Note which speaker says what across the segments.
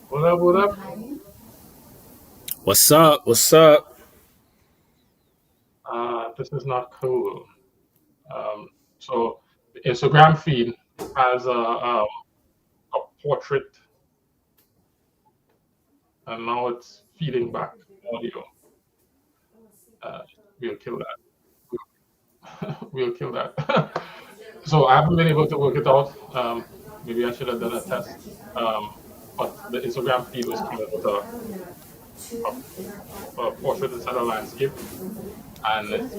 Speaker 1: What up? What up?
Speaker 2: What's up? What's up?
Speaker 1: This is not cool. So the Instagram feed has a portrait, and now it's feeding back audio. Uh, we'll kill that. We'll kill that. So I haven't been able to work it out. Maybe I should have done a test. But the Instagram feed was coming with a portrait instead of landscape, and it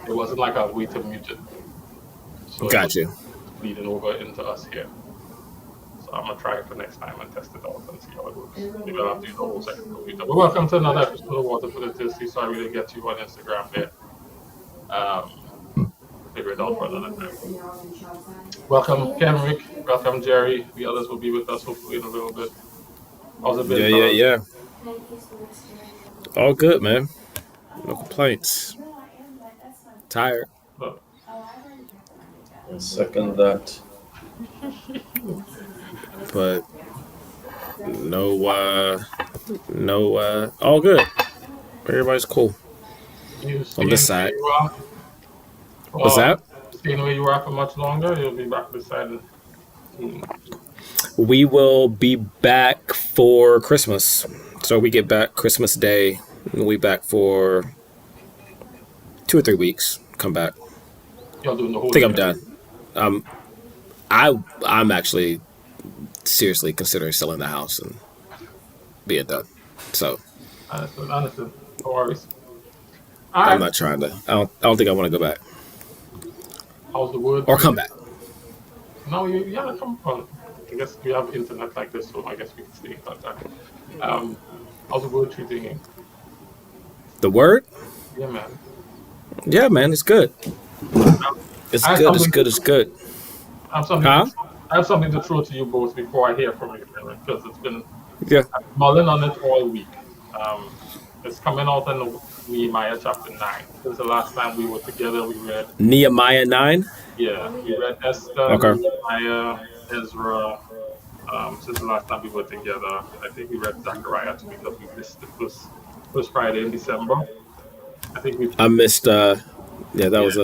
Speaker 1: wasn't like a way to mute it. So it was
Speaker 2: Got you.
Speaker 1: bleeding over into us here. So I'm gonna try it for next time and test it out and see how it works. Maybe I'll have to use the whole second computer. But welcome to another episode of Water for the Thirsty. Sorry we didn't get you on Instagram there. Figure it out for another time. Welcome Kenrick, welcome Jerry. The others will be with us hopefully in a little bit. How's it been,
Speaker 2: Yeah.
Speaker 1: fellas?
Speaker 2: All good, man. No complaints. Tired.
Speaker 1: But
Speaker 3: Second that.
Speaker 2: But all good. Everybody's cool
Speaker 1: you
Speaker 2: on
Speaker 1: staying
Speaker 2: this
Speaker 1: where
Speaker 2: side.
Speaker 1: you are?
Speaker 2: What's
Speaker 1: Or
Speaker 2: that?
Speaker 1: staying where you are for much longer? You'll be back beside it soon.
Speaker 2: We will be back for Christmas. So we get back Christmas Day. And we back for 2 or 3 weeks. Come back.
Speaker 1: You're doing the
Speaker 2: I
Speaker 1: whole
Speaker 2: think
Speaker 1: year.
Speaker 2: I'm done. I'm actually seriously considering selling the house and being done. So
Speaker 1: Understood. No worries. All
Speaker 2: I'm
Speaker 1: right.
Speaker 2: not trying to. I don't think I want to go back
Speaker 1: How's the word
Speaker 2: or
Speaker 1: treating
Speaker 2: come back.
Speaker 1: you? No, yeah, come on. I guess we have internet like this, so I guess we can stay in contact. Um, how's the word treating you?
Speaker 2: The word?
Speaker 1: Yeah, man.
Speaker 2: Yeah, man, it's good. It's
Speaker 1: I have
Speaker 2: good. It's
Speaker 1: something.
Speaker 2: good. It's good.
Speaker 1: I have something
Speaker 2: Huh?
Speaker 1: to. I have something to throw to you both before I hear from you, because it's been
Speaker 2: Yeah.
Speaker 1: I've been mulling on it all week. It's coming out in Nehemiah chapter 9. Since the last time we were together, we read.
Speaker 2: Nehemiah 9.
Speaker 1: We read Esther,
Speaker 2: Okay.
Speaker 1: Nehemiah, Ezra. Since the last time we were together, I think we read Zechariah too because we missed the first Friday in December. I think we
Speaker 2: I missed. Yeah, that
Speaker 1: yeah
Speaker 2: was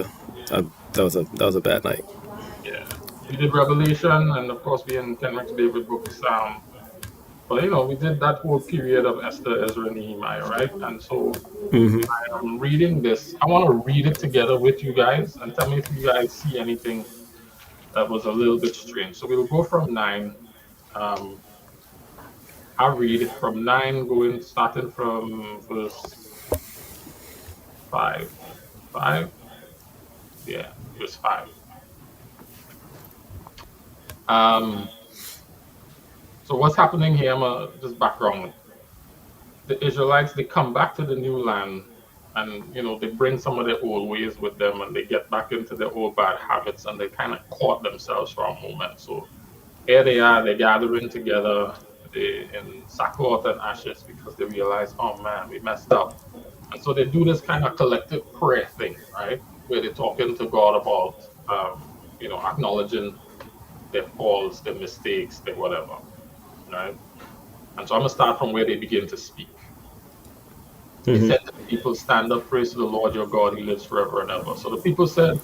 Speaker 2: a that was a bad night.
Speaker 1: yeah we did Revelation, and of course we in Kenrick's favorite book Psalm. But we did that whole period of Esther, Ezra, and Nehemiah, right? And so
Speaker 2: Hmm.
Speaker 1: I'm reading this. I want to read it together with you guys and tell me if you guys see anything that was a little bit strange. So we'll go from 9. Um, I'll read from 9, starting from verse 5. 5? Yeah, verse 5. Um, so what's happening here? Just background. The Israelites, they come back to the new land, and they bring some of their old ways with them, and they get back into their old bad habits, and they kind of caught themselves for a moment. So here they are, they're gathering together, they in sackcloth and ashes because they realize, oh man, we messed up. And so they do this kind of collective prayer thing, right? Where they're talking to God about, acknowledging their faults, their mistakes, their whatever, right? And so I'm gonna start from where they begin to speak. He
Speaker 2: Hmm.
Speaker 1: said to the people, stand up, praise to the Lord your God, he lives forever and ever. So the people said,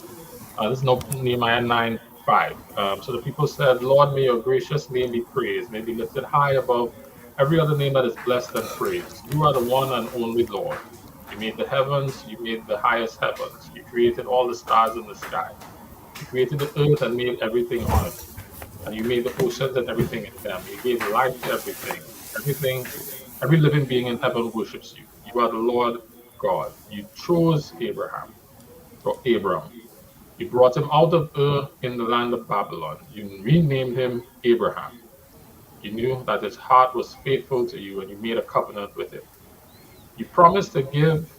Speaker 1: this is Nehemiah 9:5. So the people said, Lord, may your gracious name be praised, may be lifted high above every other name that is blessed and praised. You are the one and only Lord. You made the heavens, you made the highest heavens. You created all the stars in the sky. You created the earth and made everything on it. And you made the oceans and everything in them. You gave life to everything. Every living being in heaven worships you. You are the Lord God. You chose Abram. You brought him out of Ur in the land of Babylon. You renamed him Abraham. You knew that his heart was faithful to you, and you made a covenant with him. You promised to give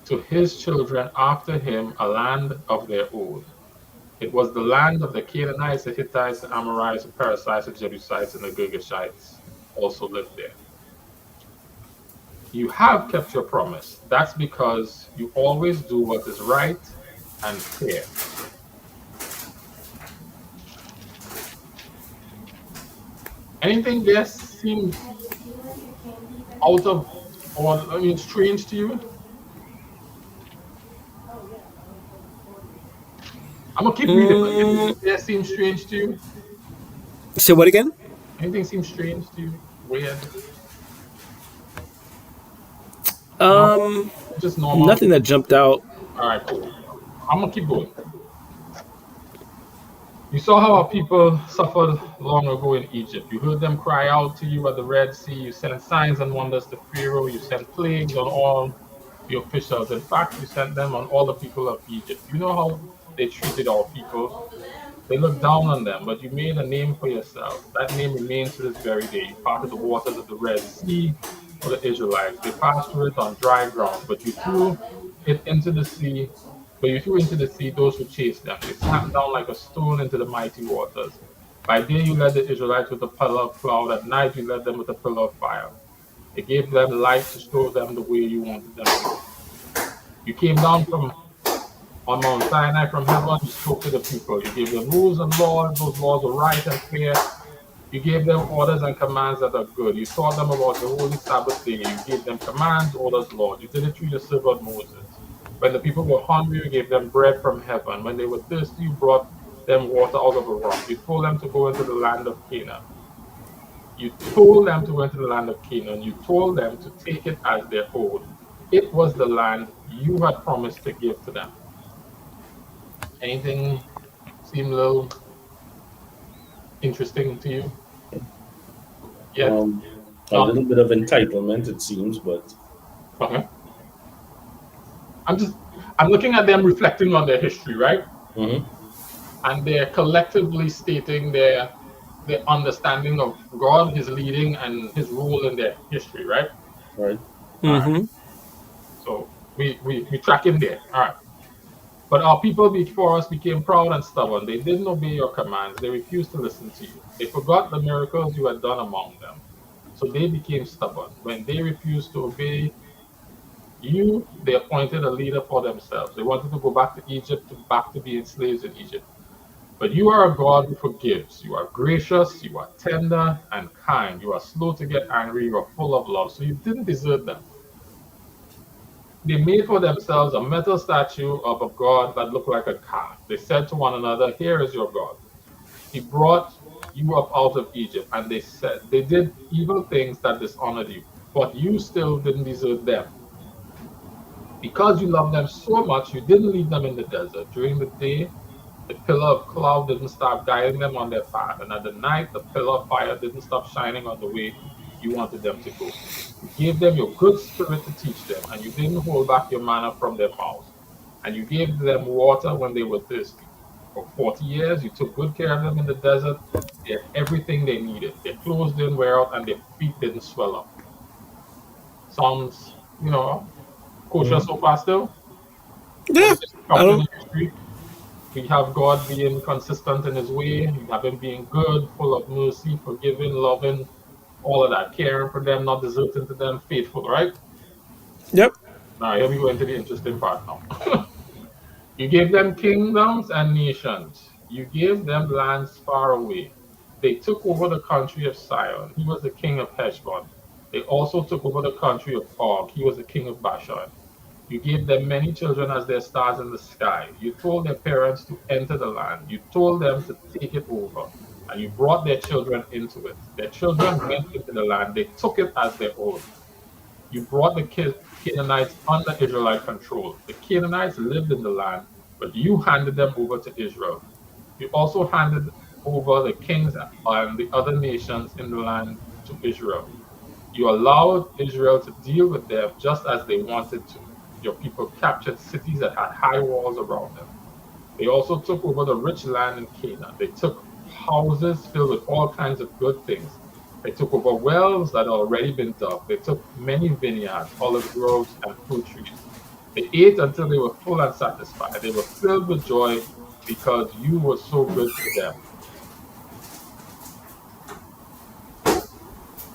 Speaker 1: to his children after him a land of their own. It was the land of the Canaanites, the Hittites, the Amorites, the Perizzites, the Jebusites, and the Girgashites also lived there. You have kept your promise. That's because you always do what is right and fair. Anything there seems out of, or I mean, strange to you? I'm gonna keep reading, but anything
Speaker 2: Mm,
Speaker 1: there seems strange to you?
Speaker 2: say what again?
Speaker 1: Anything seems strange to you? Weird? Normal?
Speaker 2: Um,
Speaker 1: Just normal?
Speaker 2: Nothing that jumped out.
Speaker 1: All right, cool. I'm gonna keep going. You saw how our people suffered long ago in Egypt. You heard them cry out to you at the Red Sea. You sent signs and wonders to Pharaoh. You sent plagues on all the officials. In fact, you sent them on all the people of Egypt. You know how they treated our people. They looked down on them, but you made a name for yourself. That name remains to this very day. You parted the waters of the Red Sea for the Israelites. They passed through it on dry ground, but you threw it into the sea. But you threw into the sea those who chased them. They sat down like a stone into the mighty waters. By day you led the Israelites with a pillar of cloud. At night you led them with a pillar of fire. It gave them light to show them the way you wanted them to go. You came down from on Mount Sinai from heaven, you spoke to the people. You gave them rules and laws. Those laws were right and fair. You gave them orders and commands that are good. You taught them about the holy Sabbath day. You gave them commands, orders, laws. You did it through your servant Moses. When the people were hungry, you gave them bread from heaven. When they were thirsty, you brought them water out of a rock. You told them to go into the land of Canaan. You told them to go into the land of Canaan. You told them to take it as their own. It was the land you had promised to give to them. Anything seem a little interesting to you yet?
Speaker 3: Um, a
Speaker 1: No.
Speaker 3: little bit of entitlement, it seems, but
Speaker 1: Okay. I'm just I'm looking at them reflecting on their history, right?
Speaker 3: mhm,
Speaker 1: And they're collectively stating their understanding of God, His leading, and His rule in their history, right?
Speaker 3: right.
Speaker 1: All right.
Speaker 2: Mm-hmm.
Speaker 1: So we track in there. All right. But our people before us became proud and stubborn. They didn't obey your commands. They refused to listen to you. They forgot the miracles you had done among them. So they became stubborn. When they refused to obey you, they appointed a leader for themselves. They wanted to go back to Egypt, back to being slaves in Egypt. But you are a God who forgives. You are gracious, you are tender and kind. You are slow to get angry, you are full of love. So you didn't desert them. They made for themselves a metal statue of a god that looked like a calf. They said to one another, "Here is your God. He brought you up out of Egypt." And they said, they did evil things that dishonored you, but you still didn't desert them. Because you love them so much, you didn't leave them in the desert. During the day, the pillar of cloud didn't stop guiding them on their path. And at the night, the pillar of fire didn't stop shining on the way you wanted them to go. You gave them your good spirit to teach them, and you didn't hold back your manna from their mouths. And you gave them water when they were thirsty. For 40 years, you took good care of them in the desert. They had everything they needed. Their clothes didn't wear out, and their feet didn't swell up. Sounds, kosher
Speaker 3: Mhm.
Speaker 1: so far still? Or
Speaker 2: Yeah.
Speaker 1: they just
Speaker 2: I
Speaker 1: jumped in
Speaker 2: don't.
Speaker 1: the history? We have God being consistent in his way. We have him being good, full of mercy, forgiving, loving, all of that, caring for them, not deserting to them, faithful, right?
Speaker 2: Yep.
Speaker 1: Now, here we go into the interesting part now. You gave them kingdoms and nations. You gave them lands far away. They took over the country of Sion. He was the king of Heshbon. They also took over the country of Og. He was the king of Bashan. You gave them many children as their stars in the sky. You told their parents to enter the land. You told them to take it over. And you brought their children into it. Their children went into the land. They took it as their own. You brought the Canaanites under Israelite control. The Canaanites lived in the land, but you handed them over to Israel. You also handed over the kings and the other nations in the land to Israel. You allowed Israel to deal with them just as they wanted to. Your people captured cities that had high walls around them. They also took over the rich land in Canaan. They took houses filled with all kinds of good things. They took over wells that had already been dug. They took many vineyards, olive groves, and fruit trees. They ate until they were full and satisfied. They were filled with joy because you were so good to them.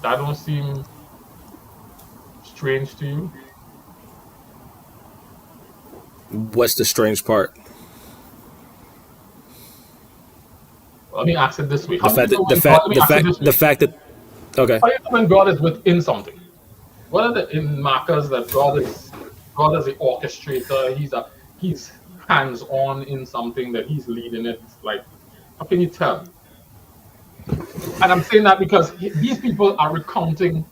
Speaker 1: That don't seem strange to you?
Speaker 2: What's the strange part?
Speaker 1: Let me ask it this way.
Speaker 2: The
Speaker 1: How do you
Speaker 2: fact
Speaker 1: know
Speaker 2: that the
Speaker 1: when God,
Speaker 2: fact
Speaker 1: let me
Speaker 2: the
Speaker 1: ask you
Speaker 2: fact
Speaker 1: this
Speaker 2: the
Speaker 1: way.
Speaker 2: fact that okay.
Speaker 1: How do you know when God is within something? What are the in markers that God is the orchestrator? He's hands on in something that he's leading it. Like, how can you tell? And I'm saying that because these people are recounting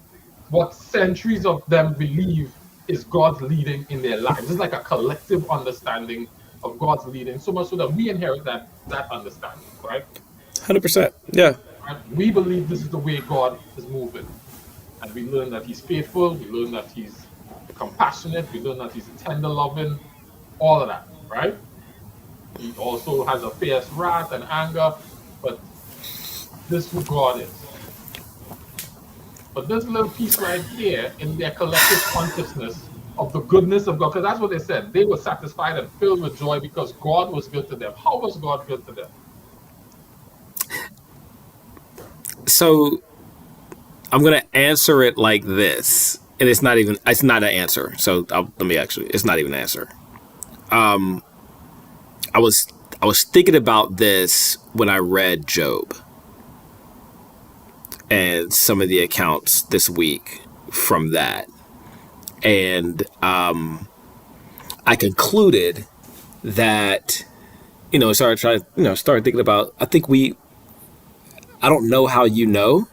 Speaker 1: what centuries of them believe is God's leading in their lives. It's like a collective understanding of God's leading, so much so that we inherit that understanding, right?
Speaker 2: 100%. Yeah.
Speaker 1: Right? We believe this is the way God is moving, and we learn that He's faithful. We learn that He's compassionate. We learn that He's tender loving. All of that, right? He also has a fierce wrath and anger, but this is who God is. But this little piece right here in their collective consciousness of the goodness of God, because that's what they said. They were satisfied and filled with joy because God was good to them. How was God good to them?
Speaker 2: So I'm gonna answer it like this, and it's not an answer. So let me actually, it's not even an answer. I was I was thinking about this when I read Job and some of the accounts this week from that, and I concluded that started thinking about. I don't know how you know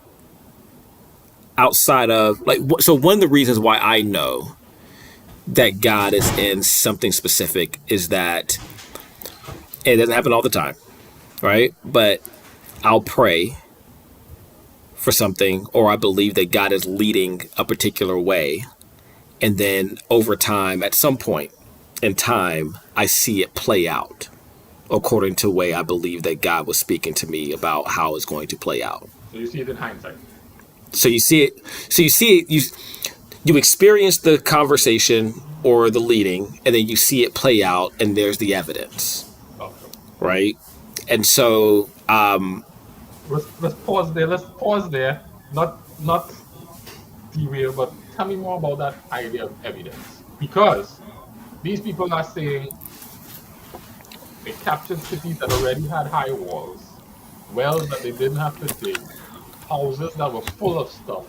Speaker 2: outside of like so one of the reasons why I know that God is in something specific is that it doesn't happen all the time, right? But I'll pray for something or I believe that God is leading a particular way. And then over time, at some point in time, I see it play out according to the way I believe that God was speaking to me about how it's going to play out.
Speaker 1: So you see it in hindsight.
Speaker 2: So you see it. So you see it. You experience the conversation or the leading, and then you see it play out, and there's the evidence,
Speaker 1: Okay.
Speaker 2: right? And so,
Speaker 1: Let's pause there. Let's pause there. Not derail, but tell me more about that idea of evidence. Because these people are saying they captured cities that already had high walls, wells that they didn't have to dig, houses that were full of stuff,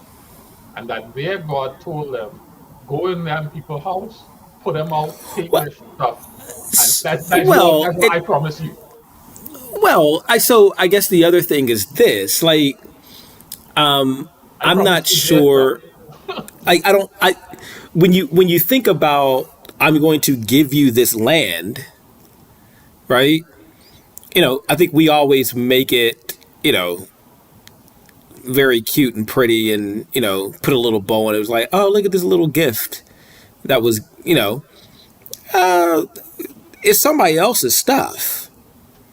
Speaker 1: and that their God told them, go in them people's house, put them out, take
Speaker 2: well,
Speaker 1: their stuff, and
Speaker 2: well,
Speaker 1: that's what
Speaker 2: it
Speaker 1: I promise you.
Speaker 2: I guess the other thing is this, like,
Speaker 1: I
Speaker 2: I'm
Speaker 1: promise
Speaker 2: not
Speaker 1: you their stuff.
Speaker 2: sure. I don't. I when you think about I'm going to give you this land, right? I think we always make it, very cute and pretty and, put a little bow on it. It was like, oh, look at this little gift that was, it's somebody else's stuff.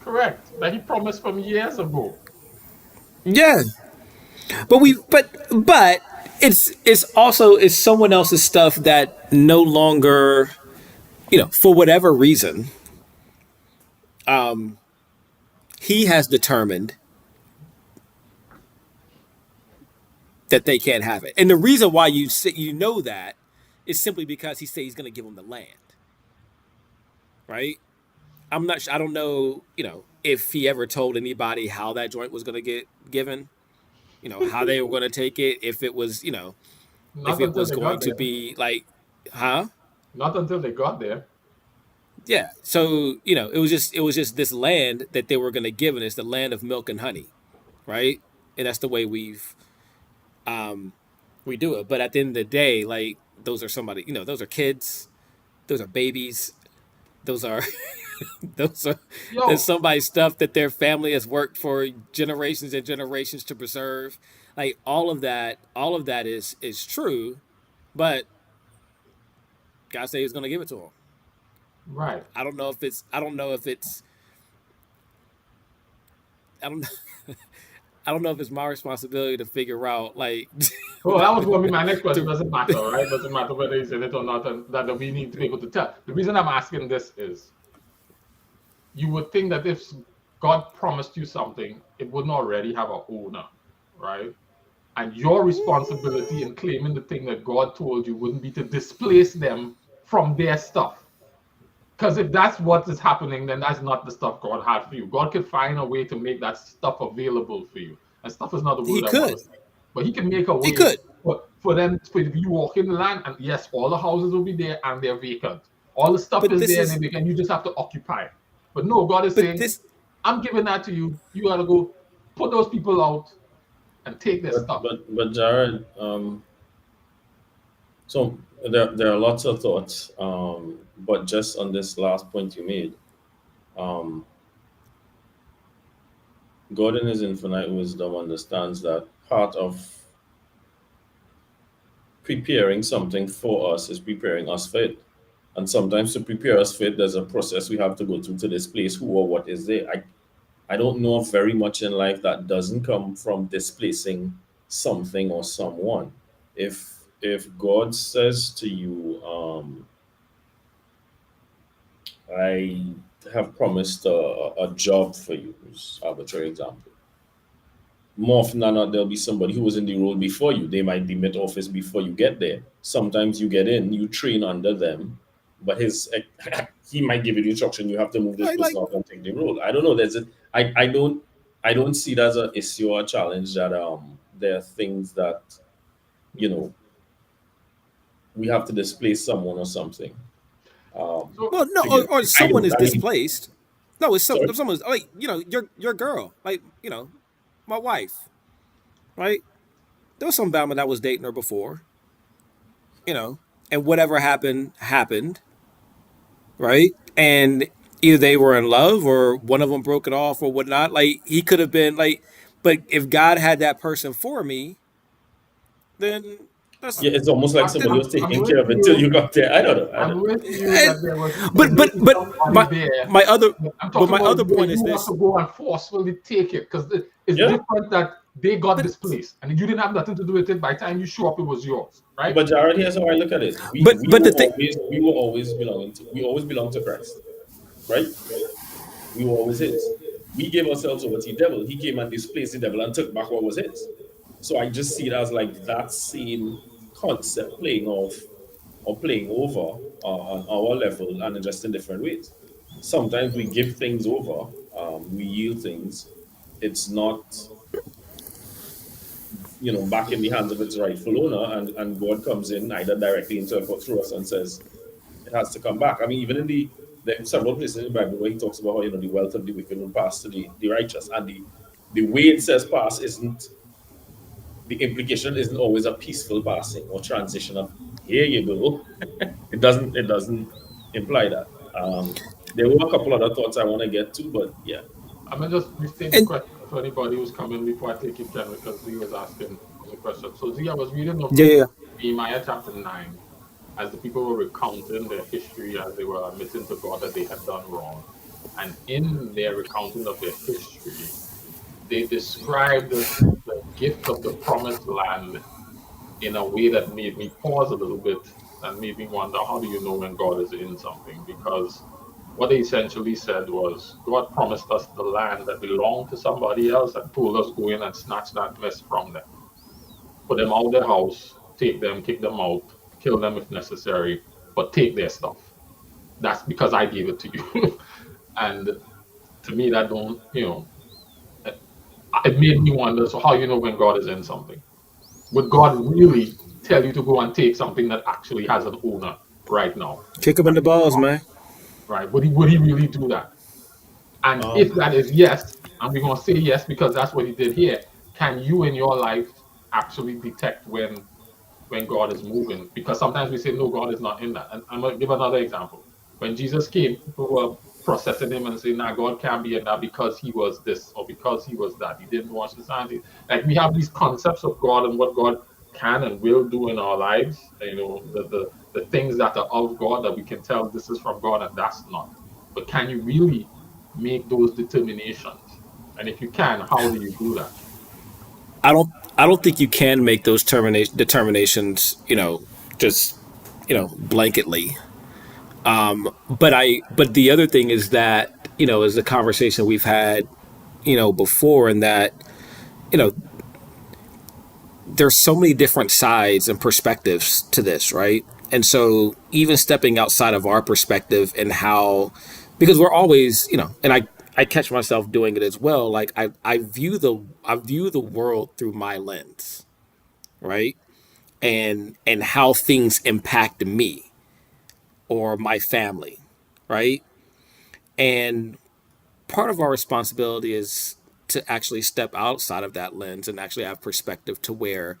Speaker 1: Correct. That he promised from years ago.
Speaker 2: Yeah. But it's also it's someone else's stuff that no longer, for whatever reason, he has determined that they can't have it. And the reason why you know that is simply because he said he's going to give them the land, right? I'm not. I don't know. If he ever told anybody how that joint was going to get given. How they were going to take it. If it was, if
Speaker 1: Not
Speaker 2: it
Speaker 1: until
Speaker 2: was
Speaker 1: they
Speaker 2: going
Speaker 1: got
Speaker 2: to
Speaker 1: there.
Speaker 2: be like, huh?
Speaker 1: Not until they got there.
Speaker 2: Yeah. So it was just this land that they were going to give, and it's the land of milk and honey, right? And that's the way we do it. But at the end of the day, like those are somebody, those are kids, those are babies, those are those are there's
Speaker 1: Yo,
Speaker 2: somebody's stuff that their family has worked for generations and generations to preserve. Like all of that is true, but God said He's going to give it to them.
Speaker 1: right.
Speaker 2: I don't I don't know if it's my responsibility to figure out like
Speaker 1: Well, that was going to be my next question.
Speaker 2: to,
Speaker 1: Doesn't matter, right? Doesn't matter whether he's in it or not, and that we need to be able to tell. The reason I'm asking this is you would think that if God promised you something, it wouldn't already have an owner, right? And your responsibility in claiming the thing that God told you wouldn't be to displace them from their stuff. Because if that's what is happening, then that's not the stuff God had for you. God could find a way to make that stuff available for you. And stuff is not the
Speaker 2: He
Speaker 1: word I want to
Speaker 2: could.
Speaker 1: say. But He can make a
Speaker 2: He
Speaker 1: way
Speaker 2: could.
Speaker 1: for them, for if you walk in the land, and yes, all the houses will be there and they're vacant. All the stuff
Speaker 2: But
Speaker 1: is
Speaker 2: this
Speaker 1: there and
Speaker 2: is.
Speaker 1: they're vacant. You just have to occupy it. But no, God is
Speaker 2: But
Speaker 1: saying,
Speaker 2: this.
Speaker 1: I'm giving that to you. You got to go put those people out and take their stuff.
Speaker 3: But Jared, so there are lots of thoughts, but just on this last point you made, um, God in His infinite wisdom understands that part of preparing something for us is preparing us for it. And sometimes to prepare us for it, there's a process we have to go through to displace who or what is there. I don't know of very much in life that doesn't come from displacing something or someone. If God says to you, I have promised a job for you, just arbitrary example. More often than not, there'll be somebody who was in the role before you. They might be mid office before you get there. Sometimes you get in, you train under them, but his he might give you the instruction. You have to move this
Speaker 2: Like.
Speaker 3: person out and take the role. I don't know. I don't see it as an issue or a challenge that there are things that you know we have to displace someone or something.
Speaker 1: So
Speaker 2: Well, no,
Speaker 3: To get
Speaker 2: or
Speaker 3: I
Speaker 2: someone
Speaker 3: don't.
Speaker 2: is
Speaker 3: I mean,
Speaker 2: displaced. No, it's some.
Speaker 3: sorry.
Speaker 2: If someone's like your girl, like my wife, right? There was some Bama that was dating her before, you know, and whatever happened happened, right? And either they were in love or one of them broke it off or whatnot. Like he could have been like, but if God had that person for me, then that's
Speaker 3: Yeah, it's almost like somebody
Speaker 2: then.
Speaker 3: was
Speaker 1: I'm
Speaker 3: taking
Speaker 1: with
Speaker 3: care of it till
Speaker 1: you.
Speaker 3: you got there. I don't know. I don't
Speaker 1: I'm
Speaker 3: know.
Speaker 1: with you
Speaker 2: And,
Speaker 1: that there
Speaker 2: but
Speaker 1: may
Speaker 2: but
Speaker 1: be
Speaker 2: but
Speaker 1: somebody
Speaker 2: my
Speaker 1: there.
Speaker 2: my other
Speaker 1: I'm
Speaker 2: but
Speaker 1: talking
Speaker 2: my
Speaker 1: about
Speaker 2: other
Speaker 1: where
Speaker 2: point is
Speaker 1: you have to
Speaker 2: this.
Speaker 1: go and forcefully take it because it's
Speaker 2: Yeah,
Speaker 1: different that they got
Speaker 2: but
Speaker 1: displaced and you didn't have nothing to do with it. By the time you show up, it was yours, right?
Speaker 3: But Jared, here's how I look at it.
Speaker 2: but the thing.
Speaker 3: We were always belonging to we always belong to Christ, right? We were always His. We gave ourselves over to the devil. He came and displaced the devil and took back what was His. So I just see it as like that same concept playing off or playing over on our level and just in different ways. Sometimes we give things over, we yield things. It's not back in the hands of its rightful owner, and God comes in either directly into it or through us and says it has to come back. I mean, even in there are several places in the Bible where He talks about how the wealth of the wicked will pass to the righteous, and the way it says pass isn't the implication isn't always a peaceful passing or transition of here you go. It doesn't imply that. There were a couple other thoughts I want to get to, but yeah.
Speaker 1: I'm gonna just restate the
Speaker 2: And
Speaker 1: question to anybody who's coming before I take you, Ken, because Z was asking the question. So Z, I was reading of
Speaker 2: yeah, yeah,
Speaker 1: Nehemiah chapter 9 as the people were recounting their history as they were admitting to God that they had done wrong. And in their recounting of their history, they described the gift of the promised land in a way that made me pause a little bit and made me wonder, how do you know when God is in something? Because what they essentially said was, God promised us the land that belonged to somebody else and told us go in and snatch that mess from them, put them out of their house, take them, kick them out, kill them if necessary, but take their stuff. That's because I gave it to you. And to me, that don't, it made me wonder, so how you know when God is in something? Would God really tell you to go and take something that actually has an owner right now?
Speaker 2: kick him in the balls, man.
Speaker 1: Right? Would he really do that? And if
Speaker 3: Um,
Speaker 1: that is yes, and we're gonna say yes because that's what he did here, can you in your life actually detect when God is moving? Because sometimes we say, no, God is not in that. And I'm going to give another example. When Jesus came, people were processing him and saying, nah, God can't be in that because he was this or because he was that. He didn't wash his hands. Like we have these concepts of God and what God can and will do in our lives, the things that are of God that we can tell this is from God and that's not. But can you really make those determinations? And if you can, how do you do that?
Speaker 2: I don't I don't think you can make those determinations, just blanketly. But the other thing is that, is the conversation we've had, before, and that, you know, there's so many different sides and perspectives to this, right? And so even stepping outside of our perspective and how, because we're always, and I catch myself doing it as well. Like I view the world through my lens, right? And how things impact me or my family, right? And part of our responsibility is to actually step outside of that lens and actually have perspective to where,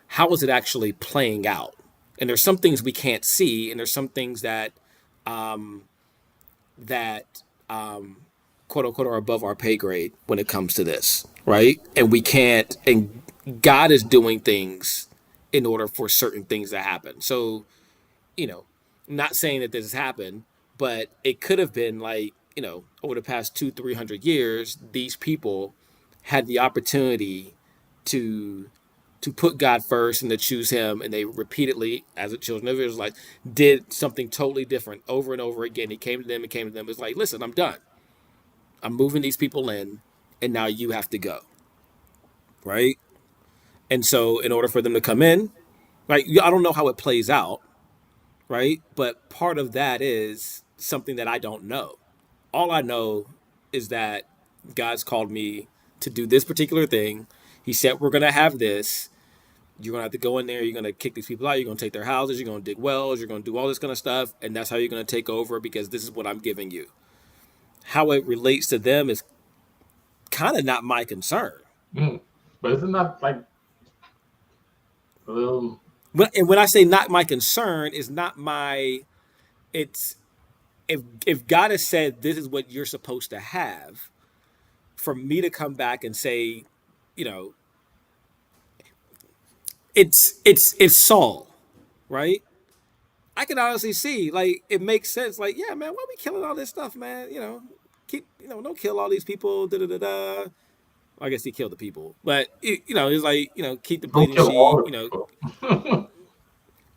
Speaker 2: how is it actually playing out? And there's some things we can't see, and there's some things that quote unquote are above our pay grade when it comes to this, right? And we can't. And God is doing things in order for certain things to happen. So, you know, not saying that this has happened, but it could have been like, over the past 200-300 years, these people had the opportunity to put God first and to choose Him, and they repeatedly, as the children of Israel, like did something totally different over and over again. He came to them and came to them. It's like, listen, I'm done. I'm moving these people in, and now you have to go, right? And so, in order for them to come in, right, I don't know how it plays out, right? But part of that is something that I don't know. All I know is that God's called me to do this particular thing. He said, we're going to have this. You're going to have to go in there. You're going to kick these people out. You're going to take their houses. You're going to dig wells. You're going to do all this kind of stuff. And that's how you're going to take over, because this is what I'm giving you. How it relates to them is kind of not my concern.
Speaker 1: But isn't that like a little?
Speaker 2: And when I say not my concern, is not my. It's if God has said this is what you're supposed to have, for me to come back and say, you know, it's Saul, right? I can honestly see, like, it makes sense. Like, yeah, man, why are we killing all this stuff, man? Keep, don't kill all these people. Da da da da. Well, I guess he killed the people, but it's like, keep the
Speaker 1: Don't
Speaker 2: bleeding
Speaker 1: kill
Speaker 2: sheep.
Speaker 1: all the people.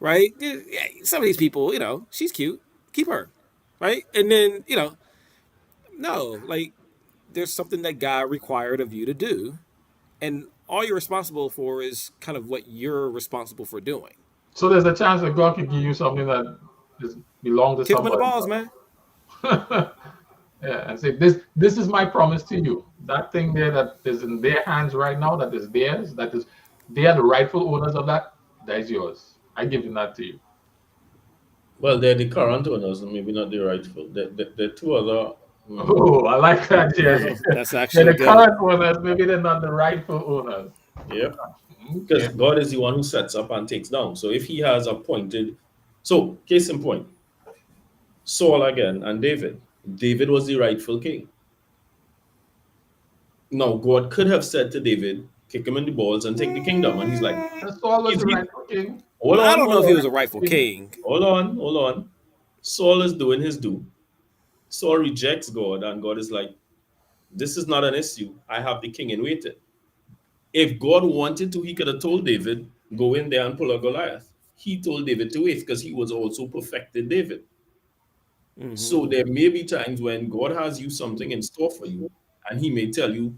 Speaker 2: Right? Yeah, some of these people, she's cute. Keep her, right? And then, no, like, there's something that God required of you to do, and all you're responsible for is kind of what you're responsible for doing.
Speaker 1: So there's a chance that God could give you something that belongs to
Speaker 2: Kick them in the
Speaker 1: somebody
Speaker 2: balls, man.
Speaker 1: else. Yeah, and say this is my promise to you. That thing there that is in their hands right now, that is theirs, that is they are the rightful owners of that. That is yours. I give that to you.
Speaker 3: Well, they're the current owners, and maybe not the rightful. The two other.
Speaker 1: Oh, I like that, Jerry.
Speaker 2: That's
Speaker 1: They're
Speaker 2: actually
Speaker 1: the
Speaker 2: good.
Speaker 1: current owners. Maybe they're not the rightful owners.
Speaker 3: Yeah, because
Speaker 1: Okay.
Speaker 3: God is the one who sets up and takes down. So if He has appointed, so case in point, Saul again and David. David was the rightful king. Now God could have said to David, "Kick him in the balls and take the kingdom," and he's like,
Speaker 1: And Saul was
Speaker 3: he's,
Speaker 1: the
Speaker 3: he,
Speaker 1: rightful king.
Speaker 3: "Hold
Speaker 2: I
Speaker 3: on,
Speaker 2: don't know
Speaker 3: hold
Speaker 2: if he
Speaker 3: on,
Speaker 2: was a rightful king.
Speaker 3: hold on." Saul is doing his due. Saul rejects God, and God is like, "This is not an issue. I have the king in waiting." If God wanted to, He could have told David, "Go in there and pull a Goliath." He told David to wait because He was also perfected David.
Speaker 2: Mm-hmm.
Speaker 3: So there may be times when God has you something in store for you, and He may tell you,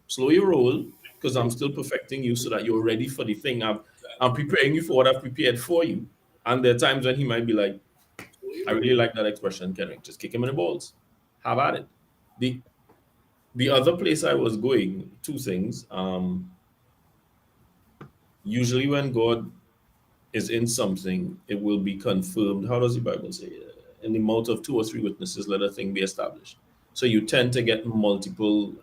Speaker 3: "Slow your roll, because I'm still perfecting you so that you're ready for the thing. I'm preparing you for what I've prepared for you." And there are times when He might be like, "I really like that expression, Kendrick. Just kick him in the balls. Have at it." The the other place I was going, two things. Usually when God is in something, it will be confirmed. How does the Bible say? In the mouth of two or three witnesses, let a thing be established. So you tend to get multiple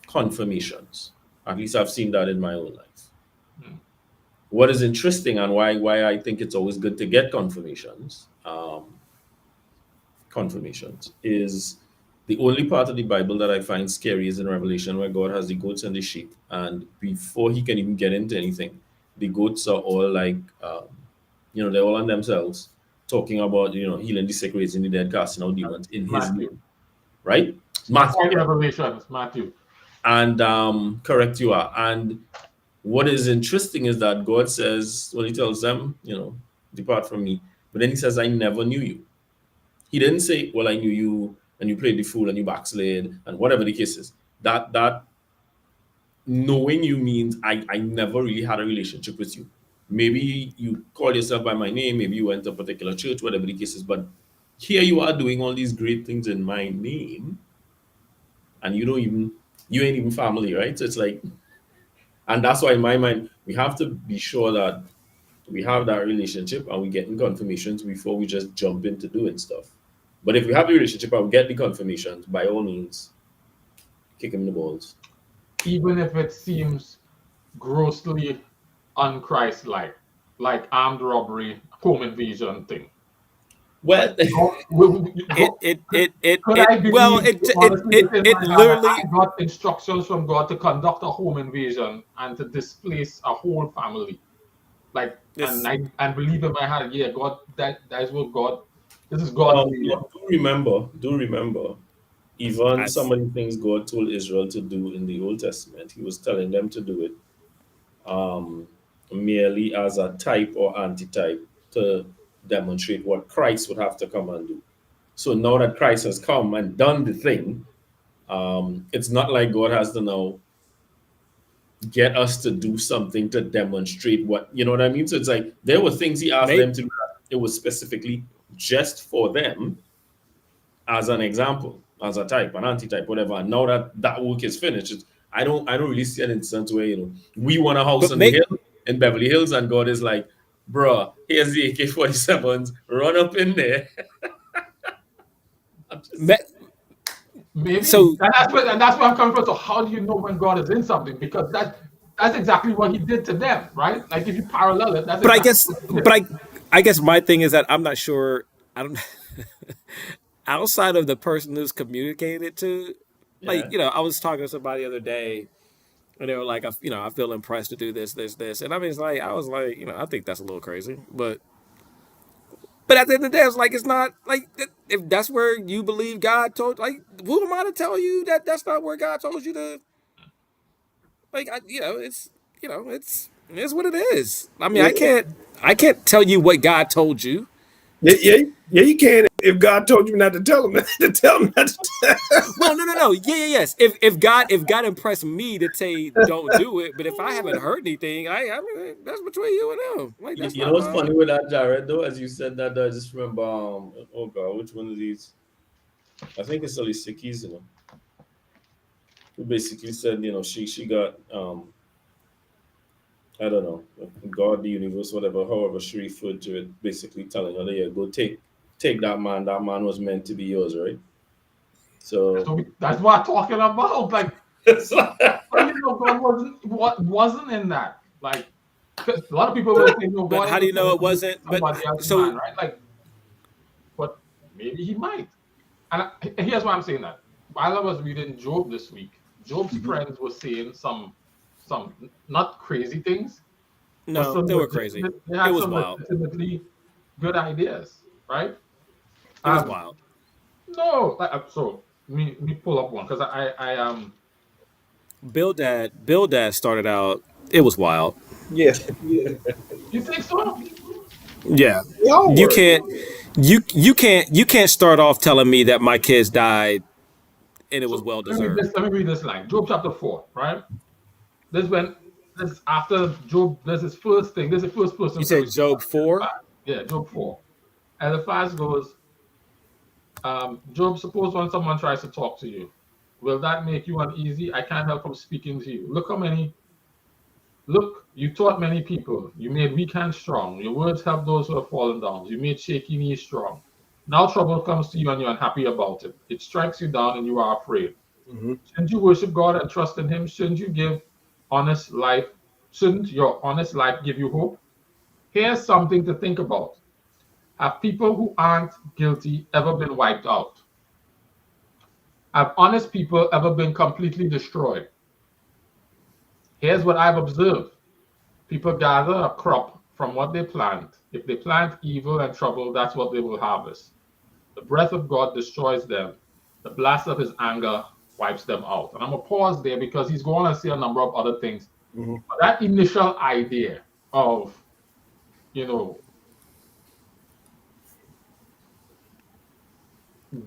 Speaker 3: confirmations. At least I've seen that in my own life. What is interesting and why I think it's always good to get confirmations is the only part of the Bible that I find scary is in Revelation, where God has the goats and the sheep, and before He can even get into anything, the goats are all like, they're all on themselves, talking about healing the sick, raising the dead, casting out demons in His
Speaker 1: Matthew.
Speaker 3: name, right?
Speaker 1: It's not
Speaker 3: Matthew,
Speaker 1: quite Revelation. It's Matthew.
Speaker 3: and correct you are. And what is interesting is that God says, well, He tells them, "Depart from me," but then He says, "I never knew you." He didn't say, "Well, I knew you and you played the fool and you backslid," and whatever the case is. That knowing you means I never really had a relationship with you. Maybe you call yourself by my name, maybe you went to a particular church, whatever the case is, but here you are doing all these great things in my name, and you ain't even family, right? So it's like, and that's why in my mind, we have to be sure that we have that relationship and we getting confirmations before we just jump into doing stuff. But if we have the relationship and we get the confirmations, by all means, kick him in the balls.
Speaker 1: Even if it seems grossly unchristlike, like armed robbery, home invasion thing.
Speaker 3: Well,
Speaker 1: Like, could I
Speaker 2: well,
Speaker 1: believe honestly within
Speaker 2: it
Speaker 1: my heart that
Speaker 2: literally,
Speaker 1: I got instructions from God to conduct a home invasion and to displace a whole family? Like, and
Speaker 2: it's,
Speaker 1: I believe in my heart, yeah, God, that is what God. This is God's leading.
Speaker 3: do remember, even
Speaker 2: I,
Speaker 3: some of the things God told Israel to do in the Old Testament, He was telling them to do it um, merely as a type or antitype to demonstrate what Christ would have to come and do. So now that Christ has come and done the thing, it's not like God has to now get us to do something to demonstrate what, you know what I mean? So it's like there were things He asked
Speaker 2: maybe,
Speaker 3: them to do. It was specifically just for them as an example, as a type, an antitype, whatever. And now that that work is finished, I don't really see an instance where we want a house
Speaker 2: but
Speaker 3: on the
Speaker 2: maybe,
Speaker 3: hill in Beverly Hills, and God is like, bruh, here's the AK-47s, run up in there. I'm just saying.
Speaker 1: Maybe,
Speaker 2: so,
Speaker 1: and that's where I'm coming from. So how do you know when God is in something? Because that's exactly what He did to them, right? Like if you parallel it, that's
Speaker 2: but I
Speaker 1: exactly
Speaker 2: guess,
Speaker 1: what He did.
Speaker 2: but I guess my thing is that I'm not sure. I don't outside of the person who's communicated it to, like
Speaker 3: Yeah.
Speaker 2: I was talking to somebody the other day, and they were like, I feel impressed to do this, and I mean, it's like I was like, I think that's a little crazy, but at the end of the day, it's like it's not like if that's where you believe God told, like, who am I to tell you that that's not where God told you to, like, it's what it is. I mean,
Speaker 4: Yeah,
Speaker 2: I can't tell you what God told you.
Speaker 4: yeah. You can if God told you not to tell him to tell him not to.
Speaker 2: Well, no. Yes. If God impressed me to say don't do it, but if I haven't heard anything, I mean that's between you and them. Like that's
Speaker 3: You know
Speaker 2: not
Speaker 3: what's
Speaker 2: my.
Speaker 3: funny with that, Jared, though? As you said that, I just remember, oh God, which one of these? I think it's Ali Sikis, who basically said, she got, I don't know, God, the universe, whatever, however she referred to it, basically telling her, yeah, go take that man. That man was meant to be yours, right? So
Speaker 1: So that's what I'm talking about. Like,
Speaker 3: it's like,
Speaker 1: God wasn't in that. Like, 'cause a lot of people will say, no,
Speaker 2: But
Speaker 1: God
Speaker 2: how
Speaker 1: ain't
Speaker 2: do
Speaker 1: gonna
Speaker 2: you know
Speaker 1: tell
Speaker 2: it
Speaker 1: you to do
Speaker 2: wasn't? But
Speaker 1: somebody else's man,
Speaker 2: so
Speaker 1: right? Like, but maybe He might. And here's why I'm saying that. While I was reading Job this week, Job's friends were saying some not crazy things, but
Speaker 2: no,
Speaker 1: some
Speaker 2: they were crazy.
Speaker 1: they
Speaker 2: It
Speaker 1: had
Speaker 2: was
Speaker 1: some
Speaker 2: wild.
Speaker 1: legitimately good ideas, right?
Speaker 2: It was
Speaker 1: Um,
Speaker 2: wild.
Speaker 1: no, so me pull up one because I
Speaker 2: Bill Dad started out. It was wild.
Speaker 4: Yeah,
Speaker 1: you think so?
Speaker 2: Yeah,
Speaker 4: they all
Speaker 2: you
Speaker 4: were.
Speaker 2: can't. You can't start off telling me that my kids died and it was
Speaker 1: So
Speaker 2: well deserved.
Speaker 1: let me read this line. Job chapter 4, right? This when this after Job, this is his first thing. This is the first
Speaker 2: You
Speaker 1: person to
Speaker 2: said
Speaker 1: receive
Speaker 2: Job 4?
Speaker 1: fast. Yeah, Job 4. And the fast goes, Job, suppose when someone tries to talk to you, will that make you uneasy? I can't help from speaking to you. Look, you taught many people. You made weak hands strong. Your words helped those who have fallen down. You made shaky knees strong. Now trouble comes to you and you're unhappy about it. It strikes you down and you are afraid.
Speaker 4: Hmm.
Speaker 1: Shouldn't you worship God and trust in Him? Shouldn't you give honest life? Shouldn't your honest life give you hope? Here's something to think about. Have people who aren't guilty ever been wiped out? Have honest people ever been completely destroyed? Here's what I've observed. People gather a crop from what they plant. If they plant evil and trouble, that's what they will harvest. The breath of God destroys them. The blast of His anger wipes them out. And I'm going to pause there because he's going to say a number of other things.
Speaker 4: Hmm.
Speaker 1: But that initial idea of, you know,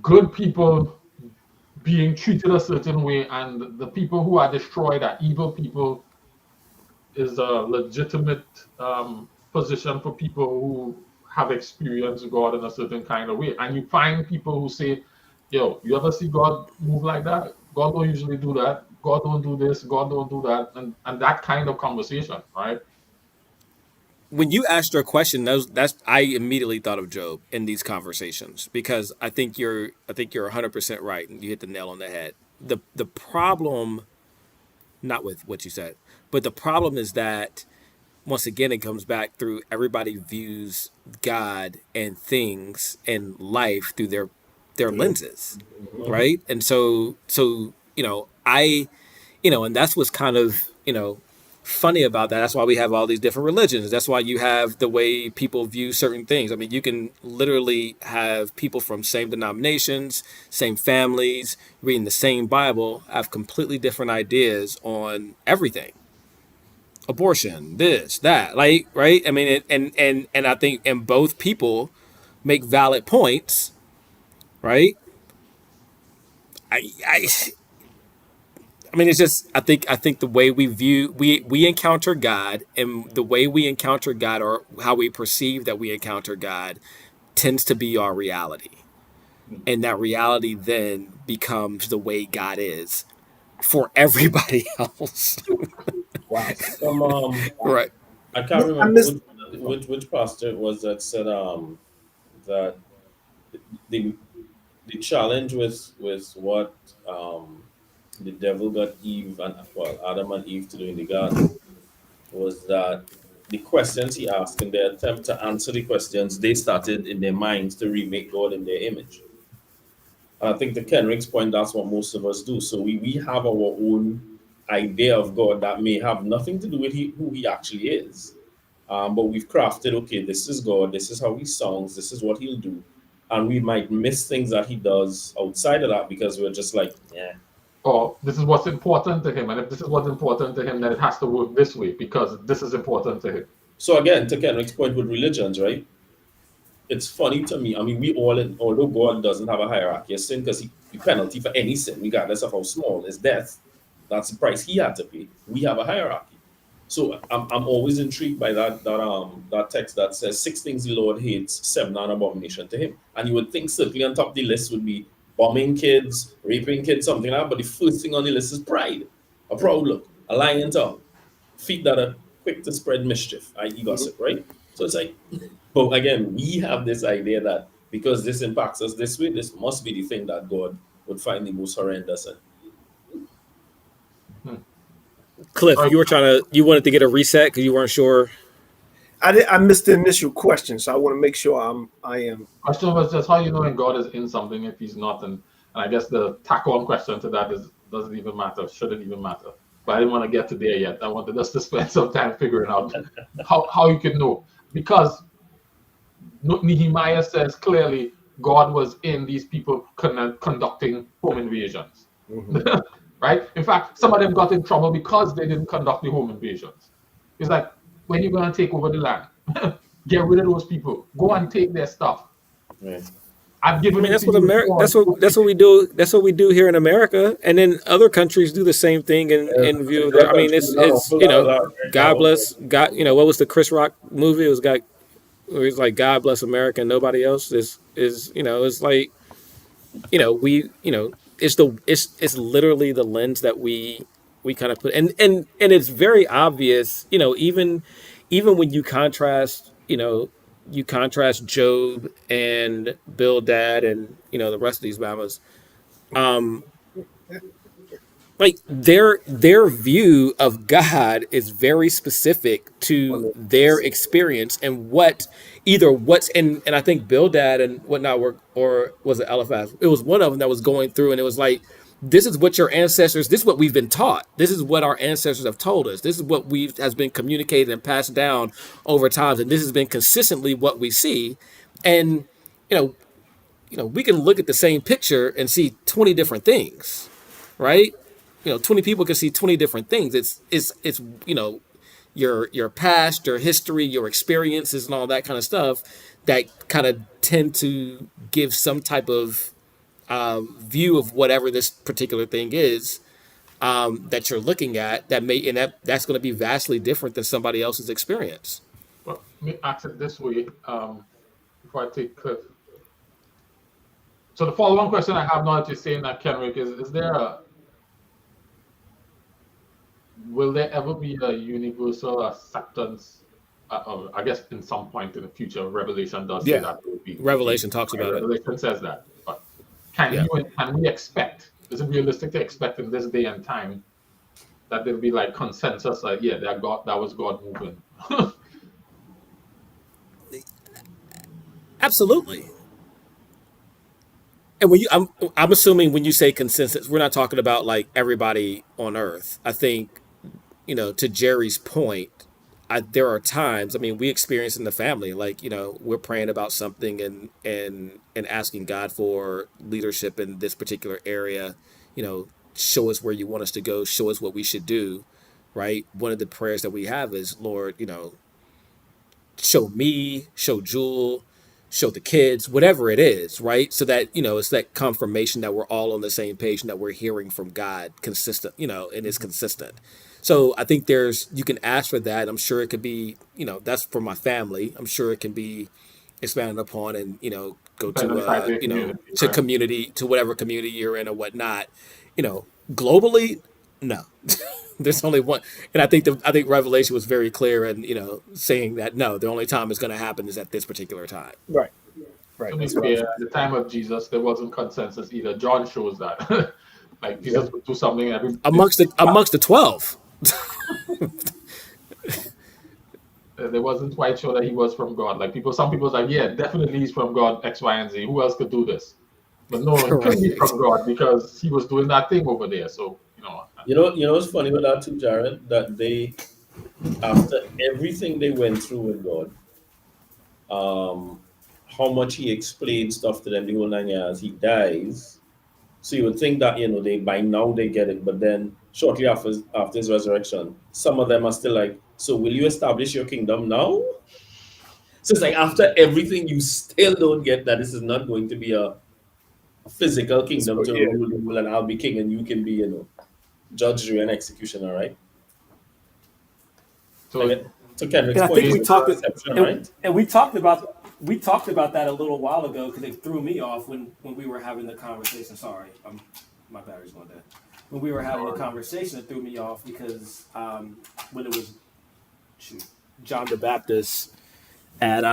Speaker 1: good people being treated a certain way, and the people who are destroyed are evil people, is a legitimate position for people who have experienced God in a certain kind of way. And you find people who say, yo, you ever see God move like that? God don't usually do that. God don't do this. God don't do that. And that kind of conversation, right?
Speaker 2: When you asked your question, that's I immediately thought of Job in these conversations because I think you're 100% right and you hit the nail on the head. The problem, not with what you said, but the problem is that once again it comes back through everybody views God and things and life through their lenses, right? And so and that's what's kind of funny about that. That's why we have all these different religions. That's why you have the way people view certain things. I mean, you can literally have people from same denominations, same families, reading the same Bible, have completely different ideas on everything. Abortion, this, that, like, right? I mean, and I think, and both people make valid points, right? I, I, I mean, it's just I think the way we encounter God and the way we encounter God or how we perceive that we encounter God tends to be our reality, and that reality then becomes the way God is for everybody else.
Speaker 4: Wow.
Speaker 3: Some
Speaker 2: Right.
Speaker 3: I can't
Speaker 4: I
Speaker 3: remember
Speaker 4: missed.
Speaker 3: which pastor it was that said that the the challenge with what the devil got Eve and well Adam and Eve to do in the garden was that the questions he asked in their attempt to answer the questions, they started in their minds to remake God in their image. And I think to Kenrick's point, that's what most of us do. So we have our own idea of God that may have nothing to do with who he actually is. But we've crafted, okay, this is God, this is how he sounds, this is what he'll do. And we might miss things that he does outside of that because we're just like, yeah.
Speaker 1: Or this is what's important to him. And if this is what's important to him, then it has to work this way because this is important to him.
Speaker 3: So again, to Kenrick's point with religions, right? It's funny to me. I mean, we all, although God doesn't have a hierarchy of sin, because the penalty for any sin, regardless of how small, is death. That's the price he had to pay. We have a hierarchy. So I'm always intrigued by that text that says 6 things the Lord hates, 7 are an abomination to him. And you would think certainly on top of the list would be bombing kids, raping kids, something like that. But the first thing on the list is pride, a proud look, a lying tongue, feet that are quick to spread mischief, i.e. gossip, right? So it's like, but again, we have this idea that because this impacts us this way, this must be the thing that God would find the most horrendous. And
Speaker 2: Cliff,
Speaker 1: All right.
Speaker 2: you wanted to get a reset because you weren't sure.
Speaker 4: I missed the initial question, so I want to make sure I am.
Speaker 1: Question was just how you know when God is in something if he's not. And I guess the tack on question to that is doesn't even matter, shouldn't even matter. But I didn't want to get to there yet. I wanted us to spend some time figuring out how you can know. Because Nehemiah says clearly God was in these people conducting home invasions.
Speaker 4: Mhm.
Speaker 1: Right? In fact, some of them got in trouble because they didn't conduct the home invasions. It's like, when you going to take over the land? Get rid of those people. Go and take their stuff.
Speaker 3: right.
Speaker 1: I've
Speaker 2: I
Speaker 1: given
Speaker 2: mean,
Speaker 1: it to you.
Speaker 2: that's what we do. That's what we do here in America, and then other countries do the same thing in view of their. I mean, it's God bless God. What was the Chris Rock movie? It was God. It was like God bless America and nobody else. Is it's like we it's literally the lens that we kind of put and it's very obvious. Even when you contrast Job and Bildad and the rest of these mamas, like their view of God is very specific to their experience and what's and I think Bildad and whatnot were, or was it Eliphaz? It was one of them that was going through and it was like, this is what your ancestors, this is what we've been taught, this is what our ancestors have told us, this is what we've has been communicated and passed down over time, and this has been consistently what we see. And you know we can look at the same picture and see 20 different things, right? 20 people can see 20 different things. It's your past, your history, your experiences, and all that kind of stuff that kind of tend to give some type of view of whatever this particular thing is that you're looking at that may and that's going to be vastly different than somebody else's experience.
Speaker 1: Well, let me ask it this way before I take Cliff. So the follow-on question I have now that you're saying that, Kenrick, is there will there ever be a universal acceptance? I guess in some point in the future, Revelation does say that it will be.
Speaker 2: Revelation talks about it.
Speaker 1: Revelation says that. But
Speaker 2: Yeah.
Speaker 1: can we expect? Is it realistic to expect in this day and time that there'll be like consensus? Like, yeah, that was God moving.
Speaker 2: Absolutely. And when I'm assuming when you say consensus, we're not talking about like everybody on Earth. I think, to Jerry's point, there are times. I mean, we experience in the family, like we're praying about something and asking God for leadership in this particular area. Show us where you want us to go. Show us what we should do. Right. One of the prayers that we have is, Lord, show me, show Jewel, show the kids, whatever it is, right? So that, it's that confirmation that we're all on the same page and that we're hearing from God consistent, and it's consistent. So I think you can ask for that. I'm sure it could be, that's for my family. I'm sure it can be expanded upon and, go to community, to whatever community you're in or whatnot. Globally, no. There's only one, and I think Revelation was very clear, and saying that no, the only time it's going to happen is at this particular time.
Speaker 4: Right.
Speaker 1: To be fair, at the time of Jesus, there wasn't consensus either. John shows that, like Jesus would do something
Speaker 2: amongst the 12.
Speaker 1: There wasn't quite sure that he was from God. Like some people was like, yeah, definitely he's from God. X, Y, and Z. Who else could do this? But no, he couldn't be from God because he was doing that thing over there. So.
Speaker 3: You know what's funny with that too, Jared? That they, after everything they went through with God, how much he explained stuff to them the whole 9 years, he dies. So you would think that they by now they get it, but then shortly after his resurrection, some of them are still like, so will you establish your kingdom now? So it's like after everything, you still don't get that this is not going to be a physical kingdom to rule, and I'll be king and you can be, judge, jury, and executioner, right? So Kendrick's point is perception, right?
Speaker 2: And we talked about that a little while ago because it threw me off when we were having the conversation. Sorry, my battery's going dead. When we were having the conversation, it threw me off because when it was John the Baptist at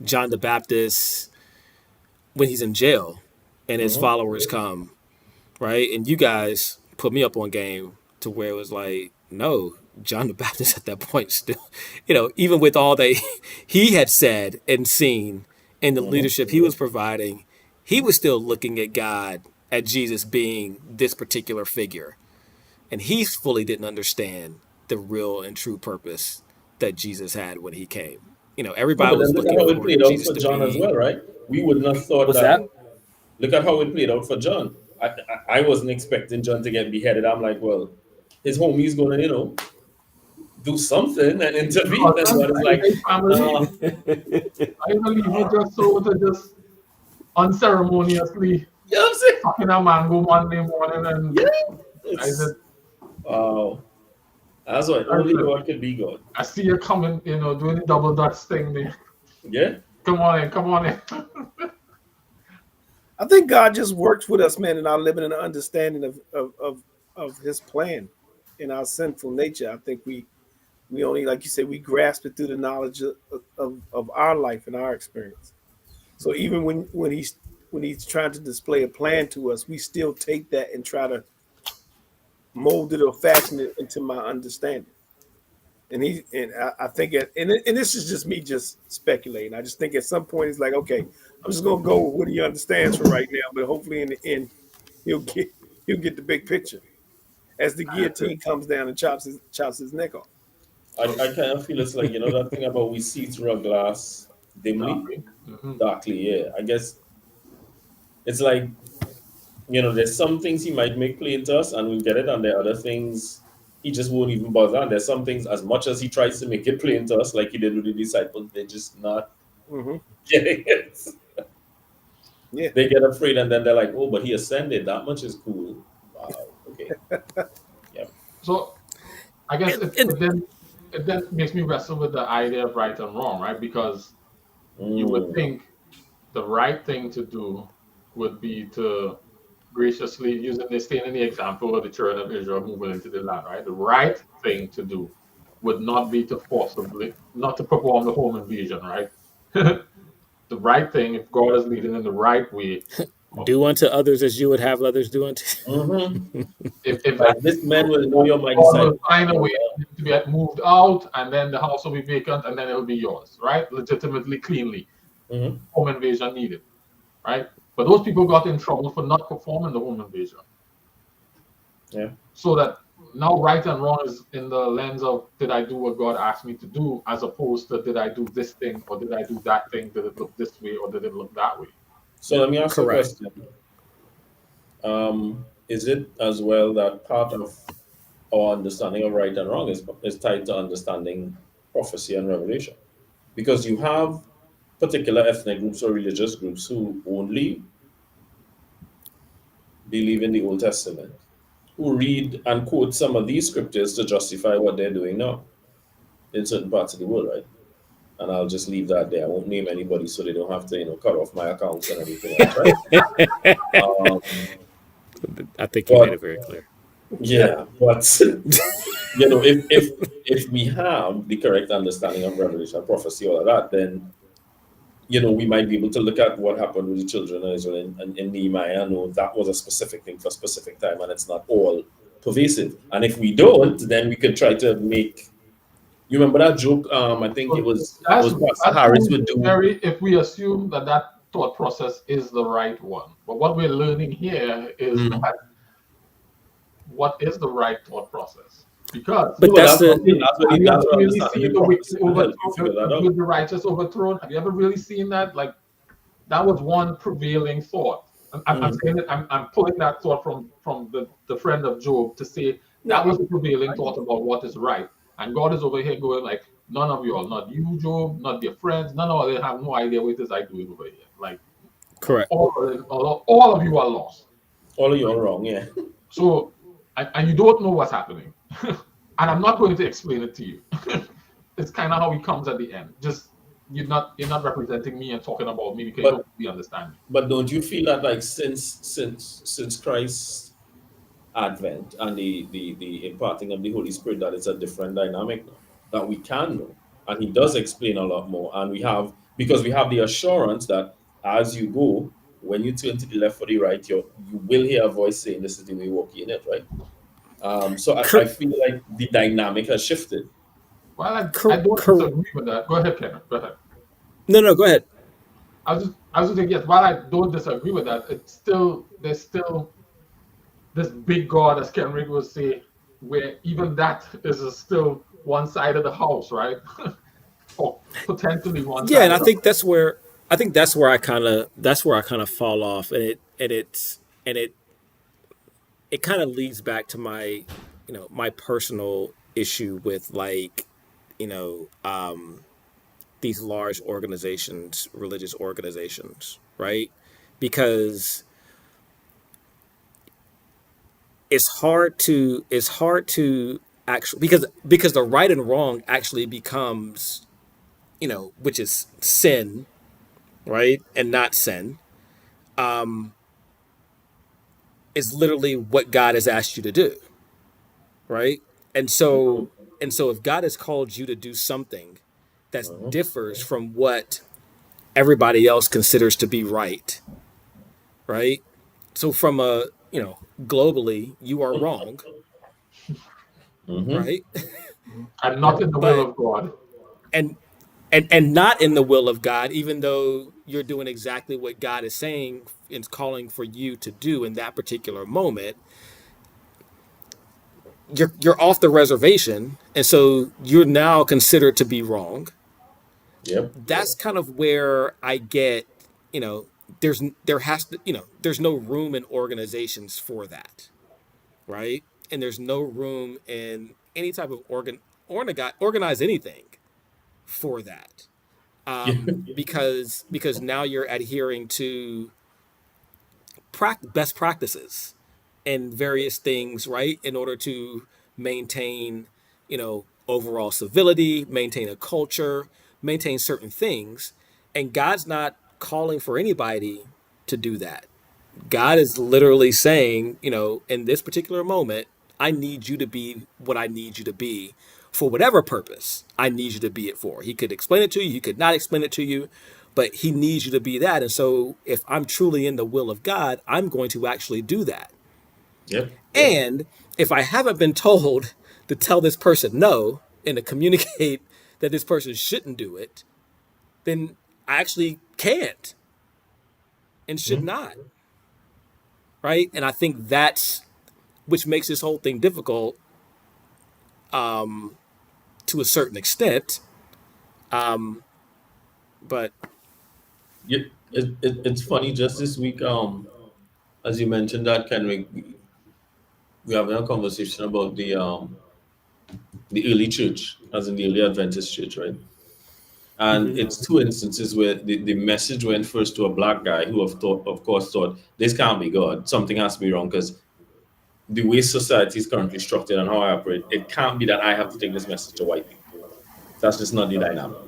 Speaker 2: John the Baptist when he's in jail and his followers come, right? And you guys put me up on game to where it was like, no, John the Baptist at that point still, even with all that he had said and seen and the leadership he was providing, he was still looking at God, at Jesus being this particular figure. And he fully didn't understand the real and true purpose that Jesus had when he came. Everybody was looking
Speaker 3: for Jesus to John as well, right? We would not have thought that. Look at how it played out for John. I wasn't expecting John to get beheaded. I'm like, well, his homie's going to, do something and intervene. That's what it's like.
Speaker 1: I believe he just unceremoniously talking a mango Monday morning and I said,
Speaker 3: wow. That's what only God could be God.
Speaker 1: I see you coming, doing the double dutch thing there.
Speaker 3: Yeah.
Speaker 1: Come on in.
Speaker 4: I think God just works with us, man, in our living and understanding of his plan in our sinful nature. I think we only, like you said, we grasp it through the knowledge of our life and our experience. So even when he's trying to display a plan to us, we still take that and try to mold it or fashion it into my understanding. And I think and this is just me just speculating. I just think at some point he's like, okay, I'm just gonna go with what he understands for right now, but hopefully in the end he'll get the big picture as the guillotine comes down and chops his neck off.
Speaker 3: I kind of feel it's like that thing about we see through a glass dimly, darkly. Yeah, I guess it's like there's some things he might make plain to us and we'll get it, and there are other things he just won't even bother. And there's some things, as much as he tries to make it plain to us, like he did with the disciples, they're just not getting it.
Speaker 4: Yeah.
Speaker 3: They get afraid, and then they're like, "Oh, but he ascended. That much is cool." Wow. Okay. Yeah.
Speaker 1: So I guess
Speaker 2: And
Speaker 1: it then makes me wrestle with the idea of right and wrong, right? Because you would
Speaker 3: Mm.
Speaker 1: think the right thing to do would be to graciously, using this staying in the example of the children of Israel moving into the land, right? The right thing to do would not be to forcibly, not to perform the home invasion, right? The right thing, if God is leading in the right way,
Speaker 2: do unto others as you would have others do unto.
Speaker 3: Mm-hmm.
Speaker 1: if that
Speaker 3: Like this man will know
Speaker 1: God
Speaker 3: your mighty side.
Speaker 1: will find a way to get moved out, and then the house will be vacant, and then it'll be yours, right? Legitimately, cleanly,
Speaker 3: Mm-hmm.
Speaker 1: home invasion needed, right? But those people got in trouble for not performing the home invasion.
Speaker 3: Yeah.
Speaker 1: So that now right and wrong is in the lens of did I do what God asked me to do, as opposed to did I do this thing or did I do that thing? Did it look this way or did it look that way?
Speaker 3: So
Speaker 1: You
Speaker 3: let
Speaker 1: know?
Speaker 3: me ask you a
Speaker 2: Correct.
Speaker 3: question. Is it as well that part of our understanding of right and wrong is tied to understanding prophecy and revelation? Because you have particular ethnic groups or religious groups who only believe in the Old Testament, who read and quote some of these scriptures to justify what they're doing now in certain parts of the world, right? And I'll just leave that there. I won't name anybody so they don't have to, cut off my accounts and everything else, right? Um,
Speaker 2: I think you made
Speaker 3: but
Speaker 2: it very clear.
Speaker 3: yeah, but if we have the correct understanding of revelation, prophecy, all of that, then we might be able to look at what happened with the children of Israel in Nehemiah and know that was a specific thing for a specific time, and it's not all pervasive. And if we don't, then we could try to make. You remember that joke? I think it
Speaker 1: So
Speaker 3: was Pastor
Speaker 1: that's
Speaker 3: Harris
Speaker 1: cool,
Speaker 3: would do.
Speaker 1: Mary, if we assume that that thought process is the right one. But what we're learning here is
Speaker 3: Mm.
Speaker 1: that what is the right thought process? Because
Speaker 3: No,
Speaker 2: But
Speaker 3: but
Speaker 2: that's
Speaker 3: that's what
Speaker 2: the
Speaker 3: I'm saying.
Speaker 1: have you
Speaker 3: That's
Speaker 1: ever
Speaker 3: what
Speaker 1: really
Speaker 3: understanding
Speaker 1: seen
Speaker 3: the
Speaker 1: the wicked
Speaker 3: prophecy will help you
Speaker 1: overthrown,
Speaker 3: figure that
Speaker 1: the
Speaker 3: out.
Speaker 1: good, the righteous overthrown? Have you ever really seen that? Like that was one prevailing thought. I'm
Speaker 3: Mm.
Speaker 1: saying it, I'm pulling that thought from the friend of Job to say
Speaker 4: No,
Speaker 1: that was the prevailing
Speaker 4: I get
Speaker 1: thought about what is right. And God is over here going like, none of you all, not you, Job, not your friends, none of them have no idea what it is I doing over here. Like
Speaker 2: correct.
Speaker 1: all of you are lost.
Speaker 3: All of you are wrong, yeah.
Speaker 1: So and you don't know what's happening. And I'm not going to explain it to you. It's kind of how he comes at the end. Just you're not representing me and talking about me because you
Speaker 3: But
Speaker 1: don't really understand me.
Speaker 3: but don't you feel that like since Christ's advent and the imparting of the Holy Spirit that it's a different dynamic now that we can know, and He does explain a lot more, and we have because we have the assurance that as you go, when you turn to the left or the right, you will hear a voice saying, "This is the way, walk in it," right? So I
Speaker 2: Cor-
Speaker 3: feel like the dynamic has shifted.
Speaker 1: Well, I
Speaker 2: cor-
Speaker 1: don't
Speaker 2: cor-
Speaker 1: disagree with that. Go ahead, Kenneth. Go ahead.
Speaker 2: no, no, go ahead.
Speaker 1: I was just saying yes. While I don't disagree with that, it's still there's still this big God, as Ken Rick would say, where even that is still one side of the house, right? Or potentially one
Speaker 2: Yeah,
Speaker 1: side
Speaker 2: and
Speaker 1: of the house.
Speaker 2: I think that's where I kind of fall off, and it kind of leads back to my my personal issue with like you know these large organizations, religious organizations, right? Because it's hard to actually because the right and wrong actually becomes which is sin, right, and not sin, is literally what God has asked you to do, right? And so and so if God has called you to do something that
Speaker 3: Mhm.
Speaker 2: differs from what everybody else considers to be right, right? So from a globally, you are wrong,
Speaker 3: Mhm.
Speaker 2: right?
Speaker 1: I'm
Speaker 3: Yeah.
Speaker 1: not in the will
Speaker 2: But
Speaker 1: of God.
Speaker 2: and and not in the will of God, even though you're doing exactly what God is saying and calling for you to do in that particular moment, you're off the reservation, and so you're now considered to be wrong.
Speaker 3: Yep.
Speaker 2: That's kind of where I get, you know, there has to, there's no room in organizations for that, right? And there's no room in any type of organize anything for that,
Speaker 3: Yeah.
Speaker 2: because now you're adhering to best practices and various things, right, in order to maintain, overall civility, maintain a culture, maintain certain things. And God's not calling for anybody to do that. God is literally saying, in this particular moment, I need you to be what I need you to be for whatever purpose I need you to be it for. He could explain it to you, he could not explain it to you, but he needs you to be that. And so if I'm truly in the will of God, I'm going to actually do that.
Speaker 3: Yep. Yep.
Speaker 2: And if I haven't been told to tell this person no and to communicate that this person shouldn't do it, then I actually can't and should
Speaker 3: Mhm.
Speaker 2: not. Right. And I think that's which makes this whole thing difficult to a certain extent. But
Speaker 3: Yeah, it's funny. Just this week, as you mentioned that, Ken, we having a conversation about the early church, as in the early Adventist church, right? And
Speaker 2: mhm.
Speaker 3: it's two instances where the message went first to a black guy who, of course, thought this can't be God. Something has to be wrong because the way society is currently structured and how I operate, it can't be that I have to take this message to white people. That's just not the dynamic.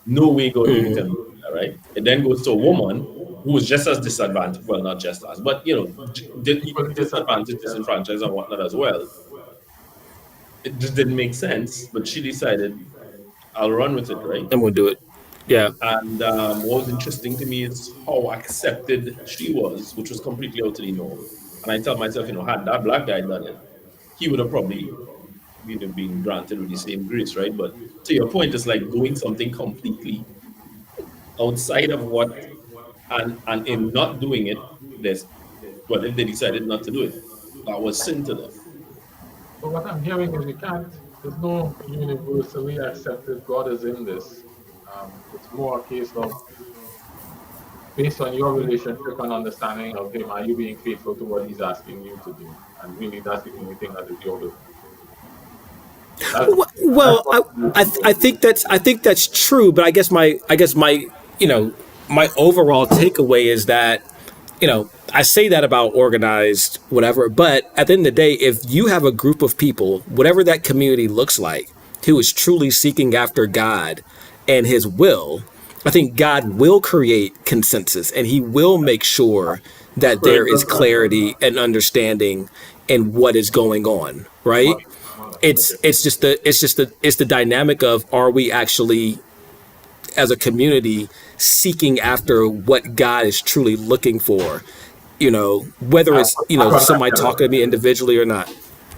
Speaker 3: No way God will tell me to do that, right? It then goes to a woman who is just as disadvantaged, well, not just as, but
Speaker 1: Equally
Speaker 3: disadvantaged,
Speaker 1: disadvantaged. Yeah.
Speaker 3: disenfranchised, and whatnot as well. It just didn't make sense, but she decided I'll run with it, right?
Speaker 2: And we'll do it. Yeah.
Speaker 3: And what was interesting to me is how accepted she was, which was completely out of the norm. And I tell myself, had that black guy done it, he would have probably been granted with the same grace, right? But to your point, it's like doing something completely outside of what, and in not doing it, there's, well, if they decided not to do it, that was sin to them.
Speaker 1: But what I'm hearing is there's no universally accepted God is in this. It's more a case of based on your relationship and understanding of Him, are you being faithful to what He's asking you to do? And really, that's the only thing that is your will. That's
Speaker 2: Well,
Speaker 1: what I'm
Speaker 2: I think that's true, but I guess my my overall takeaway is that I say that about organized whatever, but at the end of the day, if you have a group of people, whatever that community looks like, who is truly seeking after God and His will, I think God will create consensus and He will make sure that there is
Speaker 1: spiritual consensus.
Speaker 2: clarity and understanding in what is going on, right?
Speaker 1: Much, much.
Speaker 2: It's the dynamic of, are we actually as a community seeking after what God is truly looking for, whether it's
Speaker 1: I
Speaker 2: somebody talking to me individually or not.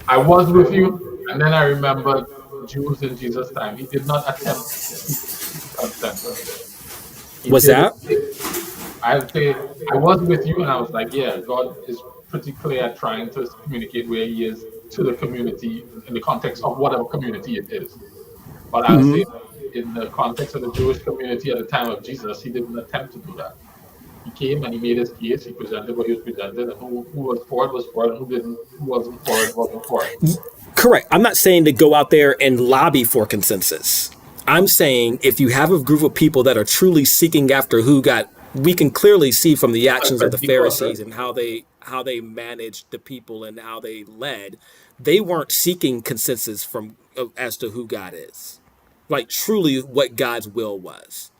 Speaker 1: I was with you, and then I remembered Jews in Jesus' time. He did not attempt to seek consensus. He
Speaker 2: Was
Speaker 1: did it.
Speaker 2: that?
Speaker 1: I'd say I was with you, and I was like, yeah, God is pretty clear at trying to communicate where He is to the community in the context of whatever community it is. But I'll say, in the context of the Jewish community at the time of Jesus, He didn't attempt to do that. He came and He made His case. He presented what He was presented, and who was for it, who didn't, who wasn't for it, wasn't for it.
Speaker 2: Correct. I'm not saying to go out there and lobby for consensus. I'm saying if you have a group of people that are truly seeking after who got, we can clearly see from the actions of the
Speaker 3: Pentecost, right?
Speaker 2: Pharisees and how they managed the people and how they led, they weren't seeking consensus from as to who God is, like truly what God's will was.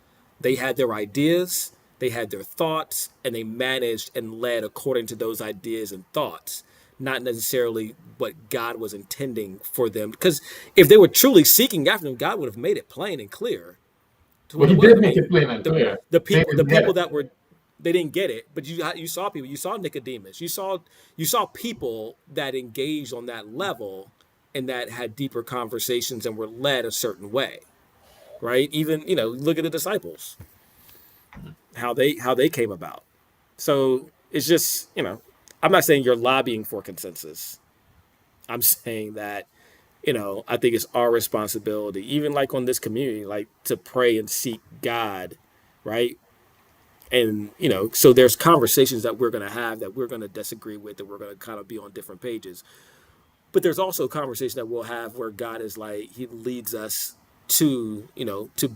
Speaker 2: They had their ideas, they had their thoughts, and they managed and led according to those ideas and thoughts, not necessarily what God was intending for them. Because if they were truly seeking after Him, God would have made it plain and clear to
Speaker 1: Well,
Speaker 2: what
Speaker 1: He
Speaker 2: it was.
Speaker 1: did
Speaker 2: I
Speaker 1: make
Speaker 2: mean,
Speaker 1: it plain and
Speaker 2: the
Speaker 1: clear.
Speaker 2: the
Speaker 1: They
Speaker 2: people the
Speaker 1: didn't get
Speaker 2: people
Speaker 1: it.
Speaker 2: that were, they didn't get it, but you saw people, you saw Nicodemus, you saw people that engaged on that level and that had deeper conversations and were led a certain way, right? Even look at the disciples, how they came about. So it's just I'm not saying you're lobbying for consensus. I'm saying that I think it's our responsibility, even like on this community, like to pray and seek God, right? And so there's conversations that we're going to have that we're going to disagree with, that we're going to kind of be on different pages. But there's also a conversation that we'll have where God is like, He leads us to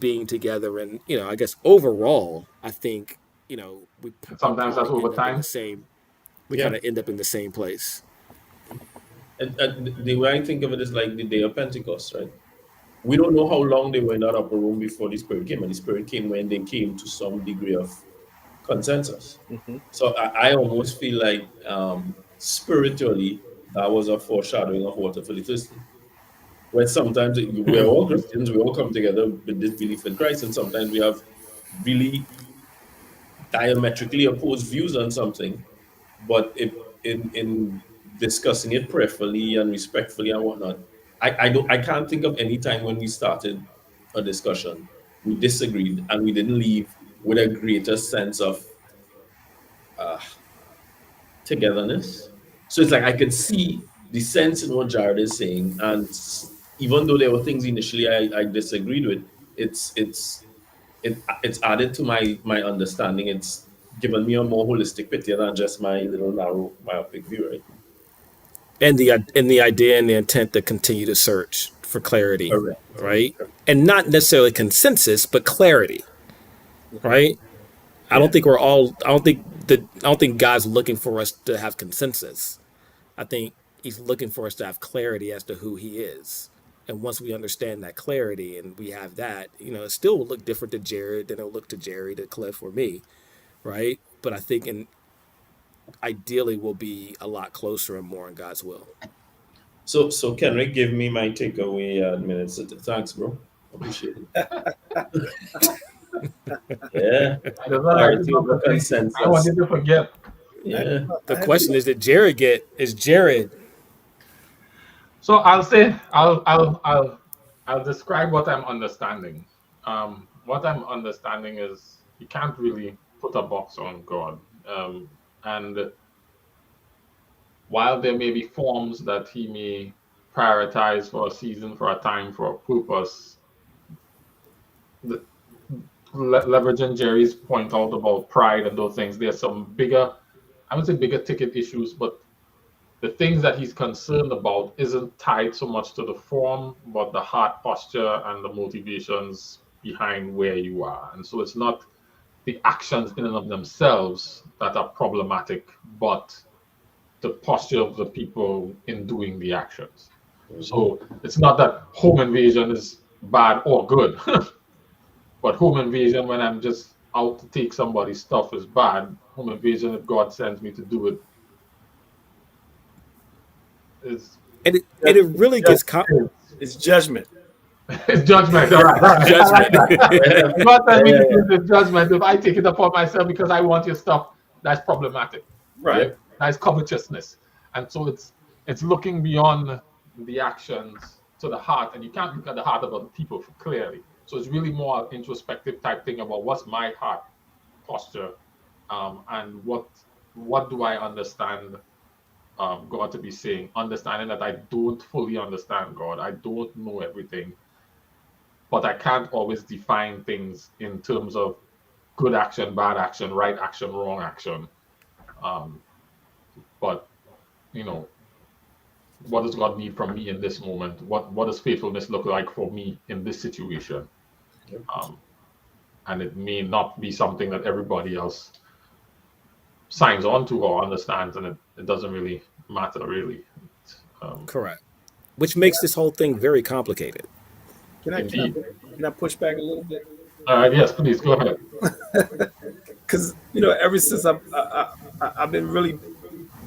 Speaker 2: being together. And I guess overall, I think we
Speaker 1: And sometimes that's
Speaker 2: probably
Speaker 1: over
Speaker 2: end up in the
Speaker 1: time.
Speaker 2: same, we
Speaker 3: Yeah.
Speaker 2: kind of end up in the same place.
Speaker 3: And the way I think of it is like the day of Pentecost, right? We don't know how long they were in that upper room before the Spirit came, and the Spirit came when they came to some degree of consensus.
Speaker 4: Hmm.
Speaker 3: So I almost feel like spiritually that was a foreshadowing of water for the thirsty. Where sometimes we're all Christians, we all come together with this belief in Christ, and sometimes we have really diametrically opposed views on something, but in discussing it prayerfully and respectfully and whatnot, I can't think of any time when we started a discussion, we disagreed, and we didn't leave with a greater sense of uh, togetherness. So it's like I could see the sense in what Jared is saying, and even though there were things initially I disagreed with, it's added to my understanding. It's given me a more holistic picture than just my little narrow myopic view, right?
Speaker 2: And the idea and the intent to continue to search for clarity,
Speaker 3: Correct.
Speaker 2: right? And not necessarily consensus, but clarity,
Speaker 4: Hmm.
Speaker 2: right? I don't
Speaker 3: Yeah.
Speaker 2: think we're all. I don't think God's looking for us to have consensus. I think He's looking for us to have clarity as to who He is. And once we understand that clarity and we have that, it still will look different to Jared than it'll look to Jerry, to Cliff, or me, right? But I think, ideally, we'll be a lot closer and more in God's will.
Speaker 3: So Kenrick, give me my takeaway minutes. Thanks, bro. Appreciate it. Yeah.
Speaker 1: There's not like
Speaker 3: Clarity
Speaker 1: enough
Speaker 3: over
Speaker 1: to say. I don't want
Speaker 3: consensus.
Speaker 1: you to forget.
Speaker 3: Yeah.
Speaker 2: The
Speaker 4: I had to
Speaker 2: question is, did Jared get? Is Jared?
Speaker 1: So I'll say I'll describe what I'm understanding. What I'm understanding is you can't really put a box on God. And while there may be forms that He may prioritize for a season, for a time, for a purpose, the, leveraging Jerry's point out about pride and those things, there's some bigger, I would say bigger ticket issues, but the things that he's concerned about isn't tied so much to the form, but the heart posture and the motivations behind where you are. And so it's not the actions in and of themselves that are problematic, but the posture of the people in doing the actions.
Speaker 3: Mhm.
Speaker 1: So it's not that home invasion is bad or good, but home invasion when I'm just out to take somebody's stuff is bad. Home invasion, if God sends me to do it, is
Speaker 2: And it really gets
Speaker 1: just
Speaker 4: it's judgment.
Speaker 1: it's judgment. All right, all right. I like
Speaker 2: judgment.
Speaker 1: that.
Speaker 3: Yeah.
Speaker 1: God send me to
Speaker 3: Yeah.
Speaker 1: do this judgment. If I take it upon myself because I want your stuff, that's problematic.
Speaker 4: Right.
Speaker 3: Yep.
Speaker 1: That's covetousness. And so it's looking beyond the actions to the heart, and you can't look at the heart of other people clearly. So it's really more introspective type thing about what's my heart posture, and what do I understand God to be saying, understanding that I don't fully understand God. I don't know everything, but I can't always define things in terms of good action, bad action, right action, wrong action. Um, but you know, what does God need from me in this moment? What does faithfulness look like for me in this situation?
Speaker 3: Yep.
Speaker 1: Um, and it may not be something that everybody else signs on to or understands, and it doesn't really matter really. Um,
Speaker 2: Correct. Which makes this whole thing very complicated.
Speaker 4: Can I can I
Speaker 1: indeed.
Speaker 4: can I push back a little bit?
Speaker 1: Yes, please go ahead.
Speaker 4: Because ever since I've been really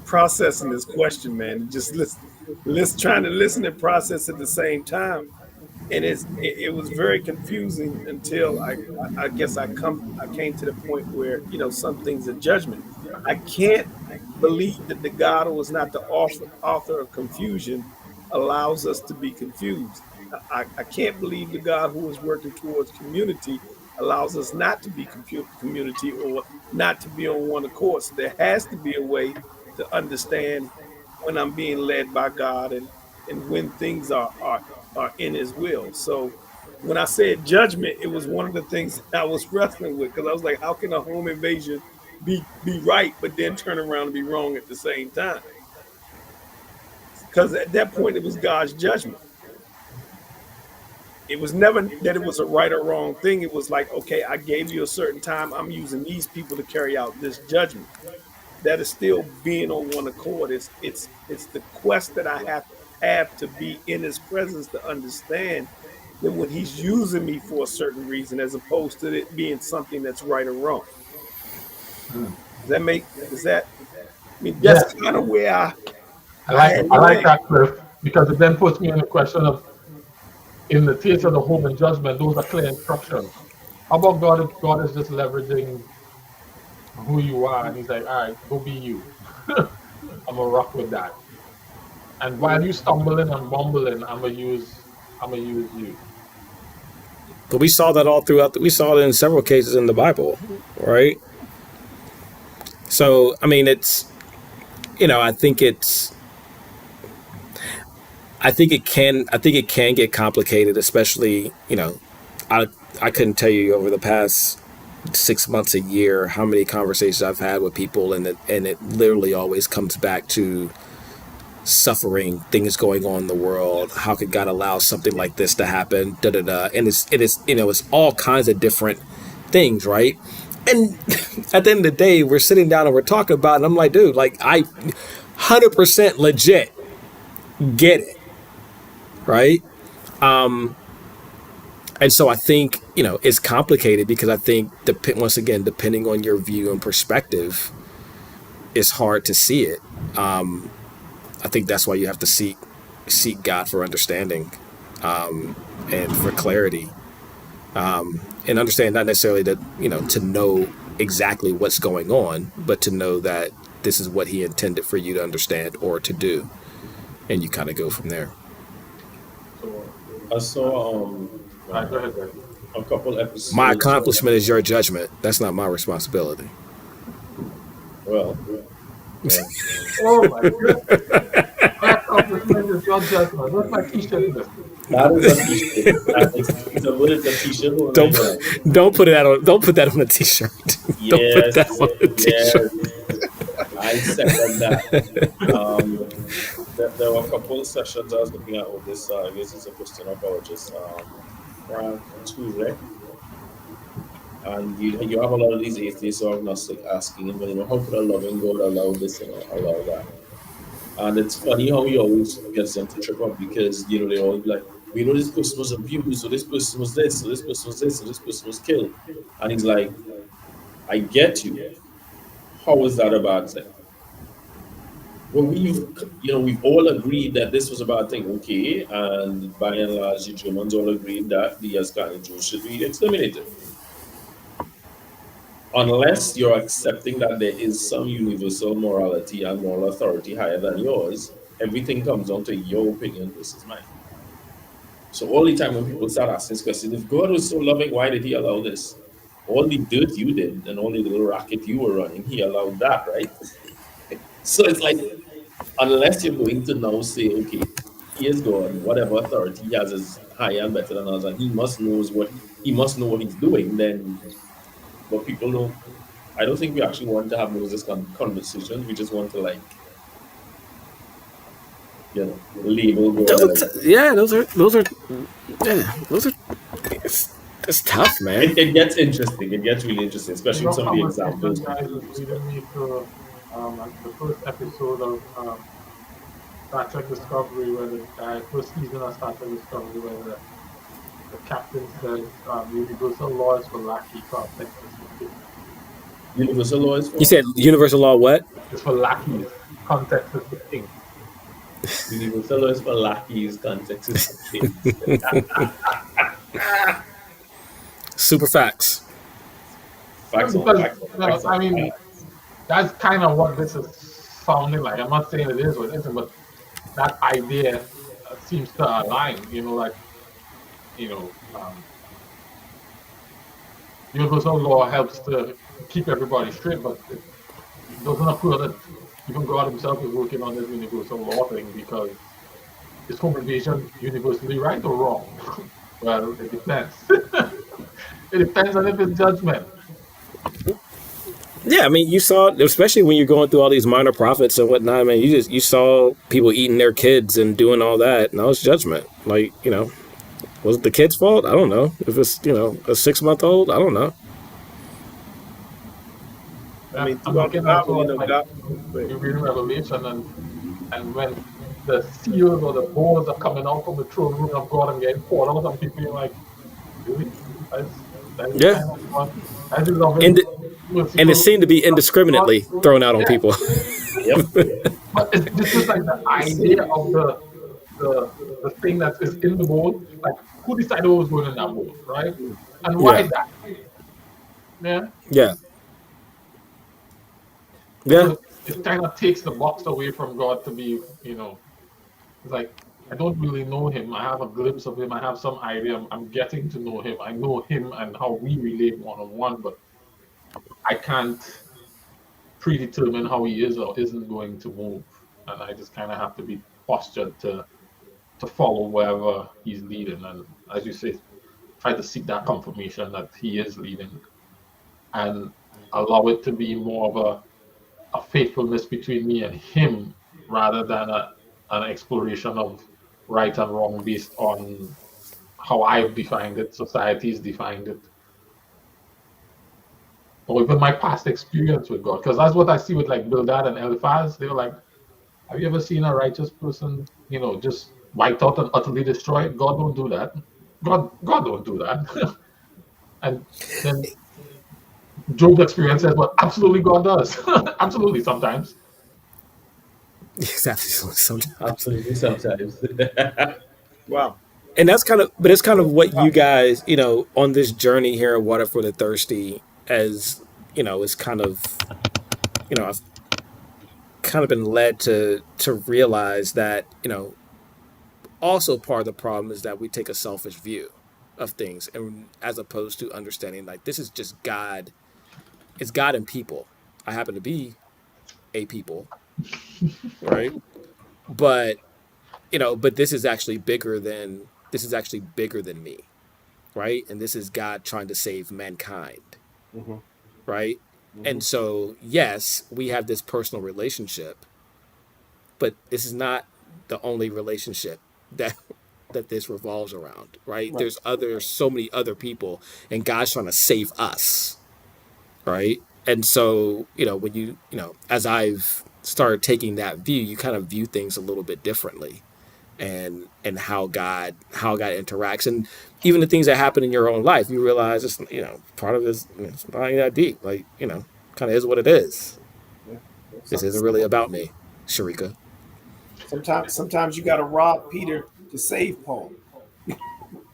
Speaker 4: processing this question, man, and just listen, trying to listen and process at the same time, and it was very confusing until I guess I came to the point where some things are judgment. I can't believe that the God who is not the author of confusion allows us to be confused. I can't believe the God who is working towards community allows us not to be community or not to be on one accord. So there has to be a way to understand when I'm being led by God and when things are in His will. So when I said judgment, it was one of the things that I was wrestling with because I was like, how can a home invasion be right, but then turn around and be wrong at the same time? Because at that point, it was God's judgment. It was never that it was a right or wrong thing. It was like, okay, I gave you a certain time. I'm using these people to carry out this judgment. that is still being on one accord. It's the quest that I have to be in his presence to understand that when he's using me for a certain reason, as opposed to it being something that's right or wrong.
Speaker 1: Mm.
Speaker 4: Does that I mean that's
Speaker 1: Yes,
Speaker 4: kind of where
Speaker 1: I
Speaker 4: I
Speaker 1: like
Speaker 4: had
Speaker 1: I like
Speaker 4: land.
Speaker 1: that, Cliff, because it then puts me in the question of in the theater of the home and judgment, those are clear instructions. How about God if God is just leveraging who you are and he's like, all right, go be you. I'm gonna rock with that. And while you stumbling and bumbling, I'm gonna use you.
Speaker 2: But we saw that all throughout. We saw it in several cases in the Bible, right? So I mean, it's I think it can get complicated, especially I I couldn't tell you over the past 6 months, a year, how many conversations I've had with people, and it literally always comes back to suffering, things going on in the world. How could God allow something like this to happen? Da da da. And it is it's all kinds of different things, right? And at the end of the day, we're sitting down and we're talking about it. And I'm like, dude, like I 100% legit get it, right? And so I think it's complicated because I think once again, depending on your view and perspective, it's hard to see it. I think that's why you have to seek God for understanding, and for clarity, and understand not necessarily that to know exactly what's going on, but to know that this is what He intended for you to understand or to do, and you kind of go from there.
Speaker 3: So I saw
Speaker 1: All right, go ahead, guys.
Speaker 3: a couple
Speaker 2: My
Speaker 3: episodes.
Speaker 2: accomplishment is your judgment. That's not my responsibility.
Speaker 3: Well, well,
Speaker 1: Oh my goodness. My accomplishment is your judgment. What's my t-shirt list?
Speaker 3: that is a t-shirt. That is a what is a t-shirt or
Speaker 2: Don't
Speaker 3: like
Speaker 2: don't put that on a t-shirt. Don't put
Speaker 3: yes,
Speaker 2: that on a t-shirt.
Speaker 3: yes. I second that. Um, there were a couple of sessions I was looking at with this. I guess it's a Christian apologist, Frank Turek. And you have a lot of these atheists or agnostic asking him, how could a loving God allow this and allow that? And it's funny how he always gets them to trip up because, they're all like, this person was abused, so this person was this, so this person was this, so this person was killed. And he's like, I get you. How is that a bad thing? Well, we've all agreed that this was a bad thing, okay? And by and large, the Germans all agreed that the Azkani Jews should be exterminated. Unless you're accepting that there is some universal morality and moral authority higher than yours, everything comes down to your opinion versus mine. So all the time when people start asking this question, if God was so loving, why did He allow this? All the dirt you did and all the little racket you were running, He allowed that, right? So it's like, unless you're going to now say, okay, He is God, whatever authority He has is higher and better than us, and He must must know what He's doing, then but people don't. I don't think we actually want to have those conversations. We just want to label God as
Speaker 2: Those are it's tough, man.
Speaker 3: it gets interesting. It gets really interesting, especially with
Speaker 1: Your
Speaker 3: some of the examples
Speaker 1: conversation,
Speaker 3: people
Speaker 1: guys, is
Speaker 3: use.
Speaker 1: leading me to the first episode of Star Trek Discovery, where the guy, first season of Star Trek Discovery, where the captain said universal laws for lackey context is the king.
Speaker 3: Universal law is
Speaker 2: You
Speaker 3: for
Speaker 2: said universal law what?
Speaker 1: It's for lackeys. Context is the king.
Speaker 3: universal law is for lackeys. Context is for kings.
Speaker 2: Super facts.
Speaker 3: Facts on
Speaker 1: Because
Speaker 3: facts on facts
Speaker 1: I
Speaker 3: on
Speaker 1: mean,
Speaker 3: facts.
Speaker 1: that's kind of what this is sounding like. I'm not saying it is or it isn't, but that idea seems to align. You know, um, universal law helps to keep everybody straight, but it doesn't appear that even God Himself is working on this universal law thing because is home invasion universally right or wrong? Well, it depends. It depends on if it's judgment.
Speaker 2: Yeah, I mean, you saw, especially when you're going through all these minor prophets and whatnot. I mean, you saw people eating their kids and doing all that, and that was judgment. Like, was it the kid's fault? I don't know. If it's a 6-month old, I don't know.
Speaker 4: I
Speaker 1: Yeah,
Speaker 4: mean,
Speaker 1: I'm
Speaker 4: throughout the
Speaker 1: looking also
Speaker 4: Bible,
Speaker 1: at like
Speaker 4: God.
Speaker 1: you read Revelation and when the seals or the bowls are coming out from the throne room of God and getting poured out on people, you're like, really? That's
Speaker 2: Yeah,
Speaker 1: kind of fun. That's just loving,
Speaker 2: and and it
Speaker 1: merciful.
Speaker 2: seemed to be indiscriminately thrown out on
Speaker 1: Yeah,
Speaker 2: people.
Speaker 3: Yep.
Speaker 1: but it's just like the idea of the the thing that is in the bowl. Like who decided what was going in that bowl, right? And why
Speaker 2: Yeah,
Speaker 1: that? Yeah.
Speaker 2: yeah, yeah.
Speaker 1: So it kind of takes the box away from God to be, it's like I don't really know him. I have a glimpse of him. I have some idea. I'm getting to know him. I know him and how we relate one on one, but I can't predetermine how he is or isn't going to move. And I just kind of have to be postured to follow wherever he's leading. And as you say, try to seek that confirmation that he is leading and allow it to be more of a faithfulness between me and him rather than an exploration of right and wrong based on how I've defined it, society's defined it, or even my past experience with God. Because that's what I see with like Bildad and Eliphaz. They were like, have you ever seen a righteous person, just wiped out and utterly destroyed? God don't do that. God don't do that. And then Job's experience says, well, absolutely God does. Absolutely sometimes.
Speaker 2: Exactly. Sometimes,
Speaker 3: Absolutely. Sometimes.
Speaker 4: Wow.
Speaker 2: and that's kind of, but it's kind of what you
Speaker 4: Wow.
Speaker 2: guys, on this journey here at Water for the Thirsty, as is kind of, I've kind of been led to realize that also part of the problem is that we take a selfish view of things, and as opposed to understanding like this is just God. It's God and people. I happen to be a people, right? But but this is actually bigger than me, right? And this is God trying to save mankind,
Speaker 4: Mm-hmm.
Speaker 2: right?
Speaker 4: Mm-hmm.
Speaker 2: And so yes, we have this personal relationship, but this is not the only relationship that this revolves around, right?
Speaker 4: Right.
Speaker 2: There's so many other people, and God's trying to save us, right? And so when as I've started taking that view, you kind of view things a little bit differently, and how God interacts, and even the things that happen in your own life, you realize it's part of this. It's not that deep, like kind of is what it is.
Speaker 4: Yeah.
Speaker 2: This
Speaker 4: Some,
Speaker 2: isn't really about me, Sharika.
Speaker 4: sometimes you got to rob Peter to save Paul.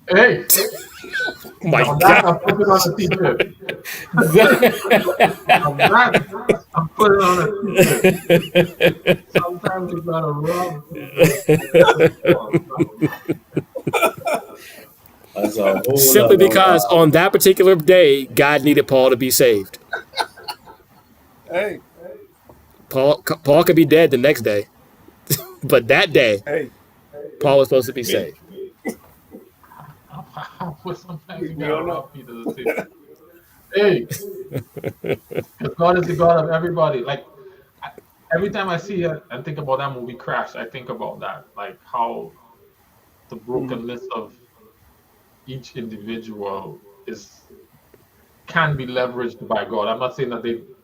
Speaker 1: Hey,
Speaker 2: Oh my
Speaker 1: now that
Speaker 2: God.
Speaker 1: I'm putting on a t-shirt. Now that I'm putting on a t-shirt. Sometimes you gotta rub people.
Speaker 3: That's a whole
Speaker 2: Simply
Speaker 3: lot of
Speaker 2: because on that particular day, God needed Paul to be saved.
Speaker 4: Hey,
Speaker 2: Paul could be dead the next day, but that day,
Speaker 4: hey,
Speaker 2: Paul was supposed to be
Speaker 3: yeah.
Speaker 2: saved.
Speaker 1: But sometimes you
Speaker 4: we
Speaker 1: gotta
Speaker 4: don't know.
Speaker 1: rub people to say, hey, because God is the God of everybody. Like every time I see it and think about that movie Crash, I think about that. Like how the
Speaker 4: Mhm.
Speaker 1: brokenness of each individual is can be leveraged by God. I'm not saying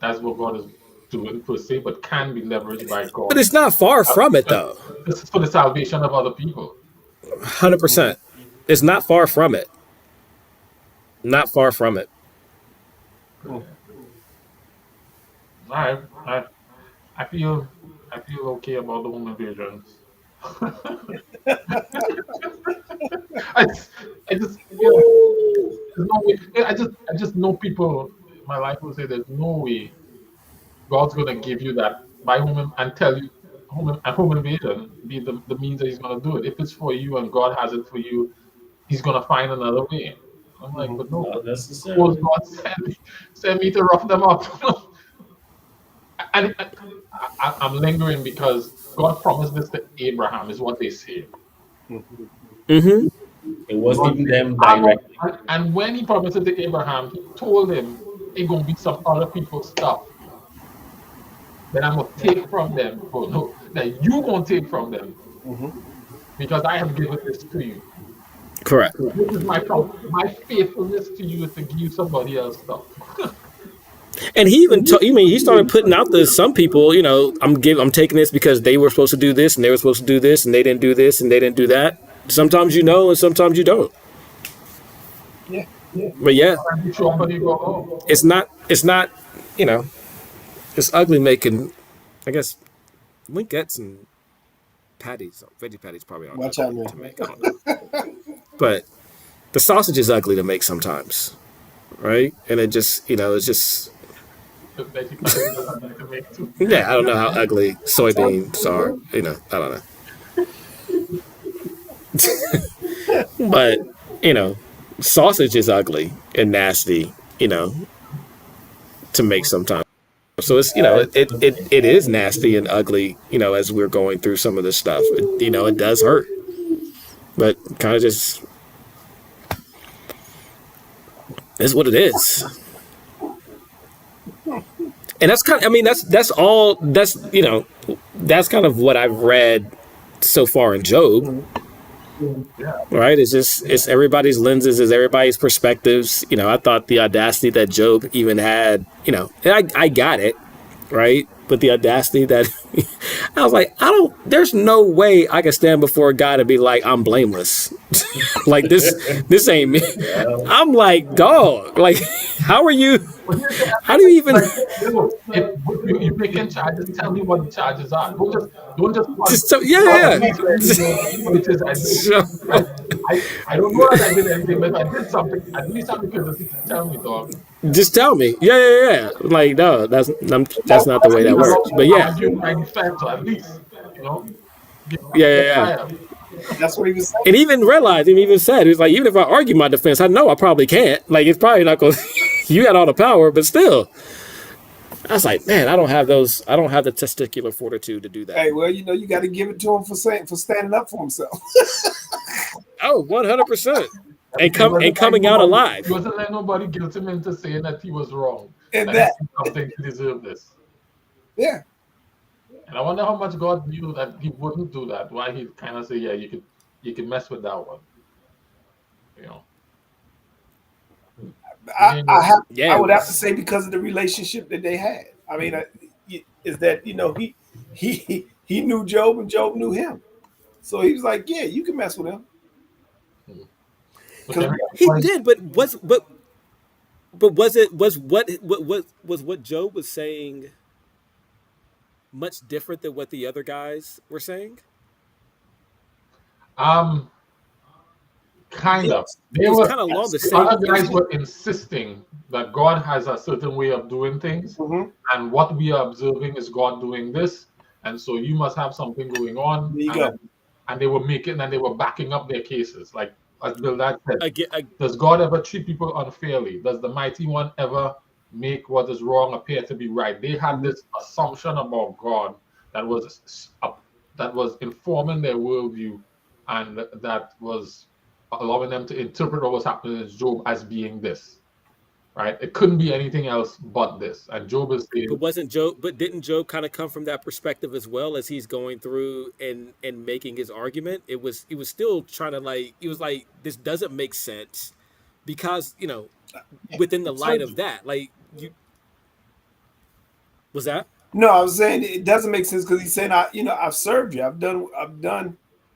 Speaker 1: that's what God is doing per se, but can be leveraged by
Speaker 2: But
Speaker 1: God.
Speaker 2: it's not far
Speaker 1: Uh,
Speaker 2: from it,
Speaker 1: uh,
Speaker 2: though.
Speaker 1: This is for the salvation of other people.
Speaker 2: 100%. It's not far from it. Not far from it.
Speaker 4: Mm.
Speaker 1: I feel okay about the home invasions. I, I just
Speaker 4: Woo!
Speaker 1: there's no way. I just know people in my life who say there's no way God's gonna give you that by and tell you home invasion be the means that He's gonna do it. If it's for you and God has it for you, He's gonna find another way. I'm like,
Speaker 4: Mhm.
Speaker 1: but no,
Speaker 3: Not
Speaker 1: suppose
Speaker 3: necessarily.
Speaker 1: God send me to rough them up. And I'm lingering because God promised this to Abraham, is what they say.
Speaker 4: Mhm.
Speaker 2: Mm-hmm.
Speaker 3: It wasn't
Speaker 1: God
Speaker 3: even
Speaker 1: said,
Speaker 3: them directly.
Speaker 1: and when He promised it to Abraham, He told him it's gonna be some other people's stuff that I'm gonna
Speaker 4: Yeah.
Speaker 1: take from them. But no, that you gonna take from them
Speaker 4: Mhm.
Speaker 1: because I have given this to you.
Speaker 2: Correct.
Speaker 1: This is my faithfulness to you is to give somebody else stuff.
Speaker 2: And he even you mean he started putting out the some people, I'm taking this because they were supposed to do this and they were supposed to do this and they didn't do this and they didn't do that. Sometimes you know and sometimes you don't.
Speaker 4: Yeah.
Speaker 2: But yeah,
Speaker 1: And you show up and you go home.
Speaker 2: it's not, you know, it's ugly making, I guess, lingettes and patties, veggie patties probably aren't
Speaker 4: Watch out,
Speaker 2: ugly
Speaker 4: man.
Speaker 2: to make. I don't know. But the sausage is ugly to make sometimes, right? And it just, it's just,
Speaker 1: The veggie patties are something to make too.
Speaker 2: yeah, I don't know how ugly soybeans are, I don't know. But, you know, sausage is ugly and nasty, to make sometimes. So it's, it is nasty and ugly, as we're going through some of this stuff. It does hurt. But kind of just is what it is. And that's kind of, I mean, that's all, that's kind of what I've read so far in Job, right? It's everybody's lenses, it's everybody's perspectives. I thought the audacity that Job even had, and I got it, right? But the audacity that I was like, there's no way I can stand before God and be like, I'm blameless. Like this ain't me. I'm like, dog, like, how are you? How do you even
Speaker 1: If you making charges, tell me what the charges are. Don't just
Speaker 2: just yeah.
Speaker 1: which is I don't know that I did anything, but if I did something, at least have the courtesy to tell me, dog.
Speaker 2: Just tell me. Yeah. Like, no, that's not the way that works. But
Speaker 1: I
Speaker 2: yeah.
Speaker 1: was doing my defense, or at least,
Speaker 2: Yeah.
Speaker 1: fire.
Speaker 4: That's what he was saying.
Speaker 2: And even realized, and even said, it's like, even if I argue my defense, I know I probably can't. Like, it's probably not going to, you got all the power, but still. I was like, man, I don't have the testicular fortitude to do that.
Speaker 4: Hey, well, you got to give it to him for standing up for himself.
Speaker 2: Oh, 100%. And coming out alive.
Speaker 1: He wasn't letting nobody guilt him into saying that he was wrong.
Speaker 4: And
Speaker 1: he
Speaker 4: that,
Speaker 1: did something to deserve this.
Speaker 4: yeah.
Speaker 1: And I wonder how much God knew that he wouldn't do that. Why he kind of say, yeah, you could mess with that one.
Speaker 4: I would have to say because of the relationship that they had. I mean, is that he knew Job and Job knew him, so he was like, yeah, you can mess with him.
Speaker 2: He did, but was what Job was saying much different than what the other guys were saying?
Speaker 1: Kind of.
Speaker 2: It was kind of along the same.
Speaker 1: Other guys were insisting that God has a certain way of doing things, and what we are observing is God doing this, and so you must have something going on.
Speaker 4: There you go.
Speaker 1: And they were backing up their cases. Like as Bildad said, does God ever treat people unfairly? Does the Mighty One ever make what is wrong appear to be right? They had this assumption about God that was informing their worldview, and that was allowing them to interpret what was happening in Job as being this, right? It couldn't be anything else but this. And Job is saying,
Speaker 2: but didn't Job kind of come from that perspective as well as he's going through and making his argument? He was still trying to he was like, this doesn't make sense because, within the light of that, was that?
Speaker 4: No, I was saying it doesn't make sense because he's saying, I've served you. I've done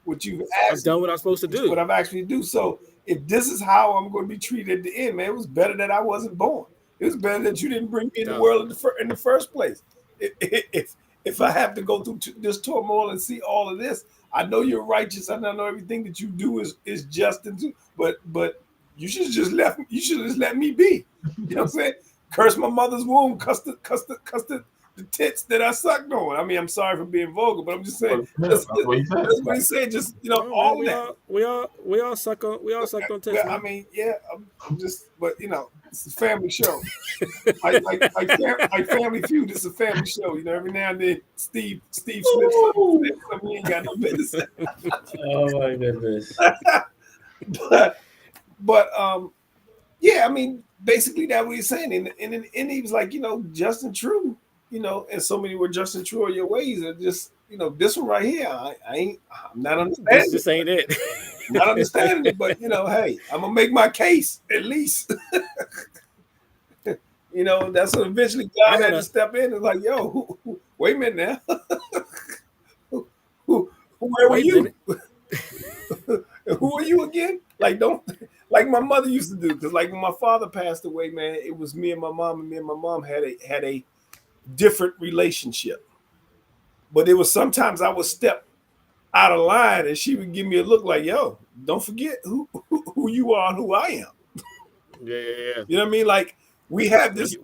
Speaker 4: what you've asked.
Speaker 2: I've done what I'm supposed to do.
Speaker 4: What I've actually do. So if this is how I'm going to be treated at the end, man, it was better that I wasn't born. It was better that you didn't bring me in the world in the first place. If I have to go through this turmoil and see all of this, I know you're righteous and I know everything that you do is just and true. But you should have just let me be. You know what I'm saying? Curse my mother's womb, cuss the tits that I sucked on. I mean, I'm sorry for being vulgar, but I'm just saying. That's what he said. Just all that.
Speaker 2: We all suck on tits.
Speaker 4: I mean, yeah. I'm just, but it's a family show. like Family Feud. It's a family show. Every now and then, Steve slips something he ain't got no business.
Speaker 3: Oh my goodness.
Speaker 4: but yeah. I mean, basically that what he's saying, and he was like, just and true. And so many were just and true of your ways. And just, this one right here, I'm not understanding.
Speaker 2: This ain't it.
Speaker 4: I'm not understanding it, but hey, I'm gonna make my case at least. You know, that's when eventually
Speaker 2: I
Speaker 4: God had to
Speaker 2: gotta
Speaker 4: step in and like, yo, wait a minute now. who, where were
Speaker 2: wait a
Speaker 4: you?
Speaker 2: minute.
Speaker 4: Who are you again? Like, don't like my mother used to do. Because like when my father passed away, man, it was me and my mom, and me and my mom had a different relationship. But it was sometimes I would step out of line, and she would give me a look like, "Yo, don't forget who you are and who I am."
Speaker 2: Yeah, yeah, yeah.
Speaker 4: You know what I mean? Like we have
Speaker 2: Where
Speaker 4: this
Speaker 2: you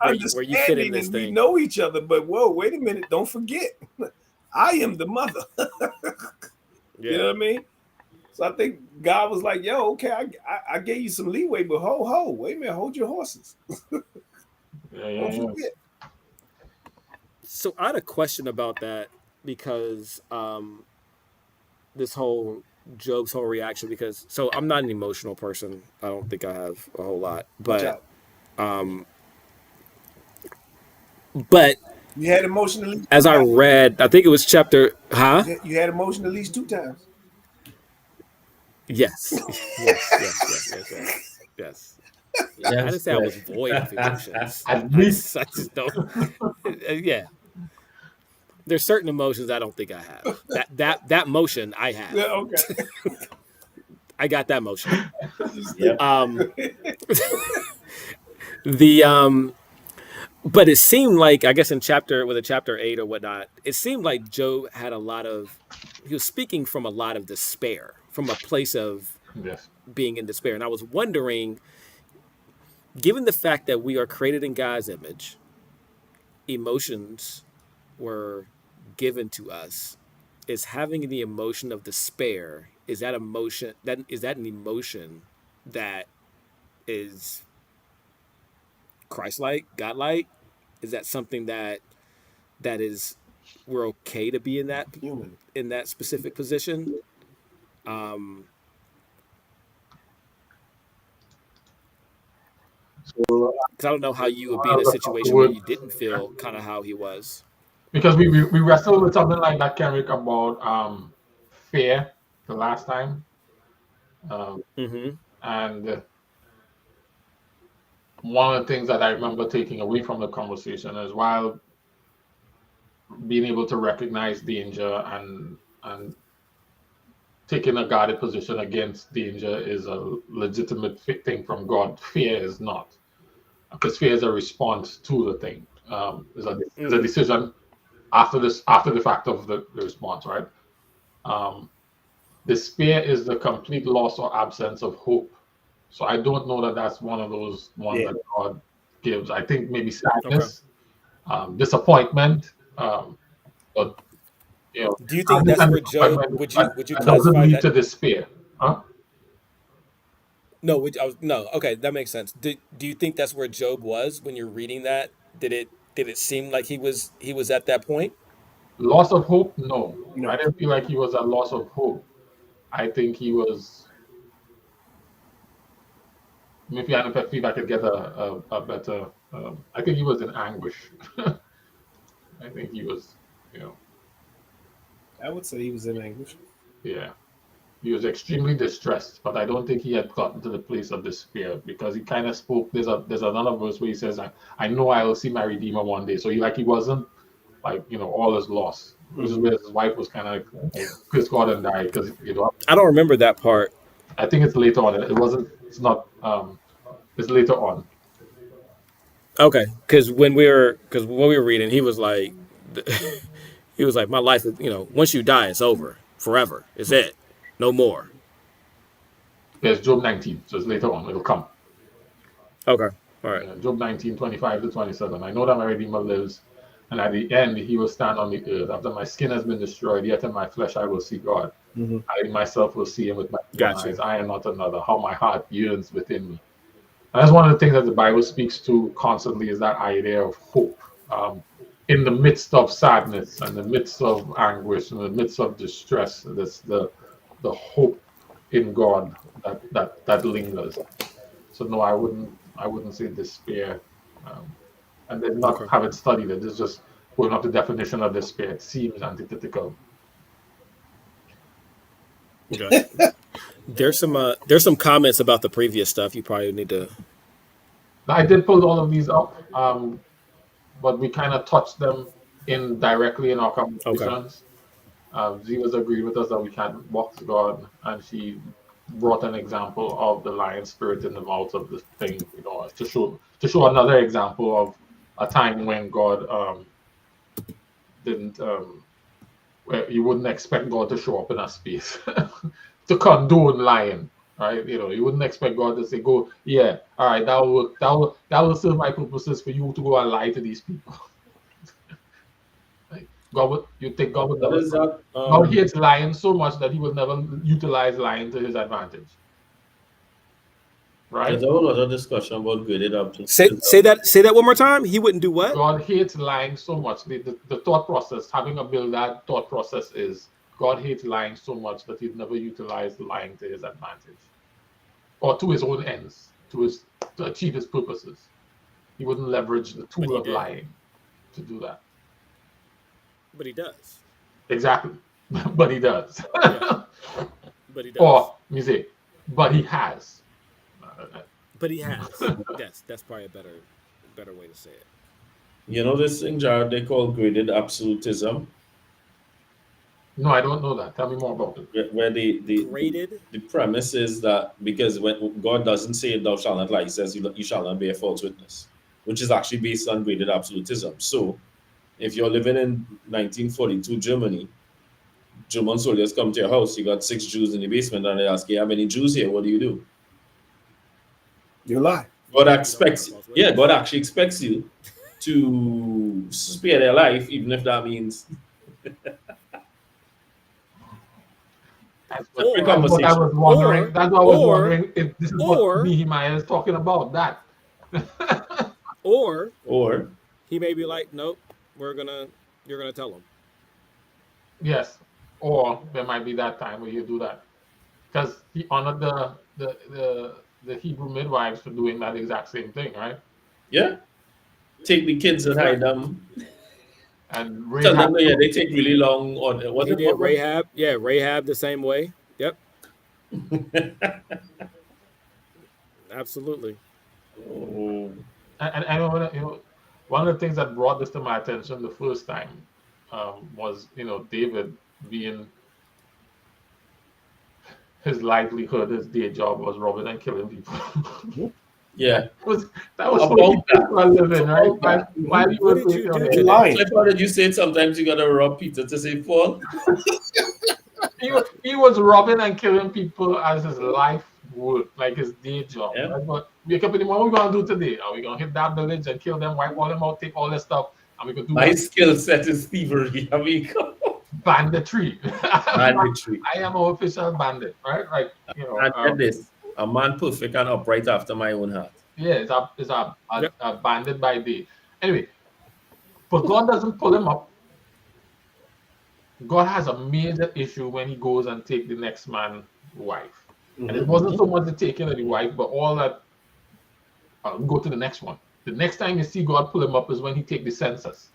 Speaker 2: fit in
Speaker 4: understanding
Speaker 2: this
Speaker 4: and we
Speaker 2: thing?
Speaker 4: know each other, but whoa, wait a minute, don't forget, I am the mother. You
Speaker 2: Yeah,
Speaker 4: know what I mean? So I think God was like, "Yo, okay, I gave you some leeway, but wait a minute, hold your horses,
Speaker 1: Yeah,
Speaker 4: don't
Speaker 1: yeah, yeah.
Speaker 4: forget."
Speaker 2: so I had a question about that because this whole Job's whole reaction, because so I'm not an emotional person. I don't think I have a whole lot,
Speaker 4: Watch
Speaker 2: but
Speaker 4: out.
Speaker 2: but
Speaker 4: You had emotion at least
Speaker 2: as
Speaker 4: two
Speaker 2: I
Speaker 4: times.
Speaker 2: read, I think it was chapter, huh?
Speaker 4: You had emotion at least two times.
Speaker 2: Yes, yes. I
Speaker 3: Yes,
Speaker 2: didn't say I was
Speaker 3: yes.
Speaker 2: void of emotions.
Speaker 1: At
Speaker 2: I
Speaker 1: least
Speaker 2: just, I just don't. Yeah, there's certain emotions I don't think I have. That motion I
Speaker 4: Yeah,
Speaker 2: have.
Speaker 4: okay.
Speaker 2: I got that motion.
Speaker 4: You stupid.
Speaker 3: Yep.
Speaker 2: Um, the but it seemed like, I guess in chapter, with a chapter 8 or whatnot, it seemed like Job had a lot of, he was speaking from a lot of despair, from a place of
Speaker 1: yes.
Speaker 2: being in despair. And I was wondering, given the fact that we are created in God's image, emotions were given to us, is having the emotion of despair, is that an emotion that is Christ-like, God-like? Is that something that is, we're okay to be
Speaker 4: Human.
Speaker 2: in that specific position? Um,
Speaker 1: So
Speaker 2: because I don't know how you would be in
Speaker 1: one
Speaker 2: a
Speaker 1: of the
Speaker 2: situation where
Speaker 1: would
Speaker 2: you didn't feel kind of how he was.
Speaker 1: because we wrestled with something like that, Kenrick, about fear the last time, um,
Speaker 2: Mm-hmm.
Speaker 1: and one of the things that I remember taking away from the conversation is while being able to recognize danger and taking a guarded position against danger is a legitimate thing from God. Fear is not, because fear is a response to the thing. Is a
Speaker 2: Mm-hmm.
Speaker 1: decision after the fact of the response, right? Um, Despair is the complete loss or absence of hope. So I don't know that that's one of those ones
Speaker 4: Yeah.
Speaker 1: that God gives. I think maybe
Speaker 2: Okay.
Speaker 1: sadness, disappointment, but
Speaker 2: Do you think
Speaker 1: sadness
Speaker 2: that's
Speaker 1: and
Speaker 2: where Job,
Speaker 1: disappointment
Speaker 2: would you
Speaker 1: that doesn't
Speaker 2: classify
Speaker 1: lead
Speaker 2: that?
Speaker 1: to despair. Huh?
Speaker 2: No, no. Okay, that makes sense. Do you think that's where Job was when you're reading that? Did it seem like he was at that point?
Speaker 1: Loss of hope? No, I
Speaker 4: No.
Speaker 1: didn't feel like he was a loss of hope. I think he was. Maybe I don't feel I could get a better. I think he was in anguish. I think he was, you know,
Speaker 4: I would say he was in anguish.
Speaker 1: yeah. He was extremely distressed, but I don't think he had gotten to the place of despair because he kind of spoke. There's another verse where he says, I know I will see my redeemer one day." So he wasn't like all is lost. Which is
Speaker 4: Mm-hmm.
Speaker 1: where his wife was kind of like, "Chris God and died," because
Speaker 2: I don't remember that part.
Speaker 1: I think it's later on. It wasn't. It's not. It's later on.
Speaker 2: Okay, because when we were reading, he was like, he was like, my life is, once you die, it's over forever. It's it, no more.
Speaker 1: There's Job 19, so it's later on. It'll come.
Speaker 2: Okay, all right,
Speaker 1: Job 19:25 to 27. I know that my Redeemer lives, and at the end he will stand on the earth. After my skin has been destroyed, yet in my flesh I will see God.
Speaker 4: Mm-hmm.
Speaker 1: I myself will see him with my own
Speaker 2: got you.
Speaker 1: eyes. I am not another. How my heart yearns within me. And that's one of the things that the Bible speaks to constantly is that idea of hope. In the midst of sadness, and the midst of anguish, in the midst of distress, that's the hope in God that lingers. So no, I wouldn't say despair. Um, and then not
Speaker 2: Okay,
Speaker 1: having studied it. It's just going off the definition of despair. It seems antithetical.
Speaker 2: got you. There's some comments about the previous stuff you probably need to
Speaker 1: I did pull all of these up, but we kind of touched them indirectly in our
Speaker 2: Okay.
Speaker 1: conversations. Ziva's agreed with us that we can't box God, and she brought an example of the lion spirit in the mouth of the thing, to show another example of a time when God didn't where you wouldn't expect God to show up in a space to condone lying, right? You wouldn't expect God to say, "Go, yeah, all right, that will work. That will serve my purposes for you to go and lie to these people." Like, you think God would
Speaker 3: What
Speaker 1: never?
Speaker 3: is that?
Speaker 1: God hates lying so much that He will never utilize lying to His advantage,
Speaker 3: There's
Speaker 1: right?
Speaker 3: a whole lot of discussion about graded
Speaker 2: Say
Speaker 3: absolutism.
Speaker 2: say that one more time. He wouldn't do what?
Speaker 1: God hates lying so much. The thought process, having a build that thought process is God hates lying so much that He'd never utilize lying to His advantage or to His own ends, to achieve His purposes. He wouldn't leverage the
Speaker 2: But
Speaker 1: tool
Speaker 2: he
Speaker 1: of
Speaker 2: did.
Speaker 1: lying to do that.
Speaker 2: But he does.
Speaker 1: Exactly, but He does.
Speaker 2: Yeah. But he does.
Speaker 1: Or you say, but He has.
Speaker 2: But he has. Yes, that's probably a better way to say it.
Speaker 3: You know this thing, Jared, they call graded absolutism,
Speaker 1: No, I don't know that. Tell me more about it.
Speaker 3: where
Speaker 2: Graded.
Speaker 3: the premise is that because when God doesn't say thou shalt not lie, he says you shall not bear false witness, which is actually based on graded absolutism. So if you're living in 1942 Germany, German soldiers come to your house, you got 6 Jews in the basement, and they ask you, how many Jews here? What do you do?
Speaker 4: You lie.
Speaker 3: God
Speaker 2: You don't bear
Speaker 3: expects,
Speaker 2: false
Speaker 3: yeah,
Speaker 2: witness.
Speaker 3: God actually expects you to spare their life, even if that means
Speaker 1: That's what,
Speaker 3: every
Speaker 2: Or
Speaker 1: that's what I
Speaker 3: conversation.
Speaker 1: was wondering. That's what I was
Speaker 2: or
Speaker 1: wondering if this is what
Speaker 2: or
Speaker 1: Nehemiah is talking about. That.
Speaker 2: or
Speaker 3: Or
Speaker 2: he may be like, nope, you're gonna tell him.
Speaker 1: Yes. Or there might be that time where you do that. Because he honored the Hebrew midwives for doing that exact same thing, right?
Speaker 3: yeah, take the kids and hide
Speaker 2: Exactly.
Speaker 3: them.
Speaker 1: And
Speaker 3: Tell
Speaker 1: Rahab
Speaker 3: them, yeah,
Speaker 1: too.
Speaker 3: they take really long. Or
Speaker 2: He did Rahab. Yeah, Rahab the same way. Yep, absolutely.
Speaker 3: Oh,
Speaker 1: And I know, one of the things that brought this to my attention the first time was, David being his livelihood, his day job was robbing and killing people. that
Speaker 3: yeah,
Speaker 1: was that was what he
Speaker 3: about
Speaker 1: did
Speaker 3: that.
Speaker 1: for a
Speaker 3: It's
Speaker 1: living, right?
Speaker 3: about
Speaker 1: While
Speaker 3: that.
Speaker 1: while you
Speaker 2: What
Speaker 1: were
Speaker 2: did you
Speaker 1: taking
Speaker 2: do
Speaker 4: And
Speaker 1: him.
Speaker 2: today?
Speaker 4: lying.
Speaker 3: Cliff, how did you say it? Sometimes you gotta rob Peter to say Paul.
Speaker 1: He was robbing and killing people as his life work, like his day job.
Speaker 3: Yeah,
Speaker 1: Right? But wake up in the morning, what are we gonna do today? Are we gonna hit that village and kill them, wipe all them out, take all their stuff, and we could do
Speaker 3: my
Speaker 1: what?
Speaker 3: skill set is thievery. I mean, come on.
Speaker 1: Banditry.
Speaker 3: Banditry.
Speaker 1: I am an official bandit, right? Like,
Speaker 3: And get this, a man perfect and upright after my own heart.
Speaker 1: yeah,
Speaker 2: Yep.
Speaker 1: a bandit by day. Anyway, but God doesn't pull him up. God has a major issue when he goes and take the next man's wife. And it wasn't so much the taking of the wife, but all that. Go to the next one. The next time you see God pull him up is when he take the census,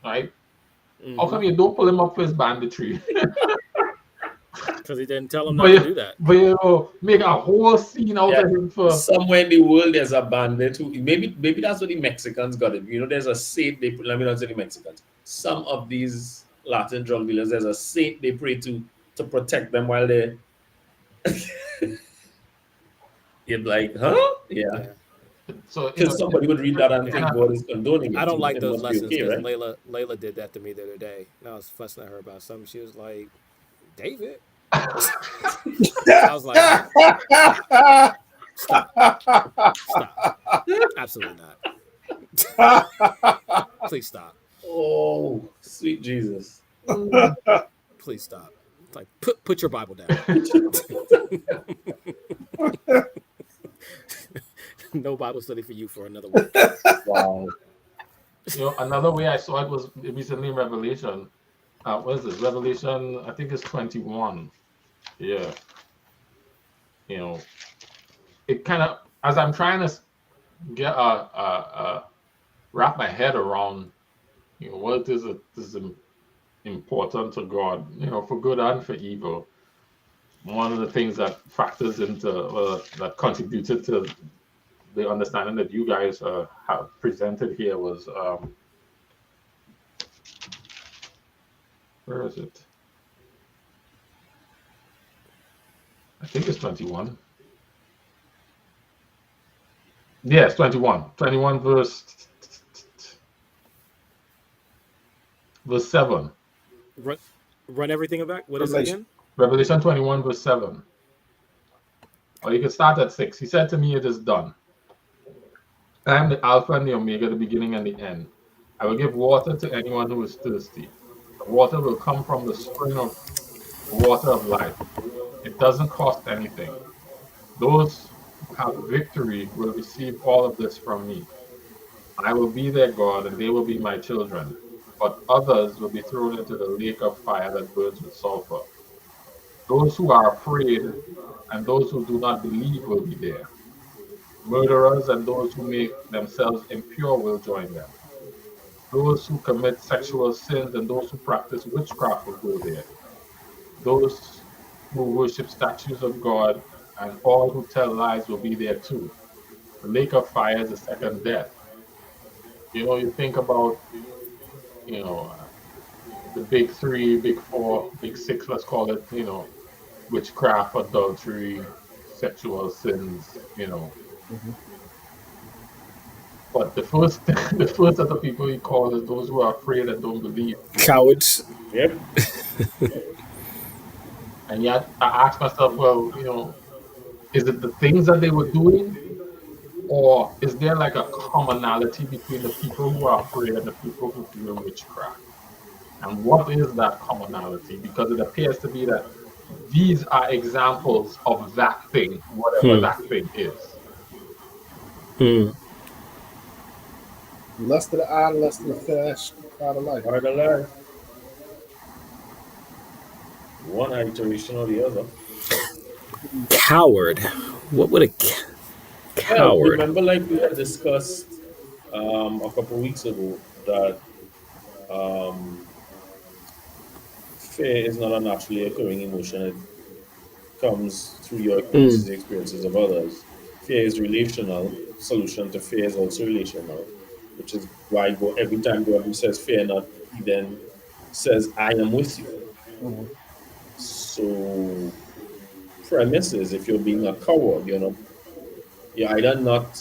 Speaker 1: right? How
Speaker 2: Mm-hmm.
Speaker 1: come you don't pull him up for his banditry?
Speaker 2: Because he didn't tell him
Speaker 1: but
Speaker 2: not to
Speaker 1: you,
Speaker 2: do that.
Speaker 1: but you make a whole scene out
Speaker 3: Yeah.
Speaker 1: of him for.
Speaker 3: Somewhere in the world there's a bandit who maybe that's what the Mexicans got it. There's a saint they let me not say the Mexicans. Some of these Latin drug dealers, there's a saint they pray to protect them while they're you're like, huh? Yeah.
Speaker 2: Yeah.
Speaker 1: So
Speaker 3: Because somebody would read that and
Speaker 2: Yeah.
Speaker 3: think God is condoning
Speaker 2: I
Speaker 3: it.
Speaker 2: don't like
Speaker 3: It
Speaker 2: those
Speaker 3: must be
Speaker 2: lessons
Speaker 3: okay,
Speaker 2: because
Speaker 3: right?
Speaker 2: Layla did that to me the other day. And I was fussing at her about something. She was like, David? I was like, stop. Stop. Absolutely not. Please stop.
Speaker 3: Oh, sweet Jesus.
Speaker 2: Please stop. It's like, put your Bible down. No Bible study for you for another week.
Speaker 3: Wow.
Speaker 1: Another way I saw it was recently in Revelation. What is this? Revelation, I think it's 21. Yeah. You know, it kind of, as I'm trying to get wrap my head around, what is important to God, for good and for evil. One of the things that factors into, that contributed to the understanding that you guys have presented here was where is it? I think it's 21. Yes, 21. 21 verse 7.
Speaker 2: Run everything back. What is it
Speaker 4: Revelation.
Speaker 2: again?
Speaker 1: Revelation 21 verse 7. Or you can start at 6. He said to me, it is done. I am the Alpha and the Omega, the beginning and the end. I will give water to anyone who is thirsty. The water will come from the spring of water of life. It doesn't cost anything. Those who have victory will receive all of this from me. I will be their God, and they will be my children. But others will be thrown into the lake of fire that burns with sulfur. Those who are afraid and those who do not believe will be there. Murderers and those who make themselves impure will join them. Those who commit sexual sins and those who practice witchcraft will go there. Those who worship statues of God and all who tell lies will be there too. The lake of fire is the second death. You think about, you know, the big three, big four, big six, let's call it, witchcraft, adultery, sexual sins. But the first, the first set of people he calls is those who are afraid and don't believe.
Speaker 2: Cowards.
Speaker 3: Yep.
Speaker 1: And yet I ask myself, well, is it the things that they were doing, or is there like a commonality between the people who are afraid and the people who do witchcraft? And what is that commonality? Because it appears to be that these are examples of that thing, whatever
Speaker 2: Hmm.
Speaker 1: that thing is.
Speaker 2: Hmm.
Speaker 4: Lust of the eye, lust of the flesh, pride of life.
Speaker 3: Part of life. One iteration or the other.
Speaker 2: Coward. What would a
Speaker 3: Well,
Speaker 2: coward?
Speaker 3: remember, like we had discussed a couple of weeks ago, that um, fear is not a naturally occurring emotion. It comes through your
Speaker 2: Mm.
Speaker 3: experiences of others. Fear is relational. Solution to fear is also relational, which is why every time God says fear not, he then says, I am with you.
Speaker 4: Mhm.
Speaker 3: So premise is, if you're being a coward, you're either not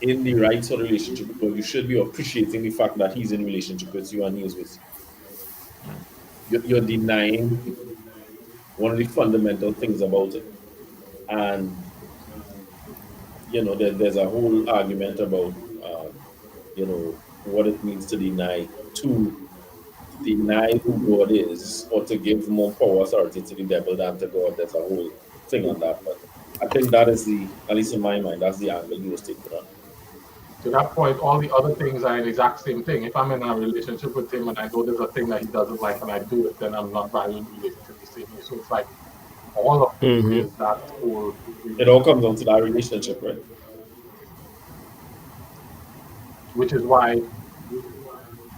Speaker 3: in the right sort of relationship, but you should be appreciating the fact that he's in relationship with you and he is with you. You're denying one of the fundamental things about it. And there's a whole argument about what it means to deny who God is, or to give more power authority to the devil than to God. There's a whole thing on that. But I think that is at least in my mind, that's the angle he was taking on.
Speaker 1: To that point, all the other things are the exact same thing. If I'm in a relationship with him and I know there's a thing that he doesn't like and I do it, then I'm not valuing the relationship the same way. So it's like all of it
Speaker 2: Hmm.
Speaker 1: is that whole
Speaker 3: It all comes down to that relationship, right?
Speaker 1: which is why,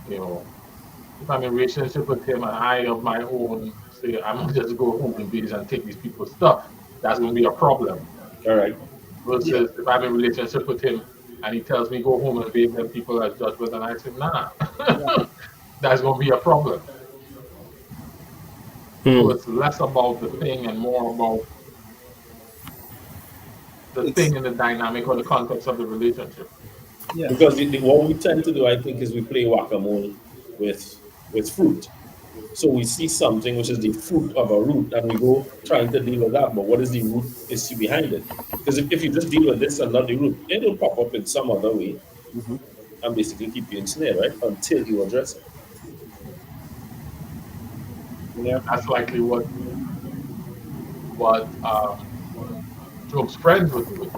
Speaker 1: if I'm in a relationship with him and I of my own say I'm gonna just go home and beach and take these people's stuff, that's gonna be a problem.
Speaker 3: All right.
Speaker 4: Yeah.
Speaker 1: Versus if I'm in a relationship with him and he tells me go home and bathe them people as judgment and I say, nah,
Speaker 4: Right.
Speaker 1: that's gonna be a problem. So
Speaker 2: Hmm.
Speaker 1: it's less about the thing and more about the
Speaker 4: It's
Speaker 1: thing and the dynamic or the context of the relationship.
Speaker 4: yes.
Speaker 3: Because what we tend to do, I think, is we play whack-a-mole with fruit. So we see something which is the fruit of a root, and we go trying to deal with that. But what is the root issue behind it? Because if you just deal with this and not the root, it'll pop up in some other way
Speaker 4: Hmm.
Speaker 3: and basically keep you ensnared, right? Until you address it.
Speaker 4: Yeah.
Speaker 1: That's likely what Job's friends were doing.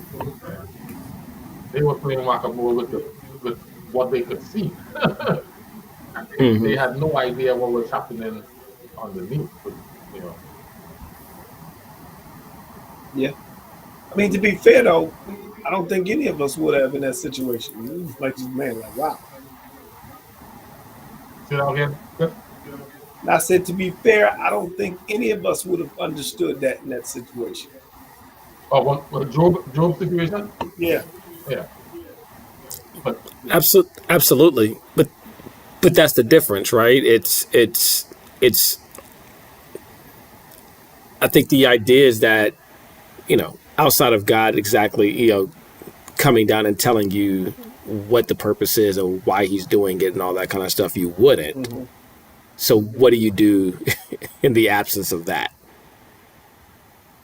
Speaker 1: They were playing whack-a-mole with what they could see. And they
Speaker 2: Hmm.
Speaker 1: had no idea what was happening underneath. You know,
Speaker 4: Yeah. I mean, to be fair though, I don't think any of us would have in that situation. It was like, man, like wow.
Speaker 1: say that again. Good.
Speaker 4: And I said, to be fair, I don't think any of us would have understood that in that situation.
Speaker 1: What Job situation?
Speaker 4: Yeah.
Speaker 1: Yeah, but
Speaker 2: Absolutely, but that's the difference, right? It's. I think the idea is that outside of God, exactly, coming down and telling you what the purpose is or why he's doing it and all that kind of stuff, you wouldn't.
Speaker 4: Hmm.
Speaker 2: So what do you do in the absence of that?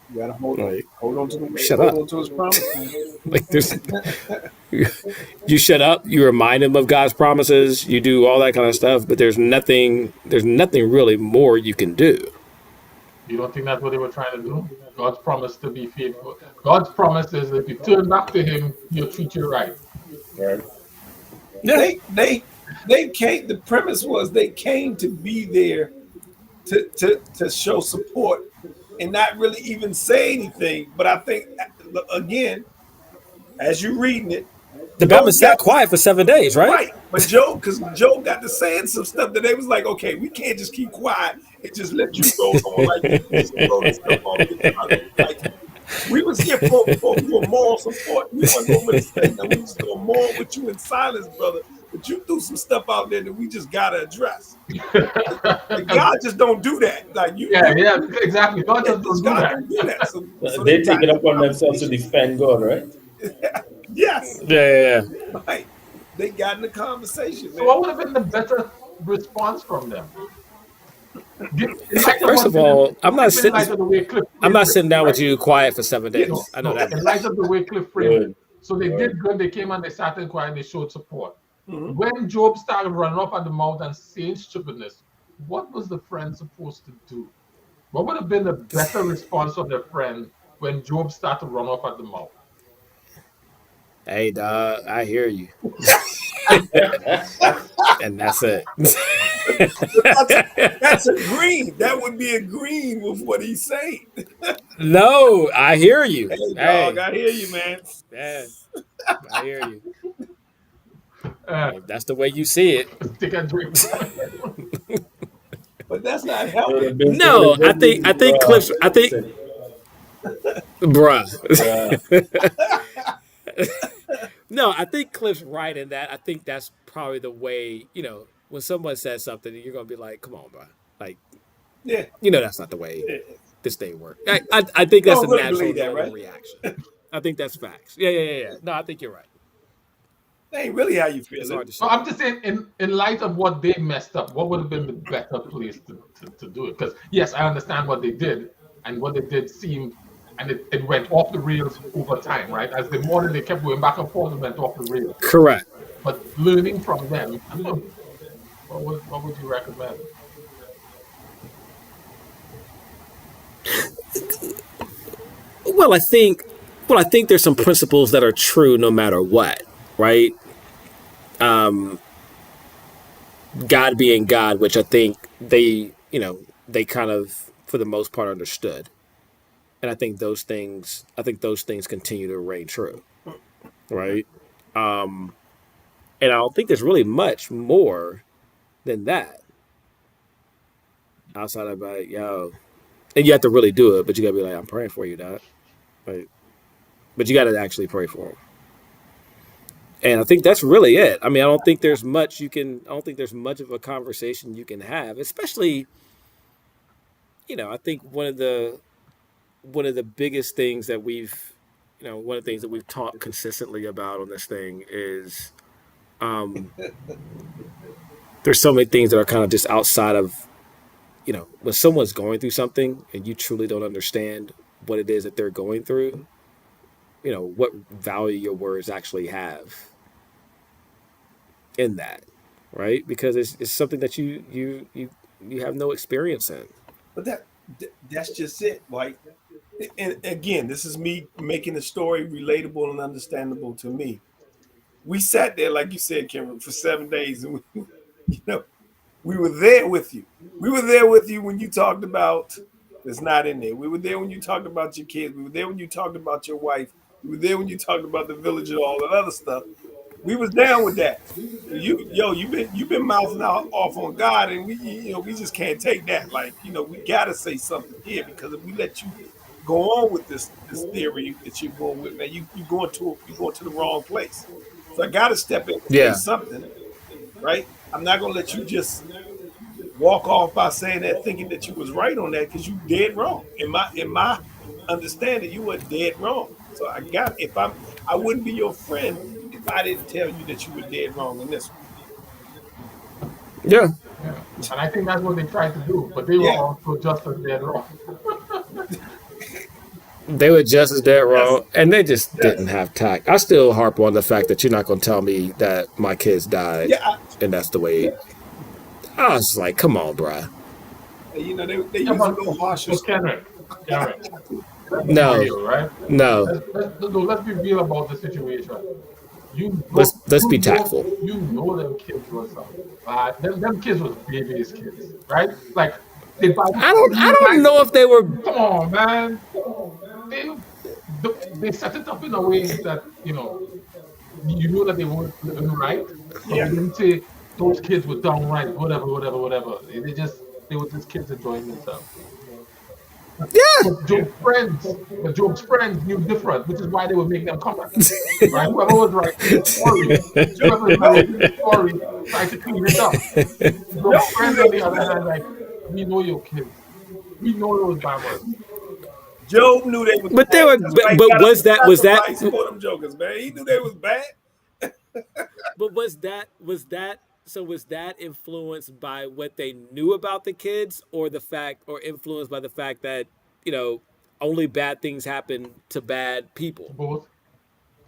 Speaker 4: You gotta
Speaker 2: Like, shut
Speaker 4: hold
Speaker 2: up.
Speaker 4: on to his promise, man.
Speaker 2: Like there's you shut up, you remind him of God's promises, you do all that kind of stuff, but there's nothing really more you can do.
Speaker 1: you don't think that's what they were trying to do? God's promise to be faithful. God's promise is if you turn back to Him, He'll treat you right.
Speaker 3: Right.
Speaker 2: Yeah.
Speaker 4: They came. The premise was they came to be there to show support and not really even say anything. But I think again, as you're reading it,
Speaker 2: The
Speaker 4: Job
Speaker 2: Baptist sat
Speaker 4: got
Speaker 2: quiet for 7 days, right?
Speaker 4: right, but Job, because Job got to saying some stuff that they was like, okay, we can't just keep quiet and just let you roll on like you just throw this stuff off your tongue. Like we was here for moral support. We wasn't going to say that we was doing more with you in silence, brother. But you threw some stuff out there that we just gotta address. And God just don't do that. Like
Speaker 1: Yeah, exactly. God just don't do
Speaker 4: God
Speaker 1: that.
Speaker 4: don't do that. So
Speaker 3: They take it upon themselves to defend God, right?
Speaker 4: yes,
Speaker 2: Yeah.
Speaker 4: right. They got in the conversation,
Speaker 1: So
Speaker 4: man.
Speaker 1: what would have been the better response from them? In light of
Speaker 2: First
Speaker 1: what
Speaker 2: of all, I'm not
Speaker 1: in light
Speaker 2: sitting.
Speaker 1: of the way Cliff
Speaker 2: I'm
Speaker 1: framed
Speaker 2: not
Speaker 1: it,
Speaker 2: sitting down with
Speaker 1: right?
Speaker 2: you quiet for 7 days.
Speaker 1: No,
Speaker 2: I know
Speaker 1: no.
Speaker 2: that
Speaker 1: In
Speaker 2: much.
Speaker 1: light of the way Cliff framed it,
Speaker 3: Good.
Speaker 1: so they
Speaker 3: Good.
Speaker 1: did good. They came and they sat in quiet and they showed support.
Speaker 4: Mhm.
Speaker 1: When Job started running off at the mouth and saying stupidness, what was the friend supposed to do? What would have been the better response of their friend when Job started to run off at the mouth?
Speaker 2: Hey, dog, I hear you, and that's it.
Speaker 4: That's agreeing. That would be agreeing with what he's saying.
Speaker 2: No, I hear you.
Speaker 4: Hey, dog,
Speaker 2: Hey,
Speaker 4: I hear you, man.
Speaker 2: man, I hear you.
Speaker 1: Uh,
Speaker 2: If that's the way you see it,
Speaker 1: Take a drink.
Speaker 4: But that's not
Speaker 3: It would
Speaker 4: helping.
Speaker 3: have been, it would
Speaker 2: no.
Speaker 3: have
Speaker 2: I
Speaker 3: been
Speaker 2: think
Speaker 3: this,
Speaker 2: I think Cliff's. I think,
Speaker 3: listen,
Speaker 2: bruh.
Speaker 3: bruh.
Speaker 2: No, I think Cliff's right in that. I think that's probably the way. When someone says something, you're gonna be like, "Come on, bro." Like,
Speaker 4: Yeah,
Speaker 2: that's not the way
Speaker 4: yeah.
Speaker 2: this thing works. I think
Speaker 4: You
Speaker 2: that's a
Speaker 4: don't really
Speaker 2: natural,
Speaker 4: believe that,
Speaker 2: normal
Speaker 4: right?
Speaker 2: reaction. I think that's facts. Yeah. No, I think you're right.
Speaker 4: That ain't really how you
Speaker 2: It's
Speaker 4: feel it.
Speaker 2: hard to
Speaker 1: No,
Speaker 2: shake.
Speaker 1: I'm just saying, in light of what they messed up, what would have been the better place to do it? Because, yes, I understand what they did, and what they did seemed, and it went off the rails over time, right? As the more that they kept going back and forth, it went off the rails.
Speaker 2: Correct.
Speaker 1: But learning from them, I don't know, what would you recommend?
Speaker 2: Well, I think. Well, I think there's some principles that are true no matter what, right? God being God, which I think they kind of, for the most part, understood, and I think those things continue to reign true, right? And I don't think there's really much more than that outside of like, yo, and you have to really do it, but you gotta be like, I'm praying for you, dog. Like, but you gotta actually pray for him. And I think that's really it. I mean, I don't think there's much you can. I don't think there's much of a conversation you can have, especially. I think one of the biggest things that one of the things that we've talked consistently about on this thing is there's so many things that are kind of just outside of, when someone's going through something and you truly don't understand what it is that they're going through, what value your words actually have in that, right? Because it's something that you have no experience in.
Speaker 4: But that's just it. Like, and again, this is me making the story relatable and understandable to me. We sat there, like you said, Cameron, for 7 days, and you know, we were there with you. We were there with you when you talked about it's not in there. We were there when you talked about your kids. We were there when you talked about your wife. We were there when you talked about the village and all that other stuff. We was down with that. You've been mouthing out off on God, and we just can't take that. Like, we gotta say something here because if we let you go on with this theory that you're going with, man, you're going to the wrong place. So I got to step in and say
Speaker 2: Yeah.
Speaker 4: something, right? I'm not going to let you just walk off by saying that, thinking that you was right on that, because you dead wrong. In my understanding, you were dead wrong. So I wouldn't be your friend if I didn't tell you that you were dead wrong in this one.
Speaker 2: Yeah.
Speaker 1: Yeah. And I think that's what they tried to do, but they were
Speaker 4: Yeah,
Speaker 1: also just as dead wrong.
Speaker 2: They were just as dead
Speaker 4: yes,
Speaker 2: wrong, and they just didn't
Speaker 4: yes,
Speaker 2: have tact. I still harp on the fact that you're not going to tell me that my kids died,
Speaker 4: yeah.
Speaker 2: and that's the way. I was like, come on, bruh.
Speaker 4: They
Speaker 1: Yeah,
Speaker 4: use a little harsher.
Speaker 1: but Karen, let's be
Speaker 2: No,
Speaker 1: real, right?
Speaker 2: no.
Speaker 1: Let's be real about the situation. You
Speaker 2: Let's
Speaker 1: know,
Speaker 2: let's be tactful.
Speaker 1: you know them kids was them kids was babies kids, right? Like they by the
Speaker 2: I don't
Speaker 1: time,
Speaker 2: know if they were.
Speaker 1: come on, man, they they set it up in a way that you know that they weren't living right, but they
Speaker 4: Yeah,
Speaker 1: didn't say those kids were done right, whatever. They were just kids enjoying themselves.
Speaker 2: Yeah.
Speaker 1: But Job's friends knew different, which is why they would make them come back. Right? Whoever was writing the story,
Speaker 4: Joe,
Speaker 1: whoever is
Speaker 4: Joe,
Speaker 1: narrating the story, tried to clean it up. Job's
Speaker 4: Joe knew
Speaker 1: friends,
Speaker 4: they
Speaker 1: on the
Speaker 4: was
Speaker 1: other
Speaker 4: bad.
Speaker 1: hand, like, we know your kids. We know those bammers.
Speaker 4: Job knew they was
Speaker 2: But they
Speaker 4: bad.
Speaker 2: were.
Speaker 4: That's why he
Speaker 2: But
Speaker 4: got up
Speaker 2: was
Speaker 4: and
Speaker 2: that?
Speaker 4: sacrificed for them jokers, man. He knew they was bad.
Speaker 2: But was that? So was that influenced by what they knew about the kids, or the fact, or influenced by the fact that you know only bad things happen to bad people?
Speaker 1: Both.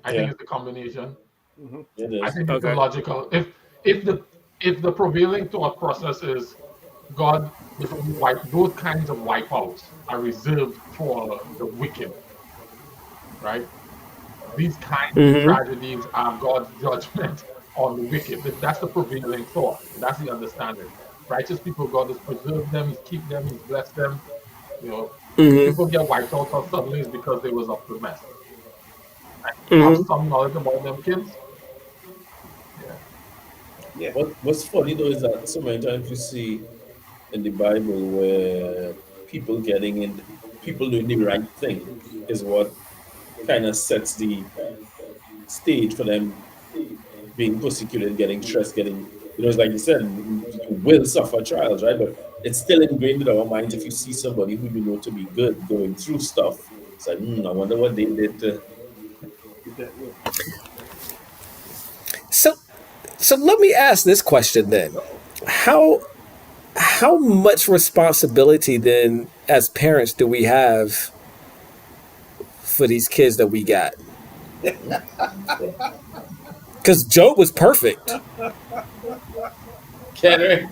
Speaker 1: I think
Speaker 3: Yeah,
Speaker 1: it's the combination.
Speaker 4: Hmm.
Speaker 3: it
Speaker 1: I
Speaker 3: is.
Speaker 1: think it's the
Speaker 2: Okay.
Speaker 1: logical. If the if the prevailing thought process is God, those kinds of wipeouts are reserved for the wicked, right? These kinds of
Speaker 2: Mm-hmm.
Speaker 1: tragedies are God's judgment on the wicked. That's the prevailing thought. That's the understanding. Righteous people, God has preserved them, He's keep them, He's blessed them. You know, if
Speaker 2: Mm-hmm.
Speaker 1: people get wiped out suddenly, it's because they was up to mess. And you have
Speaker 2: Mm-hmm.
Speaker 1: some knowledge about them kids. Yeah.
Speaker 4: Yeah,
Speaker 3: What's funny though is that so many times you see in the Bible where people getting in, people doing the right thing is what kind of sets the stage for them being persecuted, getting stressed, it's like you said, you will suffer trials, right? But it's still ingrained in our minds if you see somebody who you know to be good going through stuff. It's like, I wonder what they did to.
Speaker 4: get that. Yeah.
Speaker 2: So, so let me ask this question then: How how much responsibility then, as parents, do we have for these kids that we got? Because Job was perfect.
Speaker 3: Kenrick.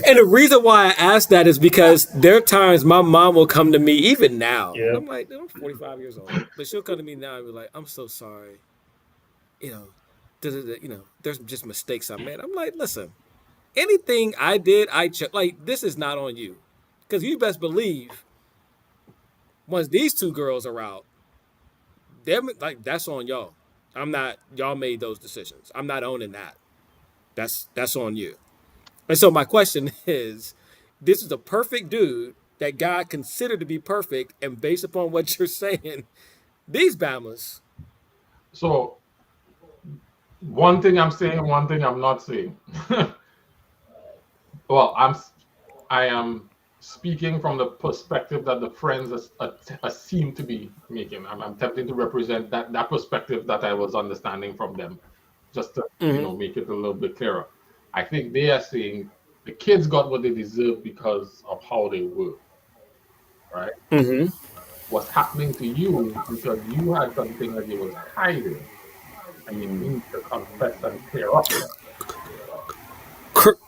Speaker 2: And the reason why I ask that is because there are times my mom will come to me, even now, and
Speaker 3: Yeah.
Speaker 2: I'm like, I'm 45 years old, but she'll come to me now and be like, I'm so sorry, you know, there's just mistakes I made. I'm like, listen, anything I did, like, this is not on you, because you best believe once these two girls are out, they're like, that's on y'all. I'm not. Y'all made those decisions. I'm not owning that. That's on you. And so my question is, this is a perfect dude that God considered to be perfect, and based upon what you're saying, these Bamas.
Speaker 1: So one thing I'm saying, one thing I'm not saying. Well, I am speaking from the perspective that the friends seem to be making. I'm attempting to represent that perspective that I was understanding from them, just to
Speaker 2: Mm-hmm.
Speaker 1: make it a little bit clearer. I think they are saying the kids got what they deserve because of how they were, right?
Speaker 2: Mm-hmm.
Speaker 1: What's happening to you because you had something that you was hiding, and you need to confess and clear up.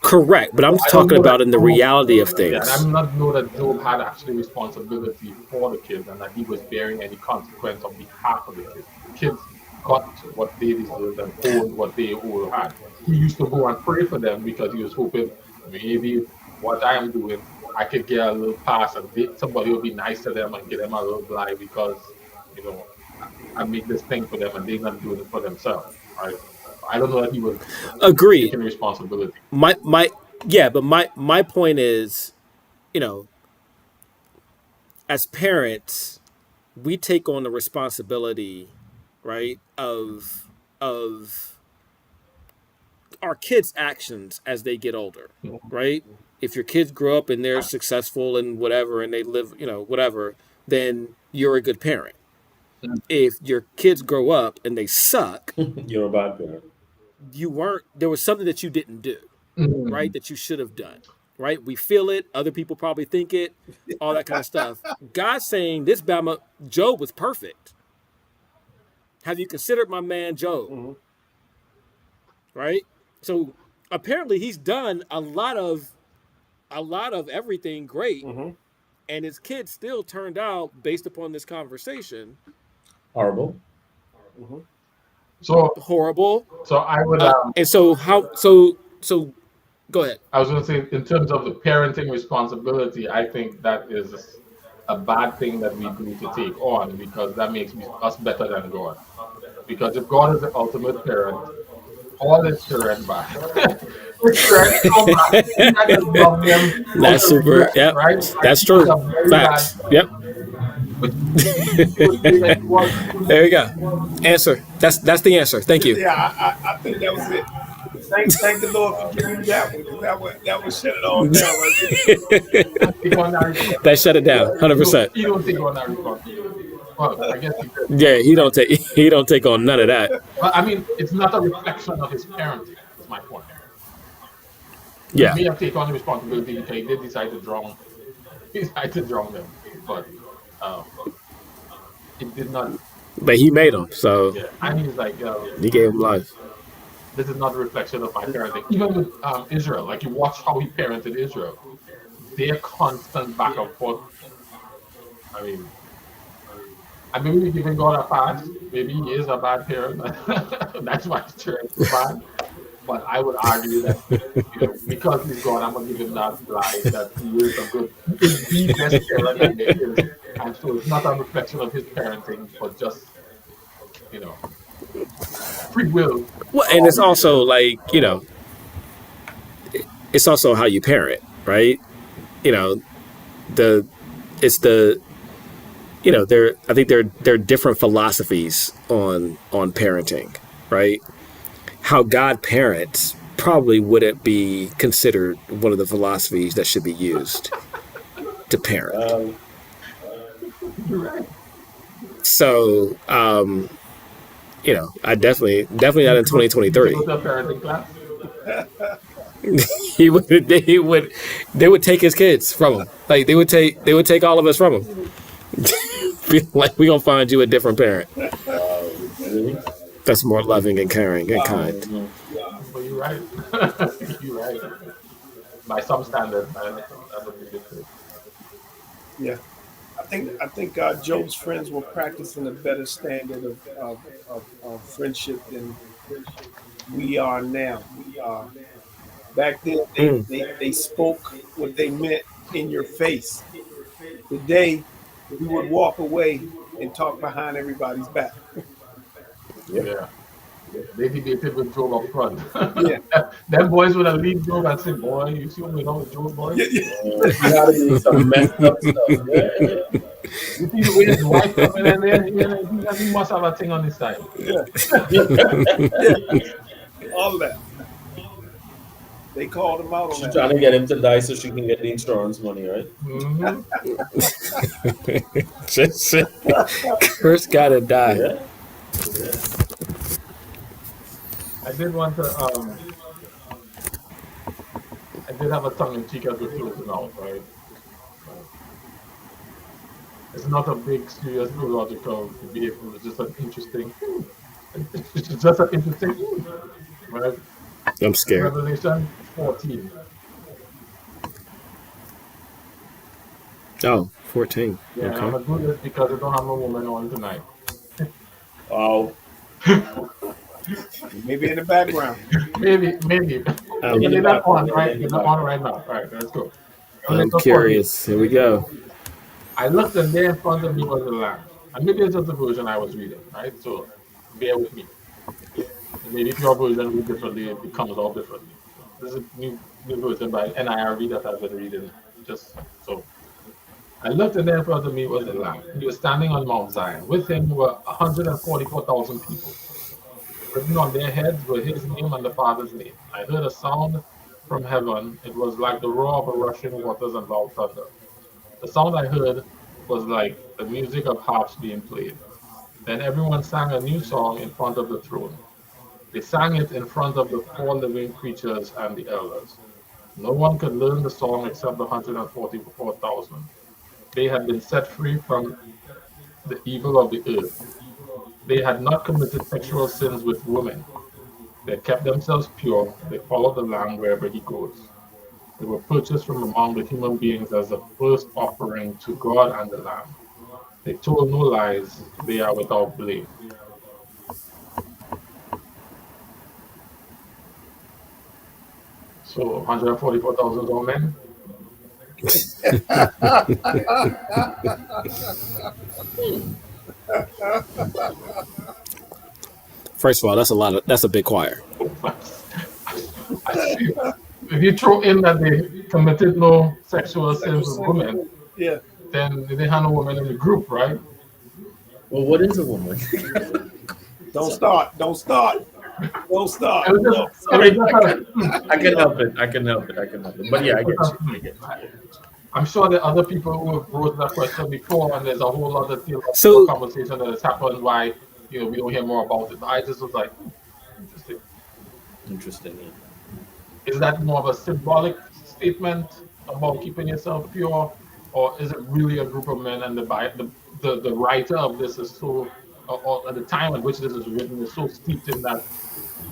Speaker 2: Correct, but I'm
Speaker 1: I don't
Speaker 2: talking
Speaker 1: know that
Speaker 2: about in the
Speaker 1: Job,
Speaker 2: reality of
Speaker 1: yeah, and
Speaker 2: things.
Speaker 1: I'm not know that Job had actually responsibility for the kids and that he was bearing any consequence on behalf of the kids. The kids got what they deserved and owned what they all had. He used to go and pray for them because he was hoping maybe what I am doing, I could get a little pass and somebody will be nice to them and get them a little blind because you know I make this thing for them and they're not doing it for themselves, right? I don't know that he was
Speaker 2: Agreed.
Speaker 1: taking responsibility.
Speaker 2: My yeah, but my point is, you know, as parents, we take on the responsibility, right, of our kids' actions as they get older, right? If your kids grow up and they're successful and whatever, and they live, whatever, then you're a good parent. If your kids grow up and they suck,
Speaker 3: You're a bad parent.
Speaker 2: you weren't. There was something that you didn't do, right?
Speaker 1: Mhm.
Speaker 2: That you should have done, right? We feel it. Other people probably think it. All that kind of stuff. God's saying this Bama Job was perfect. Have you considered my man Job?
Speaker 4: Mm-hmm.
Speaker 2: Right. So apparently he's done a lot of everything great,
Speaker 4: Mm-hmm.
Speaker 2: and his kids still turned out based upon this conversation
Speaker 3: Horrible.
Speaker 4: Mm-hmm.
Speaker 1: So,
Speaker 2: horrible.
Speaker 1: so I would,
Speaker 2: And so how so go ahead.
Speaker 1: I was going to say, in terms of the parenting responsibility, I think that is a bad thing that we do to take on because that makes us better than God. Because if God is the ultimate parent, all his children bad. His children so bad. He not just love them out
Speaker 2: That's
Speaker 1: of
Speaker 2: super.
Speaker 1: regret,
Speaker 2: Yep.
Speaker 1: right?
Speaker 2: That's
Speaker 1: He was
Speaker 2: true.
Speaker 1: a very bad
Speaker 2: Facts.
Speaker 1: parent,
Speaker 2: Yep.
Speaker 1: which you would say that he was.
Speaker 2: There you go. Answer. That's the answer. Thank you.
Speaker 4: Yeah, I think that was it. Thank the Lord for giving me that one because that would shut it all down right there.
Speaker 1: Take on that
Speaker 2: That shut it down.
Speaker 1: responsibility.
Speaker 2: 100%.
Speaker 1: He don't take on that responsibility. Well, I guess he did.
Speaker 2: Yeah, he don't take on none of that.
Speaker 1: But I mean, it's not a reflection of his parenting. Is my point. He
Speaker 2: Yeah,
Speaker 1: may have taken on the responsibility because he did decide to drown. He decided to drown them, but um, it did not.
Speaker 2: but he made them, so
Speaker 1: Yeah, and he's like,
Speaker 2: he gave him life.
Speaker 1: this is not a reflection of my parenting. Even with Israel, like you watch how he parented Israel, their constant back and forth. I mean, I mean, we're giving God a pass. Maybe he is a bad parent. That's why his children is bad. But I would argue that because he's gone, I'm gonna give him that lie that he is a good, he is the best parent that there is, and so it's not a reflection of his parenting, but just you know free will.
Speaker 2: Well, and it's also like it's also how you parent, right? You know, the it's the there. I think there are different philosophies on parenting, right? How God parents probably wouldn't be considered one of the philosophies that should be used to parent.
Speaker 3: Um,
Speaker 1: You're right.
Speaker 2: So, I definitely not in
Speaker 1: Did you
Speaker 2: 2023.
Speaker 1: go to a parenting class?
Speaker 2: He would, they would take his kids from him. Like they would take all of us from him. Be like, we gonna find you a different parent
Speaker 3: really?
Speaker 2: that's more loving and caring and
Speaker 3: I
Speaker 2: kind.
Speaker 3: don't know.
Speaker 1: But you're right. You're right. By some standards, I don't think it's it.
Speaker 4: Yeah, I think Job's friends were practicing a better standard of friendship than we are now. Back then,
Speaker 2: Mm.
Speaker 4: they spoke what they meant in your face. Today, we would walk away and talk behind everybody's back.
Speaker 3: Yep.
Speaker 1: Yeah. They debated with Job up front.
Speaker 4: Yeah,
Speaker 1: Them boys would have leave Job and said, boy, you see what we know with Job, boy?
Speaker 4: yeah, yeah.
Speaker 3: He had to do some messed up stuff. Yeah, yeah.
Speaker 1: You see the way his wife coming in there, he must have a thing on his side.
Speaker 4: Yeah, all of that. They called him out on
Speaker 3: She's
Speaker 4: that.
Speaker 3: trying to get him to die so she can get the insurance money, right?
Speaker 1: Hmm.
Speaker 2: Just Curse gotta die.
Speaker 3: Yeah.
Speaker 1: I did want to, I did have a tongue in cheek as we're closing out, right? It's not a big, serious, theological debate. It's just an interesting, it's just an interesting, right?
Speaker 2: I'm scared.
Speaker 1: Revelation 14.
Speaker 2: Oh, 14.
Speaker 1: Yeah, I'm
Speaker 2: Okay.
Speaker 1: gonna do this because I don't have no woman on tonight.
Speaker 3: Wow.
Speaker 4: Maybe in the background.
Speaker 1: Maybe.
Speaker 2: Um,
Speaker 1: They're not on, right? They're not on right now. All right, let's go.
Speaker 2: I'm
Speaker 1: Revelation 14.
Speaker 2: curious. Here we go.
Speaker 1: I looked and there in front of me was the Lamb. And maybe it's just the version I was reading, right? So bear with me. Maybe if your version reads differently, it comes out differently. This is a new version by NIRV that I've been reading. Just so I looked, and there in front of me was the Lamb. He was standing on Mount Zion. With him were 144,000 people. Written on their heads were his name and the Father's name. I heard a sound from heaven. It was like the roar of a rushing waters and loud thunder. The sound I heard was like the music of harps being played. Then everyone sang a new song in front of the throne. They sang it in front of the four living creatures and the elders. No one could learn the song except the 144,000. They had been set free from the evil of the earth. They had not committed sexual sins with women. They kept themselves pure. They followed the Lamb wherever he goes. They were purchased from among the human beings as the first offering to God and the Lamb. They told no lies. They are without blame. So 144,000 all men.
Speaker 2: First of all, that's a big choir.
Speaker 1: If you throw in that they committed no sexual sins with
Speaker 4: Sexual
Speaker 1: women,
Speaker 4: sin. Yeah.
Speaker 1: then they had no women in the group, right?
Speaker 3: Well, what is a woman?
Speaker 4: Don't start. Don't start. Don't start.
Speaker 1: It was
Speaker 4: No.
Speaker 1: just, it was just
Speaker 3: I can help it. I can help it. I can help it. But yeah, I get you. I get you.
Speaker 1: I'm sure there are other people who have wrote that question before, and there's a whole other theological
Speaker 2: So
Speaker 1: conversation that has happened why we don't hear more about it. But I just was like, interesting.
Speaker 3: Interesting. Yeah.
Speaker 1: Is that more of a symbolic statement about keeping yourself pure, or is it really a group of men? And the writer of this is so, or at the time at which this is written, is so steeped in that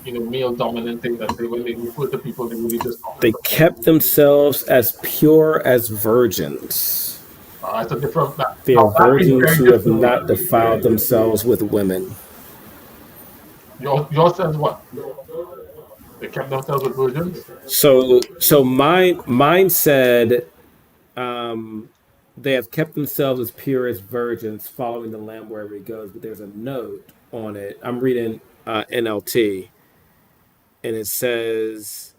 Speaker 1: male dominant thing that when they refer to people, they really just talking
Speaker 2: they
Speaker 1: to men.
Speaker 2: kept themselves as pure as virgins.
Speaker 1: It's a different.
Speaker 2: They are
Speaker 1: Now that is
Speaker 2: virgins
Speaker 1: very
Speaker 2: who have
Speaker 1: different.
Speaker 2: not defiled themselves with women.
Speaker 1: Yours says what? They kept themselves with virgins.
Speaker 2: So mine said they have kept themselves as pure as virgins, following the Lamb wherever he goes. But there's a note on it. I'm reading NLT, and it says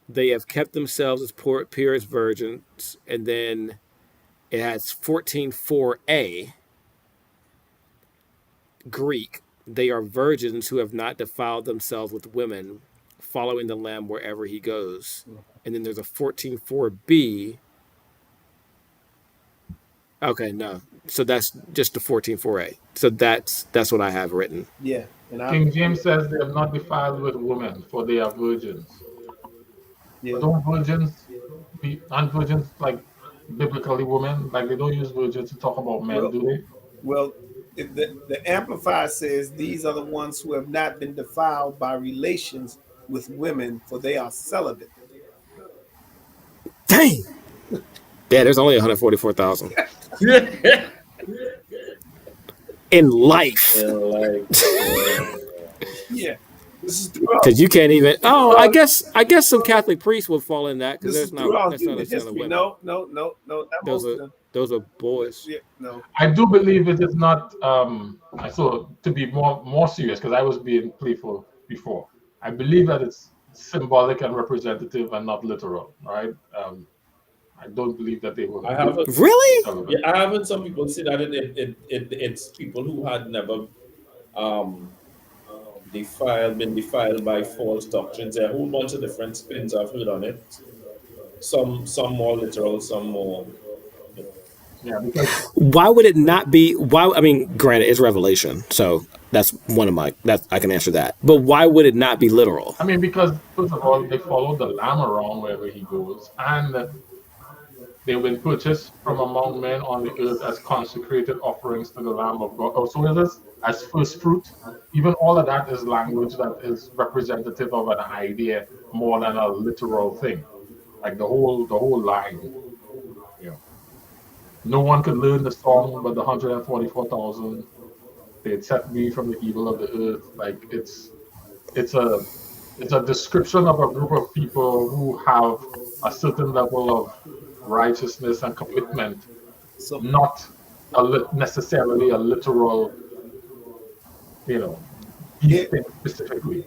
Speaker 2: they have kept themselves as pure as virgins, and then it has 14:4a Greek. They are virgins who have not defiled themselves with women, following the Lamb wherever he goes. And then there's a 14:4b. Okay, no. So that's just the 14:4a. So that's what I have written.
Speaker 4: Yeah. And
Speaker 1: King James says they have not defiled with women, for they are virgins. But
Speaker 4: yeah.
Speaker 1: don't virgins aren't virgins like biblically women? Like they don't use virgins to talk about men,
Speaker 4: Well,
Speaker 1: do they?
Speaker 4: well, the Amplifier says these are the ones who have not been defiled by relations with women, for they are celibate.
Speaker 2: Dang. Yeah, there's only 144,000 in life.
Speaker 3: Like,
Speaker 4: Yeah. This is throughout.
Speaker 2: Because you can't even. Oh, I guess some Catholic priests would fall in that because
Speaker 4: This is
Speaker 2: there's not
Speaker 4: throughout
Speaker 2: that's not
Speaker 4: human
Speaker 2: a ton of
Speaker 4: history.
Speaker 2: women.
Speaker 4: No, not
Speaker 2: Those
Speaker 4: most of
Speaker 2: are
Speaker 4: them.
Speaker 2: those are boys.
Speaker 4: Yeah, no.
Speaker 1: I do believe it is not. So to be more serious, because I was being playful before. I believe that it's symbolic and representative and not literal. Right? I don't believe that they were
Speaker 3: I haven't.
Speaker 2: Really?
Speaker 1: celibate.
Speaker 3: Yeah, I haven't. Some people say that it's people who had never um been defiled by false doctrines. There are a whole bunch of different spins I've heard on it. Some more literal, some more. You know.
Speaker 1: Yeah, because
Speaker 2: Why would it not be? Why? I mean, granted, it's Revelation, so that's one of my that I can answer that. But why would it not be literal?
Speaker 1: because first of all, they follow the Lamb around wherever he goes, and they've been purchased from among men on the earth as consecrated offerings to the Lamb of God. Also, is this as first fruit? Even all of that is language that is representative of an idea more than a literal thing. Like the whole line. You know, no one could learn the song but the 144,000. They had set me from the evil of the earth. Like it's a it's a description of a group of people who have a certain level of righteousness and commitment,
Speaker 4: So
Speaker 1: not necessarily a literal, these
Speaker 4: here,
Speaker 1: things specifically.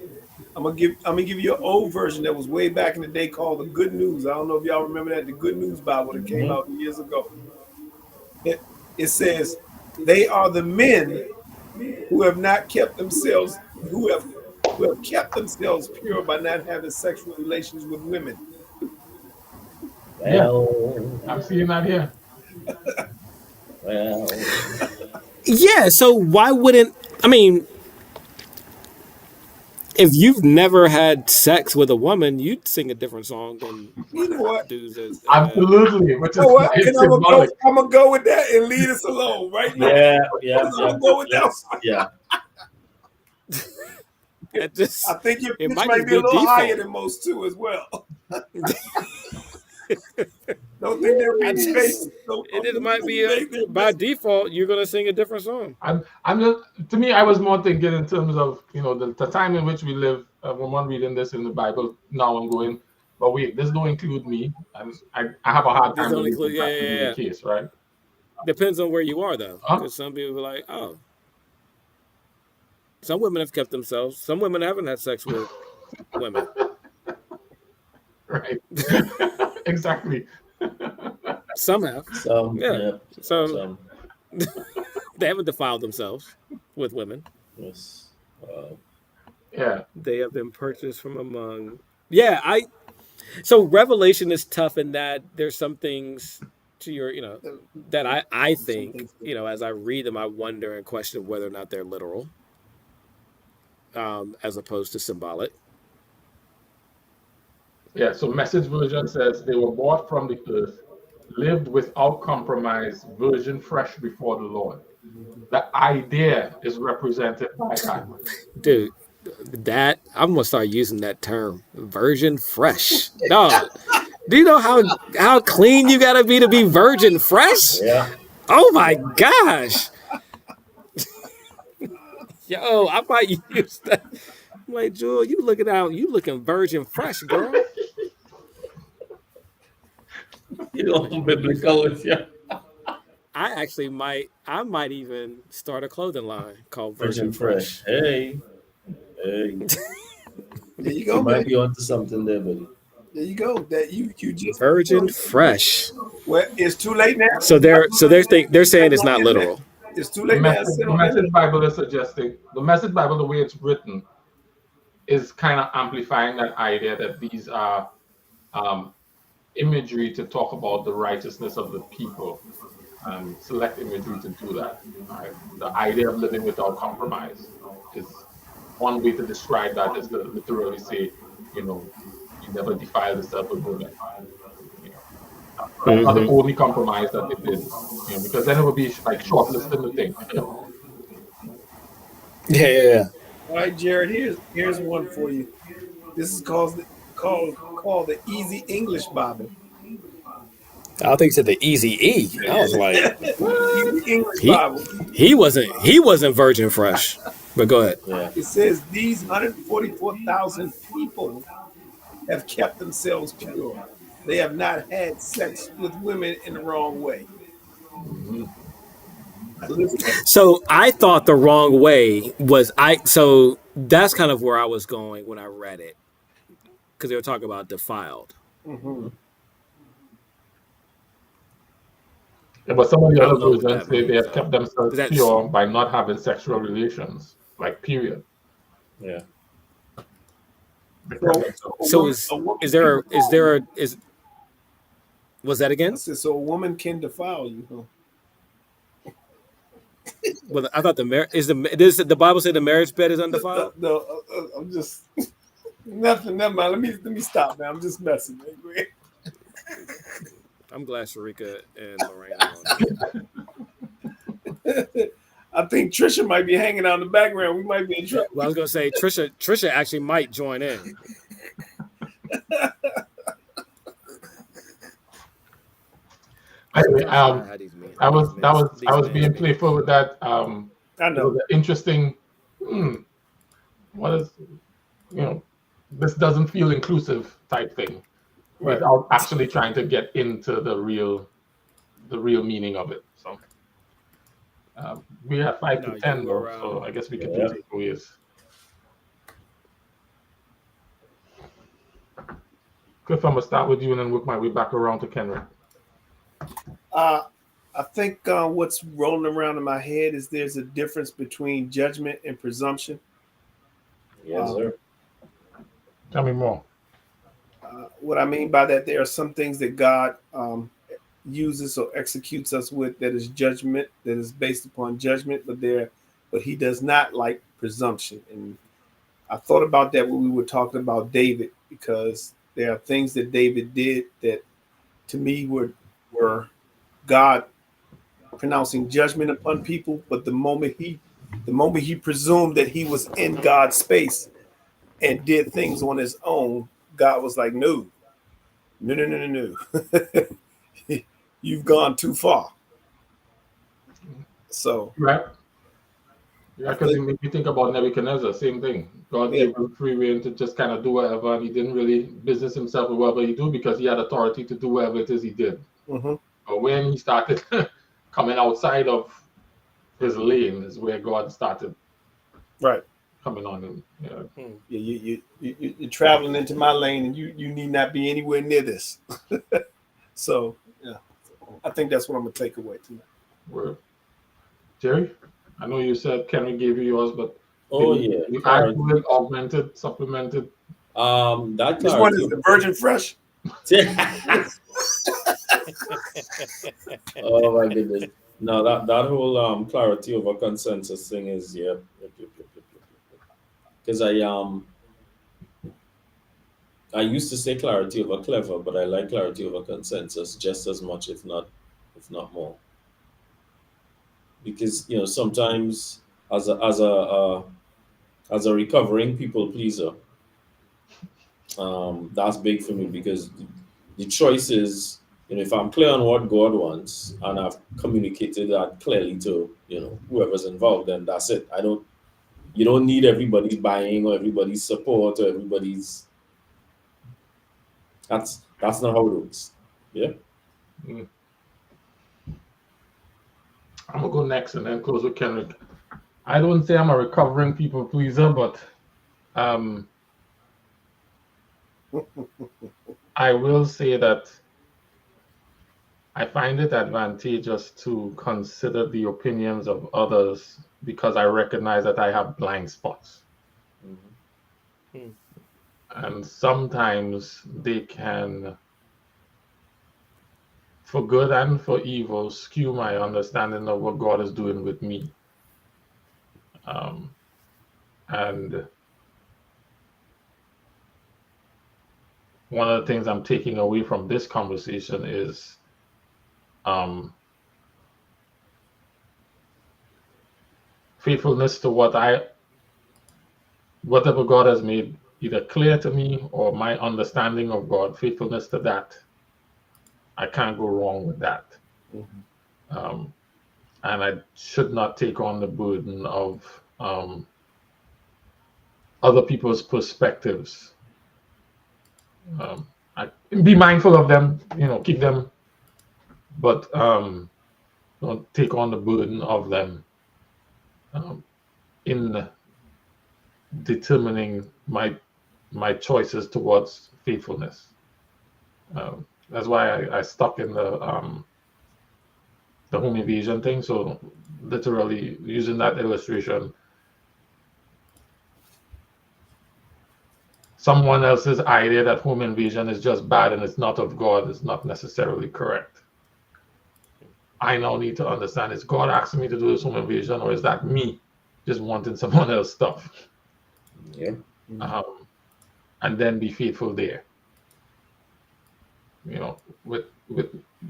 Speaker 4: I'm gonna give you an old version that was way back in the day called the Good News. I don't know if y'all remember that, the Good News Bible that came
Speaker 3: Mhm.
Speaker 4: out years ago. It says, they are the men who have not kept themselves, who have kept themselves pure by not having sexual relations with women.
Speaker 1: Yeah,
Speaker 3: Well,
Speaker 1: I'm seeing that here.
Speaker 3: well.
Speaker 2: Yeah. So why wouldn't I mean? If you've never had sex with a woman, you'd sing a different song than
Speaker 4: You know what?
Speaker 2: dudes that
Speaker 1: Absolutely, which
Speaker 4: You know
Speaker 1: is
Speaker 4: what? And
Speaker 1: it's symbolic.
Speaker 4: I'm gonna go with that and leave us alone right now.
Speaker 3: Yeah, yeah,
Speaker 4: I'm
Speaker 3: yeah.
Speaker 4: gonna go with that.
Speaker 3: Yeah.
Speaker 2: that
Speaker 4: I
Speaker 2: just
Speaker 4: think your
Speaker 2: it
Speaker 4: pitch
Speaker 2: might
Speaker 4: might
Speaker 2: just
Speaker 4: be a
Speaker 2: be
Speaker 4: little higher
Speaker 2: default.
Speaker 4: than most too, as well. Don't think they're
Speaker 2: I
Speaker 4: being
Speaker 2: just
Speaker 4: evasive. Don't,
Speaker 2: it
Speaker 4: don't
Speaker 2: just
Speaker 4: think they're
Speaker 2: might
Speaker 4: being
Speaker 2: be
Speaker 4: evasive.
Speaker 2: by default you're gonna sing a different song.
Speaker 1: I'm just, to me, I was more thinking in terms of, the time in which we live. When I'm reading this in the Bible now, I'm going, but wait, this don't include me. I have a hard
Speaker 2: This
Speaker 1: time
Speaker 2: don't
Speaker 1: believing
Speaker 2: include
Speaker 1: that to be the
Speaker 2: yeah.
Speaker 1: case, right?
Speaker 2: Depends on where you are though,
Speaker 1: Huh?
Speaker 2: because some people are like, oh, some women have kept themselves. Some women haven't had sex with women.
Speaker 1: Right. Exactly.
Speaker 2: Some have,
Speaker 3: Some,
Speaker 2: yeah.
Speaker 3: yeah,
Speaker 2: So
Speaker 3: some.
Speaker 2: they haven't defiled themselves with women.
Speaker 3: Yes.
Speaker 1: Yeah.
Speaker 2: They have been purchased from among. Yeah, I. So Revelation is tough in that there's some things to your, that I
Speaker 4: Some
Speaker 2: think,
Speaker 4: things.
Speaker 2: as I read them, I wonder and question whether or not they're literal, as opposed to symbolic.
Speaker 1: Yeah. So message version says they were bought from the earth, lived without compromise, virgin fresh before the Lord. The idea is represented by that.
Speaker 2: Dude, that I'm gonna start using that term, virgin fresh. Dog, do you know how clean you gotta be to be virgin fresh?
Speaker 3: Yeah.
Speaker 2: Oh my gosh, yo, I might use that. I'm like, Jewel, you looking virgin fresh, girl.
Speaker 3: You know, I'm biblical with you.
Speaker 2: I might even start a clothing line called
Speaker 3: Virgin
Speaker 2: Virgin
Speaker 3: fresh.
Speaker 2: Fresh.
Speaker 3: Hey, hey.
Speaker 4: There you
Speaker 3: You
Speaker 4: go,
Speaker 3: might
Speaker 4: man.
Speaker 3: be onto something there, buddy.
Speaker 4: There you go. That you just
Speaker 2: Virgin Fresh.
Speaker 4: well, it's too late now.
Speaker 2: They're saying it's
Speaker 4: Don't
Speaker 2: not
Speaker 4: end that.
Speaker 2: literal.
Speaker 4: It's too
Speaker 1: The
Speaker 4: late now.
Speaker 1: message,
Speaker 4: Sit
Speaker 1: the
Speaker 4: on that.
Speaker 1: message Bible is suggesting the message Bible, the way it's written, is kind of amplifying that idea that these are um, imagery to talk about the righteousness of the people, select imagery to do that. Right? The idea of living without compromise is one way to describe that, is to literally say, you never defile yourself with women. You know, that's not the
Speaker 2: Mm-hmm.
Speaker 1: only compromise that they did. Because then it would be like shortlisting the thing.
Speaker 2: Yeah.
Speaker 4: All right, Jared. Here's one for you. This is called the Easy English Bible.
Speaker 2: I think he said the Easy E. I was like,
Speaker 4: Easy English
Speaker 2: he
Speaker 4: Bible.
Speaker 2: he wasn't Virgin Fresh. But go ahead.
Speaker 3: Yeah.
Speaker 4: It says these 144,000 people have kept themselves pure. They have not had sex with women in the wrong way.
Speaker 1: Mhm.
Speaker 2: So I thought the wrong way was I. So that's kind of where I was going when I read it, because they were talking about defiled.
Speaker 4: Mm-hmm.
Speaker 1: Yeah, but some of the
Speaker 2: I don't
Speaker 1: other
Speaker 2: know what
Speaker 1: versions
Speaker 2: that
Speaker 1: say they
Speaker 2: means
Speaker 1: have kept
Speaker 2: though.
Speaker 1: themselves
Speaker 2: Is that
Speaker 1: pure by not having sexual relations, like period.
Speaker 3: Yeah.
Speaker 1: They kept
Speaker 4: So,
Speaker 1: themselves
Speaker 2: so?
Speaker 4: a woman
Speaker 2: Is
Speaker 4: can
Speaker 2: there is
Speaker 4: defile
Speaker 2: there
Speaker 4: you.
Speaker 2: a is was that
Speaker 4: I
Speaker 2: again?
Speaker 4: said, so a woman can defile you. Huh?
Speaker 2: Well, I thought the Bible say the marriage bed is undefiled.
Speaker 4: I'm just nothing. Never mind. Let me stop, man. I'm just messing. Man. Go ahead.
Speaker 2: I'm glad Sharika and Lorraine are on here.
Speaker 4: I think Trisha might be hanging out in the background. We might be in trouble.
Speaker 2: Well, I was gonna say Trisha actually might join in.
Speaker 1: Anyway,
Speaker 2: Tell Shy how these men
Speaker 1: I was
Speaker 2: these
Speaker 1: that
Speaker 2: men
Speaker 1: was I
Speaker 2: these
Speaker 1: was
Speaker 2: men's
Speaker 1: being
Speaker 2: meetings
Speaker 1: playful
Speaker 2: go.
Speaker 1: with that.
Speaker 4: I
Speaker 1: It was
Speaker 4: know.
Speaker 1: an interesting. Hmm, what is you know? This doesn't feel inclusive type thing,
Speaker 4: Right.
Speaker 1: without actually trying to get into the real meaning of it. So we have five to
Speaker 2: No, you
Speaker 1: ten
Speaker 2: were
Speaker 1: though, so I guess we could do
Speaker 3: Yeah.
Speaker 1: takeaways. Cliff, I'm gonna start with you and then work my way back around to Kenrick.
Speaker 4: Uh, I think what's rolling around in my head is there's a difference between judgment and presumption.
Speaker 3: Yes,
Speaker 4: Um,
Speaker 3: sir.
Speaker 1: Tell me more.
Speaker 4: what I mean by that, there are some things that God uses or executes us with that is judgment, that is based upon judgment, but He does not like presumption. And I thought about that when we were talking about David, because there are things that David did that to me were God pronouncing judgment upon people. But the moment he presumed that he was in God's space and did things on his own, God was like, no, no, no, no, no, no. You've gone too far. So
Speaker 1: Right.
Speaker 4: I
Speaker 1: Yeah, because
Speaker 4: think,
Speaker 1: it made me think about Nebuchadnezzar, same thing. God
Speaker 4: yeah,
Speaker 1: gave him free rein to just kind of do whatever, and he didn't really business himself with whatever he do because he had authority to do whatever it is he did.
Speaker 4: hmm
Speaker 1: But when he started coming outside of his lane is where God started
Speaker 4: right.
Speaker 1: coming on him. Yeah.
Speaker 2: Hmm.
Speaker 4: Yeah, you're traveling into my lane, and you need not be anywhere near this. So yeah, I think that's what I'm gonna take away tonight.
Speaker 1: Word. Jerry, I know you said Kenry gave you yours, but can
Speaker 3: Oh yeah,
Speaker 1: you add
Speaker 3: clarity.
Speaker 1: to it, augmented, supplemented?
Speaker 3: That
Speaker 4: Which one
Speaker 3: clarity.
Speaker 4: is the Virgin Fresh?
Speaker 3: Oh my goodness. No, that whole clarity over consensus thing is because I used to say clarity over clever, but I like clarity over consensus just as much, if not more. Because sometimes as a recovering people pleaser, that's big for me because the choice is, if I'm clear on what God wants and I've communicated that clearly to whoever's involved, then that's it. You don't need everybody's buying or everybody's support or everybody's. That's not how it works. Yeah.
Speaker 1: Mm. I'm gonna go next and then close with Kenrick. I don't say I'm a recovering people pleaser, but um, I will say that I find it advantageous to consider the opinions of others because I recognize that I have blind spots.
Speaker 3: Mhm.
Speaker 2: Hmm.
Speaker 1: And sometimes they can, for good and for evil, skew my understanding of what God is doing with me. Um, and one of the things I'm taking away from this conversation is um, faithfulness to whatever God has made either clear to me or my understanding of God, faithfulness to that. I can't go wrong with that.
Speaker 4: Mhm.
Speaker 1: Um, and I should not take on the burden of other people's perspectives. I be mindful of them, keep them, but don't take on the burden of them um, in determining my choices towards faithfulness. That's why I stuck in the home invasion thing. So literally using that illustration, someone else's idea that home invasion is just bad and it's not of God is not necessarily correct. I now need to understand, is God asking me to do this home invasion or is that me just wanting someone else's stuff?
Speaker 3: Yeah.
Speaker 4: Mhm.
Speaker 1: Um, and then be faithful there, with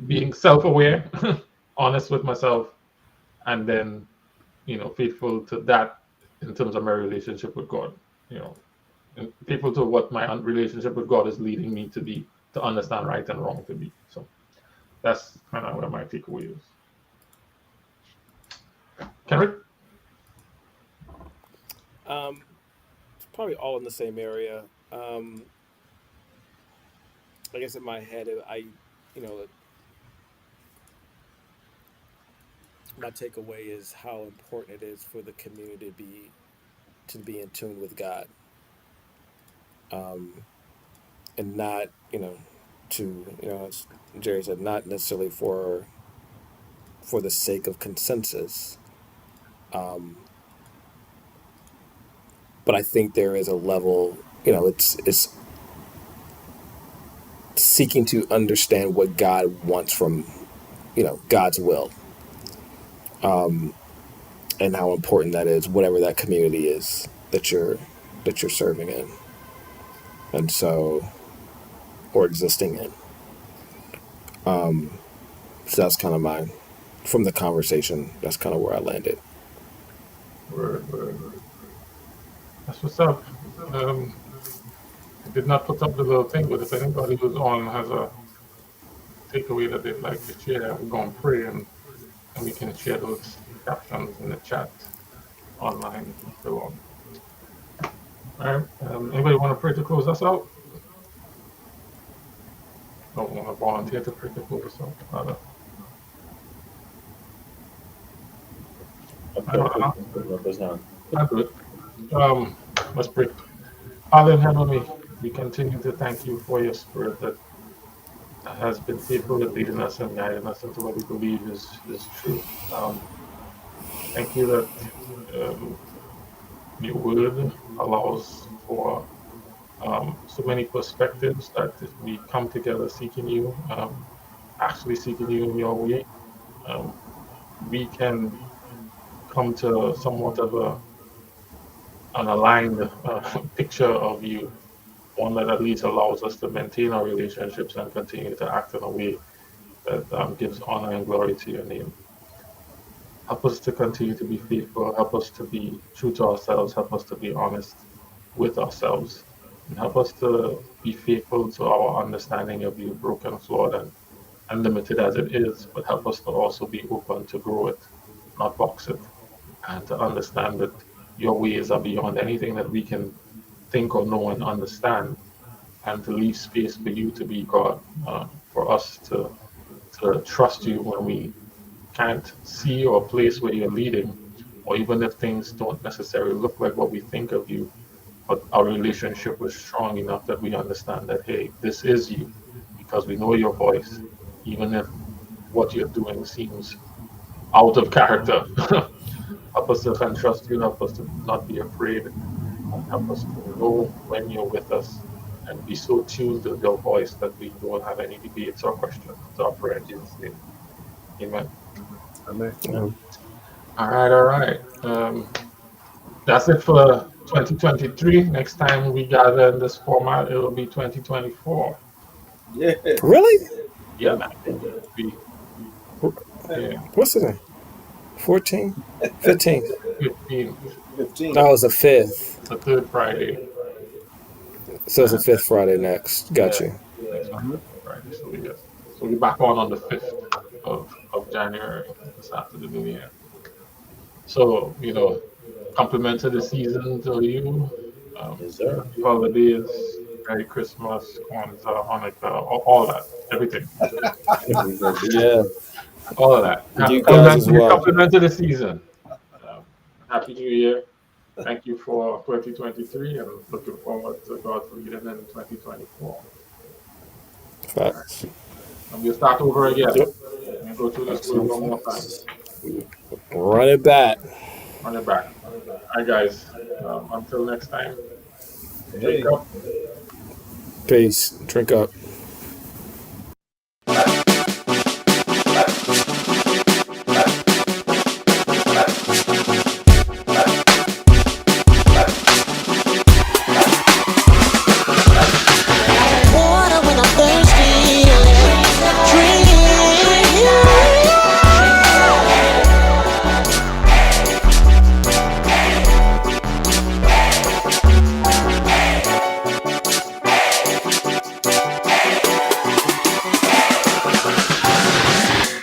Speaker 1: being self-aware, honest with myself, and then faithful to that in terms of my relationship with God. You know, and faithful to what my relationship with God is leading me to be, to understand right and wrong to be. So that's kind of where my takeaway is. Kendrick?
Speaker 2: Um, Probably all in the same area. I guess in my head, you know, my takeaway is how important it is for the community to be in tune with God, um, and not, as Jerry said, not necessarily for for the sake of consensus. But I think there is a level, it's seeking to understand what God wants from, God's will, and how important that is, whatever that community is that you're serving in, and so or existing in. So that's kind of from the conversation. That's kind of where I landed.
Speaker 1: Word. That's what's up. Um, I did not put up the little thing, but if anybody who's on has a takeaway that they'd like to share, we're going to pray and we can share those captions in the chat online if they want. All right. Anybody want to pray to close us out? Don't want to volunteer to pray to close us out. I don't know. I'm good. Let's pray. Father in heaven, we continue to thank you for your spirit that has been faithful at leading us and guiding us into what we believe is true. Thank you that your word allows for so many perspectives that if we come together seeking you, actually seeking you in your way, um, we can come to somewhat of an aligned picture of you, one that at least allows us to maintain our relationships and continue to act in a way that gives honor and glory to your name. Help us to continue to be faithful. Help us to be true to ourselves. Help us to be honest with ourselves. And help us to be faithful to our understanding of you, broken, flawed, and limited as it is, but help us to also be open to grow it, not box it, and to understand that your ways are beyond anything that we can think or know and understand, and to leave space for you to be God, for us to trust you when we can't see or place where you're leading, or even if things don't necessarily look like what we think of you, but our relationship was strong enough that we understand that, hey, this is you, because we know your voice, even if what you're doing seems out of character. Help us to trust you, help us to not be afraid, and help us to know when you're with us and be so tuned to your voice that we don't have any debates or questions. It's our prayer in Jesus' name. Amen.
Speaker 4: Amen.
Speaker 1: All right. That's it for 2023. Next time we gather in this format, it will be 2024.
Speaker 4: Yeah.
Speaker 2: Really?
Speaker 1: Yeah, man. Be, yeah,
Speaker 2: What's the name? 14? 15?
Speaker 1: 15th,
Speaker 4: 15.
Speaker 2: No, it's the 5th.
Speaker 1: the third Friday.
Speaker 2: So it's the 5th Friday next. Got
Speaker 1: Yeah,
Speaker 2: you.
Speaker 1: next one, Friday. So we're back on the 5th of January. Just after the new year. So compliment to the season to you.
Speaker 3: Yes, sir.
Speaker 1: Happy holidays, Merry Christmas, Kwanzaa, Hanukkah, all that, everything,
Speaker 2: Yeah.
Speaker 1: all of that.
Speaker 2: You guys as well.
Speaker 1: Compliment to the season. Um, Happy New Year. Thank you for 2023 and looking forward to God's leading in 2024. All right.
Speaker 2: Facts.
Speaker 1: And we'll start over again.
Speaker 2: Yep.
Speaker 1: And go through this word
Speaker 3: Excellent.
Speaker 1: one more time.
Speaker 2: Run it back.
Speaker 1: Run it back. All right, guys. Until next time, drink
Speaker 4: Hey.
Speaker 1: up.
Speaker 2: Peace. Drink up.